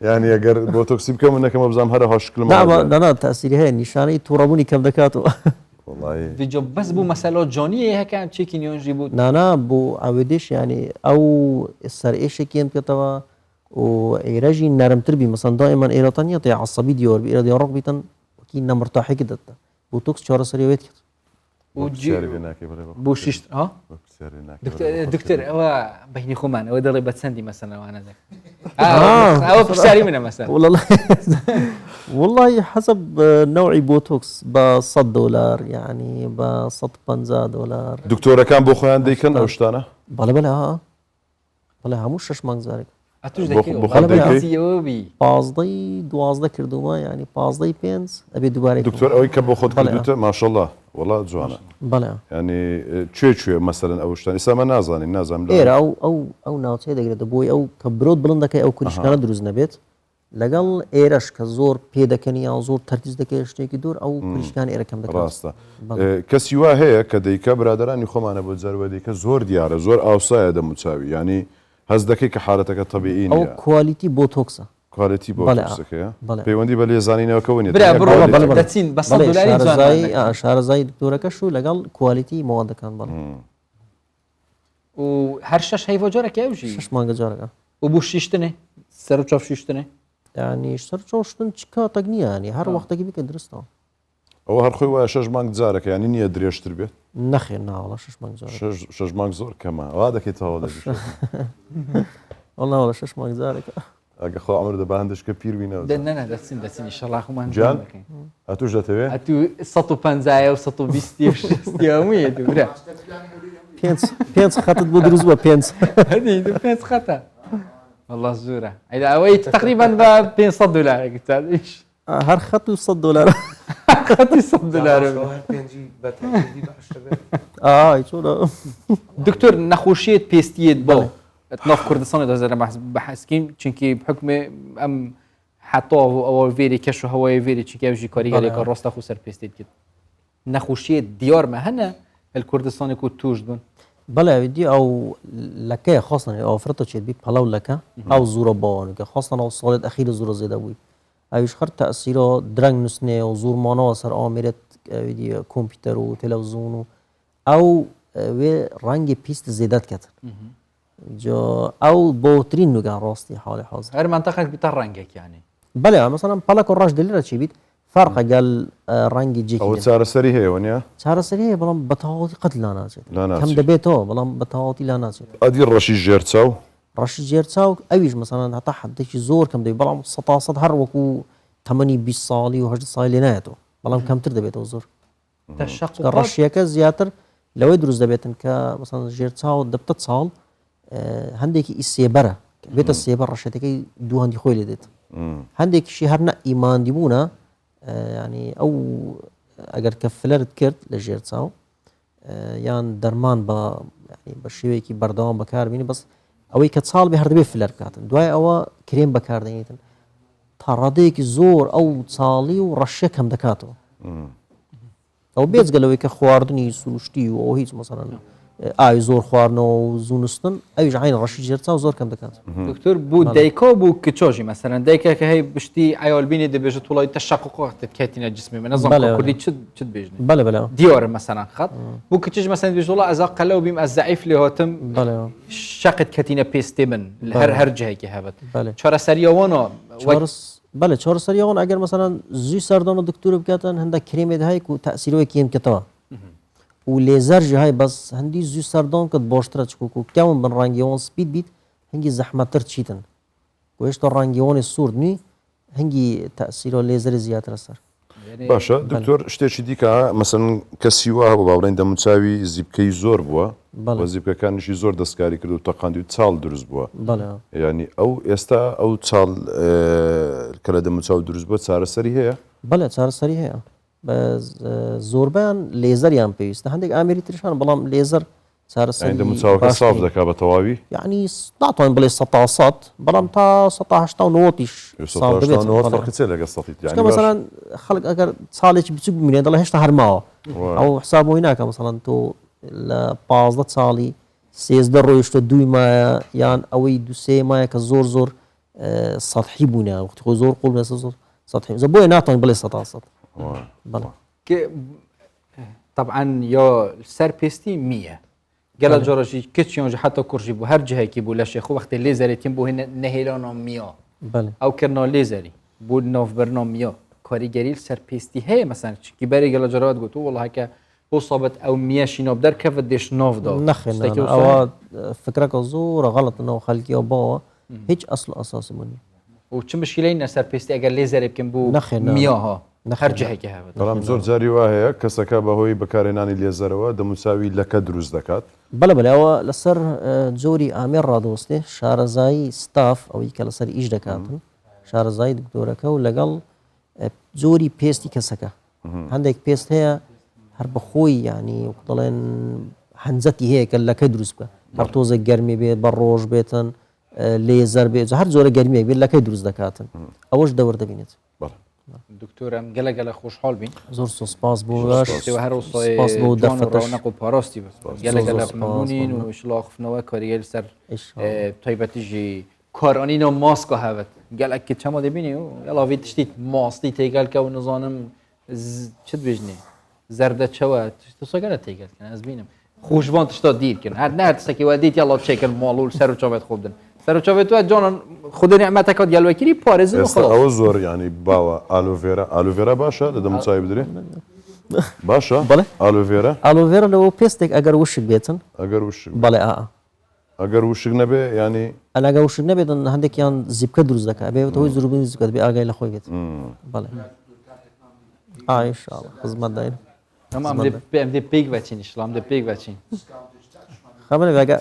یعنی ئەگەر بۆ تۆکسی بکەم نەکەمە بزانام هەرە هەشکلم دانا تاسیری هەیە نیشانەی تووڕەبوونی کەم دەکاتەوە دیجا بەس بوو مەسەلۆ جۆنیە هەکەم چێکی نیۆنژی بوو نانا بۆ ئاوێدێش ینی ئەو سەر ئێشێکیان بکەتەوە و ئێرەژی نەرمتر بی مەسەن دائما ئێرەتانیە تێ عەسەبی دیۆر بی ئێرە دیۆڕق بیتن وەکی نەمرتاحێکی دەتە بۆ تۆکس چارەسەریەوێت کرد بۆ شیشت دکتۆر ئەوە بەینی خۆمان ئەوە دەڵێ بە چەندی مەسەنەوانە ئەوە پرسیاری منە مەسەن والله حسب نوعی بۆتۆکس بە $100 یعنی بە $150 دکتۆرەکان بۆ خۆیان دەیکەن ئەو شتانە بەڵێ بەڵێ بەڵێ هەموو 6 مانگ زارێک پازدەی 12 کردومە ینی پازدەی 5 ئەبێ دووبارەی دکتۆر ئەوەی کە بۆ خۆت کردوتە ماشەڵڵا وڵات جوانە بەڵێ ینی کوێ مەسەرەن ئەو شتان ئێستا نازانم ئێرە ئەو ناوچەیە دەگرێتە بۆی ئەو کە برۆت بڵند دەکەی ئەو کوریشکانە دروست نەبێت لەگەڵ ئێرەش کە زۆر پێدەکەنی یان زۆر تەرکیز دەکەی شتێکی دوور ئەو کوریشکان ئێرەکەم دەکات ڕاستە کەسی وا هەیە کە دەیکە برادرانی خۆمانە بۆ جەروە دیکە زۆر دیارە زۆر ئاوسایە دەموچاوی ینی هەز دەکەی کە حالەتەکە طبیعی نیە ئەو کوالیتی بۆتۆکسە کوالیتی بۆتۆکسەکەیە پەیوەندی بە لێزانینەوەکەوە نیە دەچین بە $100 شارەزای دکتۆرەکەش و لەگەڵ کوالیتی مۆوادەکان بڵ و هەر 6 هەیڤۆ جۆرەکە ئەوژی 6 مانگە جۆرەکە و بوو شیشتنێ سەر و چاف شیشتنێ ینی سەر چۆشتن چ کاتێک نییە ینی هەر وەختێکی بکە درستەوە ئەوە هەر خۆی وایە 6 مانگ جارەکە ینی نییە درێژتر بێت نەخێر ناوەڵە 6 مانگ زۆر کەمە وا دەکەیتەوە وەڵاوەڵە 6 مانگ جارێکە ئەگە خۆ ئەمر دەبا هەندشکە پیر بینەوە دەچین شەڵاخمان جان ئەتوش دەتەوێت ئەتو 150 و 120 هەموویە دوورە 5 خەتت بۆ دروست بە 5 خەتە والله زۆرە ئەوەی تقریبا بە $500 هەر خەت و $100 خەتی $100 دکتۆر نەخۆشیێت پێستیت بۆ ناف کوردستانی دەزانە بەحەسکیم چونکی بحکمێ ئەم حتا ئەوە vێری کەش و هەوای vێری چیکەژی کاریگەرێکە ڕاستە خو سەر پێستیت کرد نەخۆشیێت دیارمە هەنە هەل کوردستانی و توش بن بەڵێ دی ئەو لەکەی خۆستانی ئەوفرەتە چێت بی پەڵەو لەکە ئەو زورە باوانەکە خۆستان ئەو ساڵێت ئەخیرە زورە زێدە بووی ئەویش خەر تەسیرۆ درەنگ نووسنێ و زورمانەوە سەر ئامێرێت کۆمپیوتەر و تەلەڤزیۆن و ئەو وێ ڕەنگی پیست زێدەت کەتن ئەو بۆترین نوگان ڕاستی حاڵی حاضر هەر منتەقەک بیتە ڕەنگێکیانی بەڵێ مەسەڵەن پەڵک و ڕەش دلێرە چی بیت فەرقە گەل ڕەنگی جێکی ئەوە چارەسەری هەیە نیە چارەسەری هەیە بەڵام بە تەواوەتی قەت لا ناچێت کەم دەبێتەوە بەڵام بە تەواوەتی لا ناچێت ئەدی ڕەشی ژێرچاو ڕەشی ژێرچاو ئەویش مەسەڵەن هەتا حدێکی زۆر کەم دەبێت بەڵام 100 هەر وەکو تەمەنی 20 ساڵی و 8 ساڵی لێ نایەتەوە بەڵام کەمتر دەبێتەوە زۆر ڕەشیەکە زیاتر لەوەی دروست دەبێتن کە مەسەڵەن ژێرچاو دەبتە ساڵ هەندێکی ئیسێبەرە بێتە سێبەر ڕەشێتەکەی دوو هەندی خۆی لێ دێت هەندێکیشی هەر نە ئیماندی بوونە ینی ئەو ئەگەر کە فلەرت کرد لە ژێرچاو یان دەرمان بە شێوەیەکی بەردەوام بەکاربیێنی بەس ئەوەی کە چاڵ بێ هەردەبێ فلەر بکاتن دوای ئەوە کرێم بەکاردێنیتن تا ڕادەیەکی زۆر ئەو چاڵی و ڕەشێک هەم دەکاتەوە ئەو بێجگەلەوەی کە خواردنی سروشتی و ئەو هیچ مەسەرەن ئاوی زۆر خواردنەوە و زوونستن ئەویش عین ڕەشی ژێرچاو زۆر کەم دەکات دکتۆر بوو دایکا بوو کچۆژی مەسەرەن دایکە کە هەی بشتی ئایالبینی دەبێژێت وڵی تەشققت کاتینە جسمی من نەزانم کوردی چت بێژنی بەڵێ بەڵێ دیۆرە مەسەران خەت بوو کچش مەسەن بێژ وڵە ئەزا قەلەو بیم ئە زەعیف لێ هاتم بەڵێ شەقت کەتینە پێستێ من هەر جەیەکی هەبێت بەڵێ چارەسەریەوەنەوە بەڵێ چۆرسەریەوەن ئەگەر مەسەرەن زوی سەردان و دکتور بکاتن هەندە کرێمێ هەیەک و تەسیرەوەی کێم کەتەوە و لێزەرژی های بەس هەندی زوی سەردان کە بۆشترە چکوک و کەون بن ڕانگیەوەن سپید بیت هەنگی زەحمەتتر چیتن و هێشتا ڕانگیەوەی سوورد نوی هەنگی تەسیرۆ لێزەری زیاترە سەر باشە دکتۆر شتێکی دیکە مەسەن کەسی وا بۆ باڵێن دەموچاوی زیبکەی زۆر بووە بە زیبکەکانیشی زۆر دەستکاری کرد و تەقاندی و چاڵ دروست بووە ینی ئەو ئێستا ئەو چاڵ کە لە دەموچاو دروست بووە چارەسەری هەیە بەڵێ چارەسەری هەیە زۆربیان لێزەریان پێویستە هەندێک ئامێری تریشان بەڵام لێزەر چارەسەری دەموچاوەکە ساف دەکات بە تەواوی یعنی ناتوانین بڵێ 100 بەڵام تا 1970 مثلا خەڵک ئەگەر ساڵێکی بچوک ببینێت دەڵێ هێشتا هەرماوە ئەو حسابەوەی ناکە مثلا تۆ لە 15 ساڵی 13 ڕۆیشتە 2 مایە یان ئەوەی 2 مایە کە زۆر سەطحی بوونە وقتی خۆ زۆر قوڵ بێ زۆر سەطحی بۆیە ناتوانین بڵێ 100 طبعا یا سەر پێستی میە گەلە جۆرەژی کچیۆنژ حتا کوڕژی بوو هەر جهێکی بوو لە شێخ وەختی لێزەرێتیم بۆ هێنە نەهێلانە میە ئەو کردنەوە لێزەری بوو ناوبەرنە میە کاریگەری سەر پێستی هەیە مەسەن چکی بەری گەلە جۆرەوەت گوت وڵاکە بۆ سابەت ئەو میەشی ناو دەرکەوت دێش ناودا نەخێن ئەوە فکرەکە زۆرە غەڵەتنەوە خەلکیەوە باوە هیچ ئەسڵ ئەساسی منی و چ مشکلەی نەسەر پێستی ئەگەر لێزەرێ بکەم بوو میەها هەر جهێکی هەبێت بەڵام زۆر جاری وا هەیە کەسەکە بەهۆی بەکارێنانی لێزەرەوە دەموچاوی لەکە دروست دەکات بەڵێەوە لەسەر جۆری ئامێر ڕادۆستێ شارەزایی ستاف ئەوەی کە لەسەر ئیش دەکاتن شارەزایی دکتۆرەکە و لەگەڵ جۆری پێستی کەسەکە هەندێک پێست هەیە هەر بەخۆی ینی دەڵێن هەنجەتی هەیە کە لەکە دروست بکە هەر تۆزێک گەرمی بێت بە ڕۆژ بێتن لێزەر بێت هەر جۆرە گەرمیێک بێت لەکەی دروست دەکاتن ئەوەش دەوەر دەبینێت دکتۆرم گەلە خۆشحاڵ بین زۆر سوپاس بۆ نەق و پاراستی گەلەگەلەمونین و شلاخفنەوە کاریگەری سەر تایبەتیژی کارانینە ماسکە هەوێت گەلەکی چەمە دەبینی و یاڵاوی تشتی ماستی تێگەلکە و نزانم چت بێژنێ زەردە چەوە سەگەرە تێگەلکەن ئەس بینم خوشبان تشتا دیرکن هەر نەرتسەکی وا دیت یاڵا چێکن ماڵ و سەر و چاوێت خۆبدن سەرچاوێت وە جۆنان خودی نعمەتەکەت گەلوەکیری پارێزن ئەوە زۆر ینی باوە ئالوڤێرا باشە لە دەموچاوی بدرێ باشە ئالوڤێرا لەوە پێستێک ئەگەر وشک بێتن بەڵێ ئەگەر وشک نەبێ ینی ئەلاگە وشک نەبێتن هەندێکیان زیبکە دروست دەکات بێتەوەی زروبنی زیبکە بێ ئاگای لە خۆی بێت بەڵێ ئایشاڵ خزمەت داین ئەم دێ پێک بچین ئیشلام دێ پێک بچین خەبەنە بێگە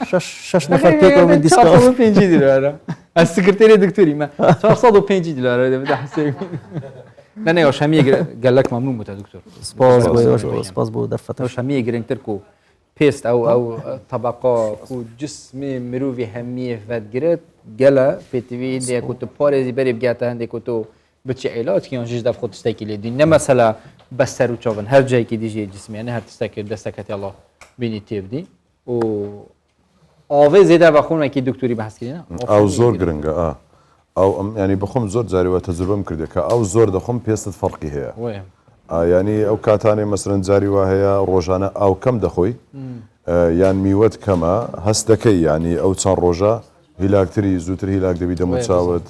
6 نفر پێکەوە دیسکاوت 5 دلارە ئەس سکرتێری دکتۆری مە 405 دلارە دەبێت حسێ نەنێ شەمیە گەلک مەمنون بووتە دکتۆر سپاس بۆ دەرفەتە شەمیە گرنگتر و پێست ئەو تەبەقا و جسمی مرۆڤی هەمیە فەتگرێت گەلە پێتوی هەندێک و تو پارێزی بەرێ بگاتە هەندێک و تۆ بچی عیلاجکیان ژش دەف خۆ تشتێکی لێ دوین نەمەسەلا بەسەر و چاون هەر جایەکی دیژێ جسمیانە هەر تستەکرد دەستەکەت یاڵا بینی تێبدی و ئاوێ زێدا بەخۆمێکی دکتۆری بەحسکردە ئەو زۆر گرنگە ئەو ینی بخۆم زۆر جاریوە تەجربەم کردێت کە ئەو زۆر دەخۆم پێستت فەرقی هەیە ینی ئەو کاتانێ مەسرن جاری وا هەیە ڕۆژانە ئاو کەم دەخۆی یان میوەت کەمە هەست دەکەی ینی ئەو چەند ڕۆژە هیلاکتری زووتر هیلاک دەبی دەموچاوت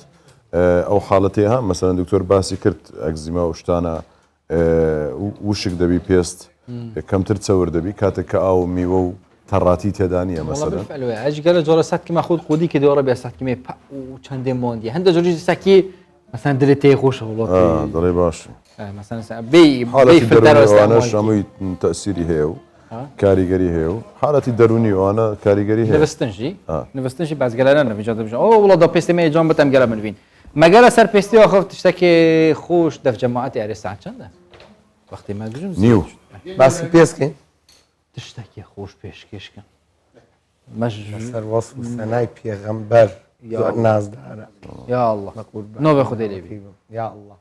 ئەو حاڵەتی ها مەسەرەن دکتۆر باسی کرد ئەگزیما و شتانە وشک دەبی پێست کەمتر چەور دەبی کاتێک کە ئاو میوە و تەڕاتی تێدا نیە مەسەلەن ئەجگەلە جۆرە سەتکیمە خۆت قودی کە دێوەڕە بێ سەتکیمێ و چەندێ مۆندی هەندە جۆری سەکی مەسەن دلێت تێ خۆشە وڵات دەڵێ باش حاڵەتیوانە شەمووی تەسیری هەیە و کاریگەری هەیە و حاڵەتی دەرونی ئەوانە کاریگەری هەیە نوستنشی بازگەلانە نەبیجا ئەو وڵات دە پێستێمە جان بتەم گەلە منبین مەگەلە سەر پێستیەوە خەفت شتێکی خۆش دەفجەماعەتی ئارێ ساعت چەندە وەختی مەگژم نیو باسی پێستکەین تشتێکی خۆش پێشکەشکە سەر وەسف سەنای پێغەمبەر زۆر نازدارە یا الله نۆ بە خودێ لێبی یا الله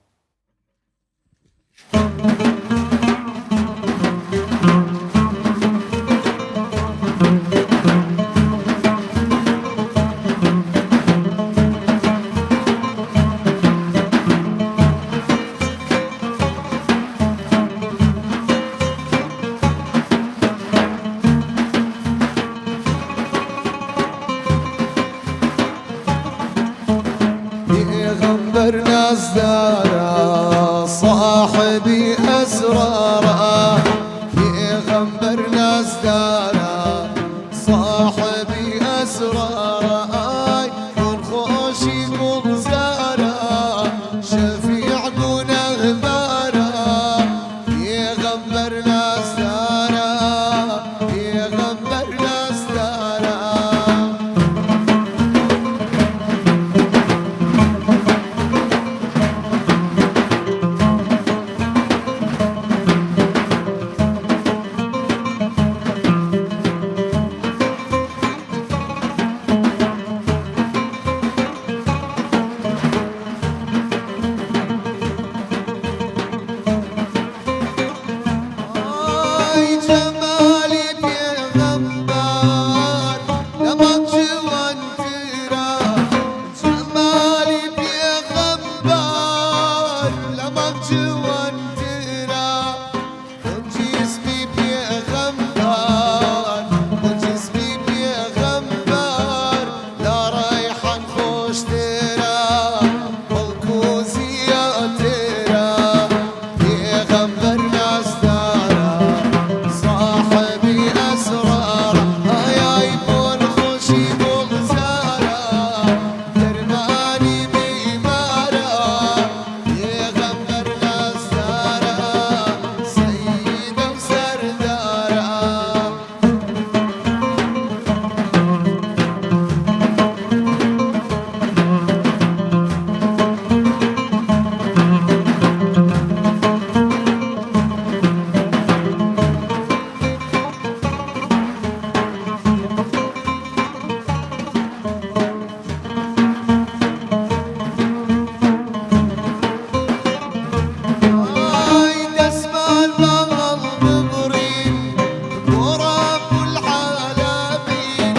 بيغمبر نازدارا صاحبي أسرارا بيغمبر نازدارا صاحبي أسرارا كن خوشي كن زارا شفيع دون غبارا بيغمبر نازدارا بيغمبر نازدارا آی جمالی پیغمبر لما جوان ترا جمالی پیغمبر لما جوان ترا اون جسمی پیغمبر اون جسمی پیغمبر لا ریحان خوش ترا بلکوزیا ترا پیغمبر نازدارا صاحبي أسرار آي بون خوشي بغزارا درماني بإمارة يغمبر نازدارا سيد وسردارا آي دسمال بغل ببرين ورب العالمين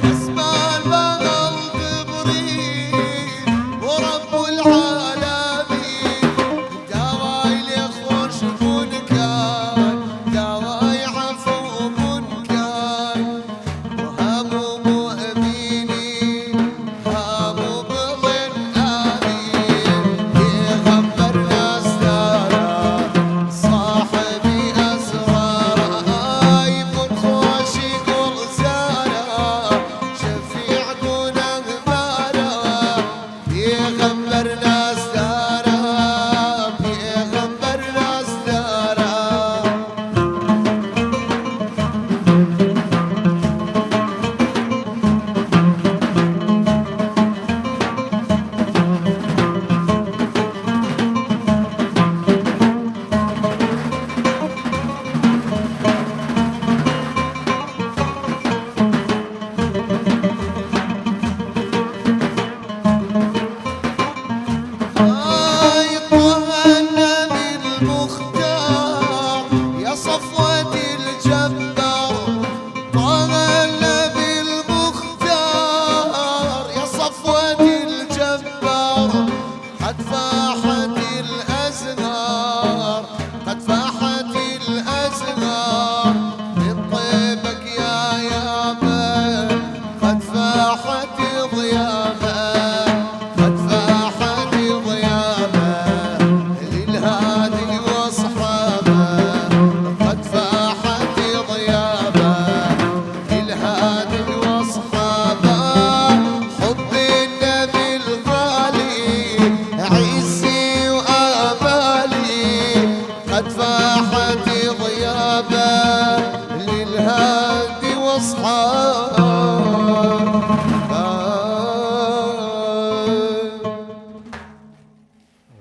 دسمال بغل ببرين ورب العالمين دواي لخوش بنكان دواي عفو بنكان وهمو مؤمني همو بظن آمين يغمبر نازدارا صاحبي أسرار يكون خوشي غزارا شفيع دون غبارا يغمبر نازدارا يغمبر نازدارا آي طه النبي المختار يا صفوة الجبار طه النبي المختار يا صفوة الجبار قد فاحت الأزهار قد فاحت الأزهار لطيبك يا يابا قد فاحت ضيابا قد فاحت ضيابا للهادي واصحابه قد فاحت ضيابا للهادي واصحابه حب النبي الغالي عزي وآبالي قد فاحت ضيابا للهادي واصحابه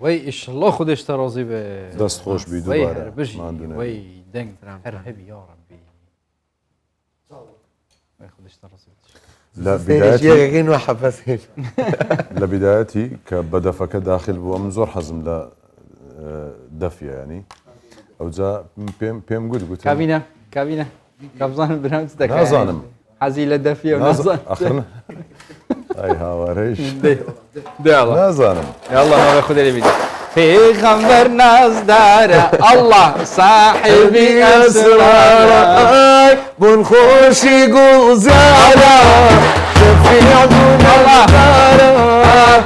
وی ایشالله خودش ترازی به دست خوش بی وی دوباره هر بشی ماندونه وی دنگ هر هبی یا ربی وی خودش ترازی بشه لە بدايتي وحبسين لە بدايەتی کە بەدەفەکە داخل بووە من زۆر حەزم لە دەفیە ینی ئەوجا پێم گوت کابینە کابزانم برام دەکە نازانم حەزی لە دەفیە و نازانم ئەی هاوارەیش نازانم الله ما خودی لێ پیغمبر نازدارە الله صاحبی ئەسرارە بون خوشي گوزارە شفيع الله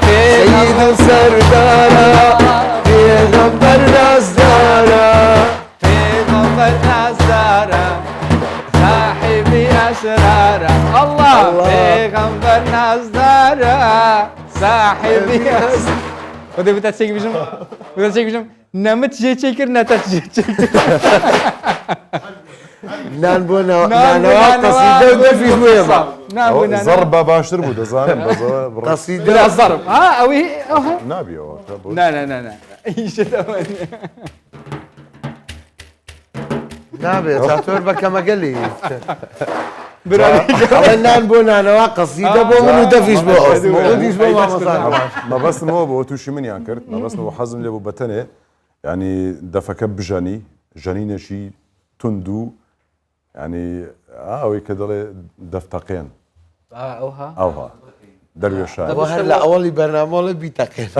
سيد سردارە پیغمبر نازدارە پیغمبر نازدارە صاحبی ئەسرارە الله پیغمبر نازدارە صاحبی ئەسرارە خودی بتا چێک بژم نەمت جێ چێکرد نەتە جێ چێکرد نان بۆ نانەوە قەسیدە و دەفیش بووێمە زەڕ بە باشتر بوو دەزانم قەسیدە زەڕم ئەوەی نابیەوە نابێت چاتۆر بە کەمەگەلی ئەڵێ نان بۆ نانەوە قەسیدە بۆ من و دەفیش بۆ ئەوش بۆ مامەسان مەبەستمەوە بۆ تووشی منیان کرد مەبەستمەوە حەزم لێ بوو بەتەنێ ینی دەفەکە بژەنی ژەنینێکی تند و ینی ئەوەی کە دەڵێ دەفتەقێن ئەوها دەروێشان هەر لە ئەوەڵی بەرنامەڵە بیتەقێن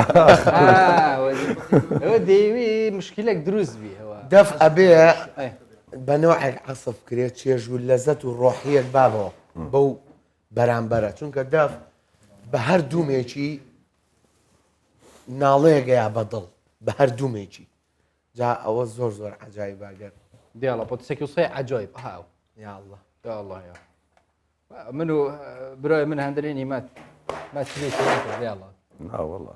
ئەوە دەیوی مشکلێک دروست بی ئەوە دەف ئەبێ بەنەوەعێک عەسف کرێت چێژ و لەزەت و ڕۆحیەک بابەوە بەو بەرامبەرە چونکە دەف بە هەر دوومێکی ناڵەیەگەیا بەدڵ بە هەر دوومێکی جا ئەوە زۆر زۆر عەجایب باگەر دیاڵە پۆتسێکی وسای عەجایب هاو یا ئەڵڵا یا الله یا من و برای من هەندێنی مات چێکی دیاڵە ناوەڵە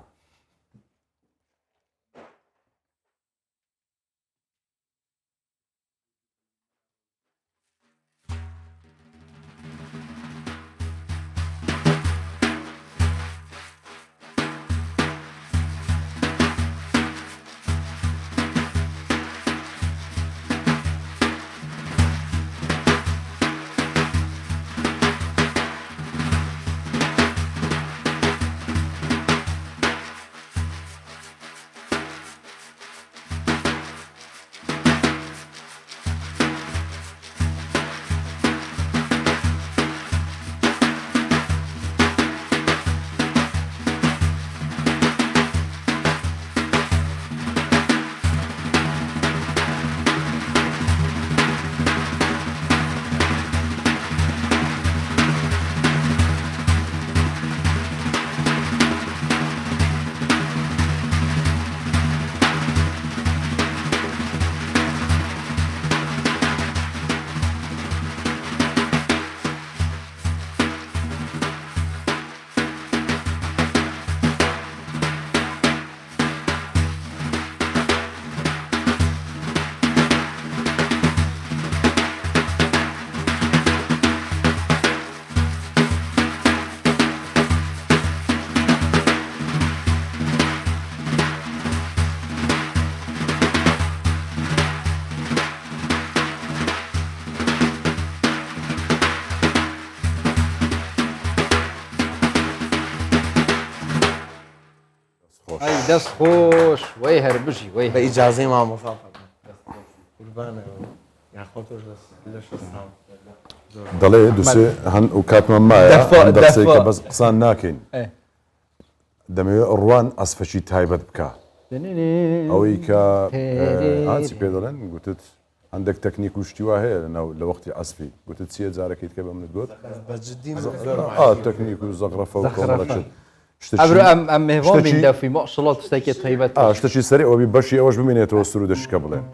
دەست خۆش وی هەر بژی وی بە ئیجازەی مامۆسا قوربانە یاخۆ تۆش لە شەستان دەڵێ دووسێ هەن و کاتمە مایە دەستێکە بەس قسان ناکەین دەمەوێت ڕوان ئەسفەکی تایبەت بکە ئەوەی کە ئاچی پێ دەڵێن گوتت هەندێک تەکنیک و شتیوا هەیە لە وەختی ئەسفی گوتت چیە جارەکەیت کە بە منت گوت تەکنیک و زەغرەفە و کۆمەڵەچێت ئەبرو ئەم مێڤۆن بین دەفی ماشەڵڵا تشتێکی تایبەت شتێکی سەری ئەوەی بەشی ئەوەش ببینێتەوە سرودەشکە بڵێن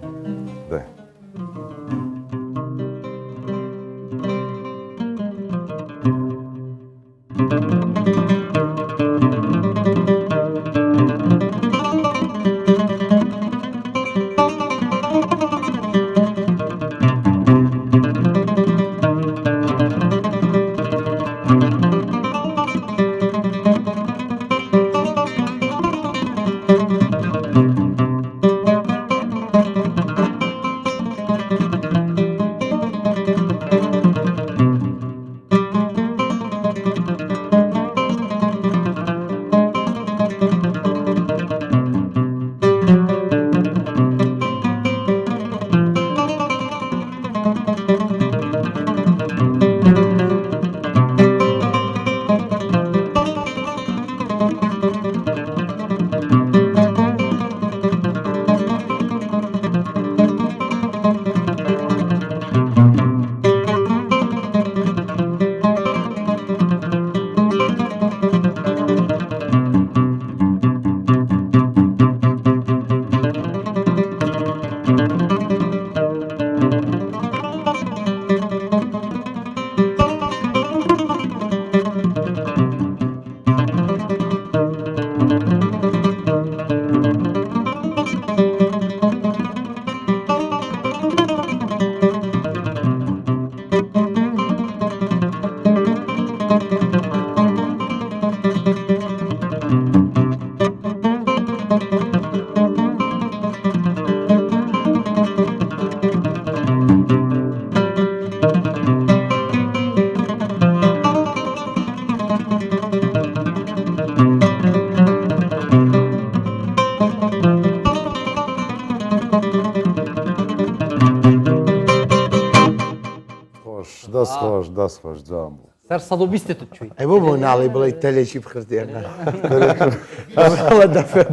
خۆش دەست خۆش دەست خۆش جام بوو سەر 120 توی ئەی بۆ بۆ ناڵی بڵی تەلێکی بخردێنە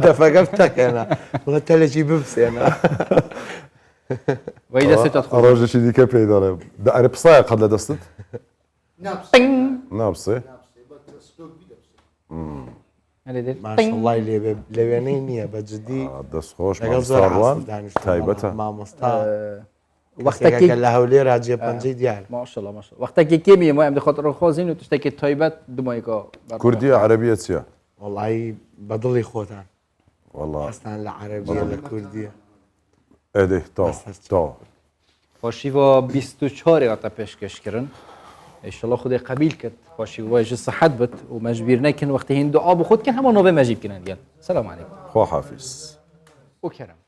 دەفەکە بتەکەێنە بڵە تەلێکی ببسێنە وی دەستێتە خۆ ڕۆژێکی دیکە پێی دەڵێ ئەرە پسایە قەت لە دەستت نابسێ ماشڵای لەوێنەی نییە بە جددی دەست خۆش لەگەڵ زۆر ساڕوان دانیشت تایبەتە مامۆستا وەختێکی لە هەولێ راجێ پەنجەی دیار ماشەڵە ماش وەختێکی کێمی وای ئەم دەخۆتڕ خۆزین و تشتێکی تایبەت دمایکە کوردیە عەرەبیە چییە؟ وڵی بەدڵی خۆتان والله هەستان لە عەرەبیە لە کوردیە ئەدێ تا خۆشیوە 24 هاتە پێشکەشکردن ئێشەڵە خودی قبیل کرد خۆشی وایژ سەحەت بێت و مەژبیر نەکەن وەختی هین دوعا بۆ خۆتکەن هەموو نۆڤێ مەژیب بکەن دیان سەلام عەلیکم خوا حافیز و کەرەم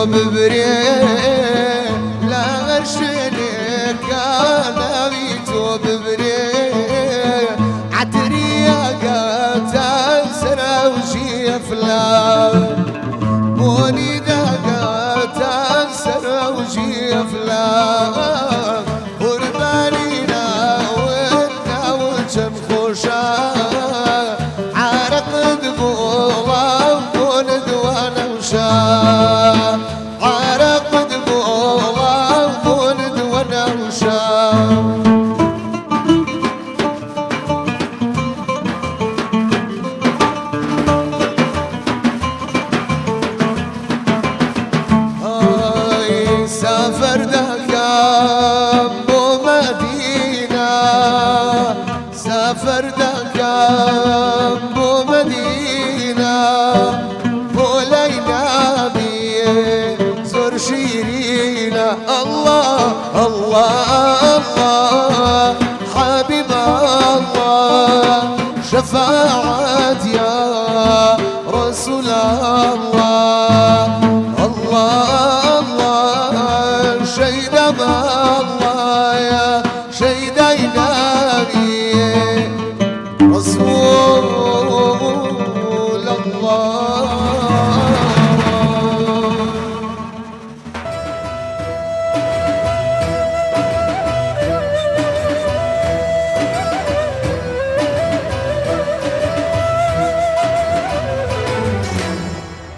ببري لا غشلك انا سفردك بو مدينة بو ليلى زور شيرينا الله الله الله حبيب الله شفاعة يا رسول الله الله الله شيد ما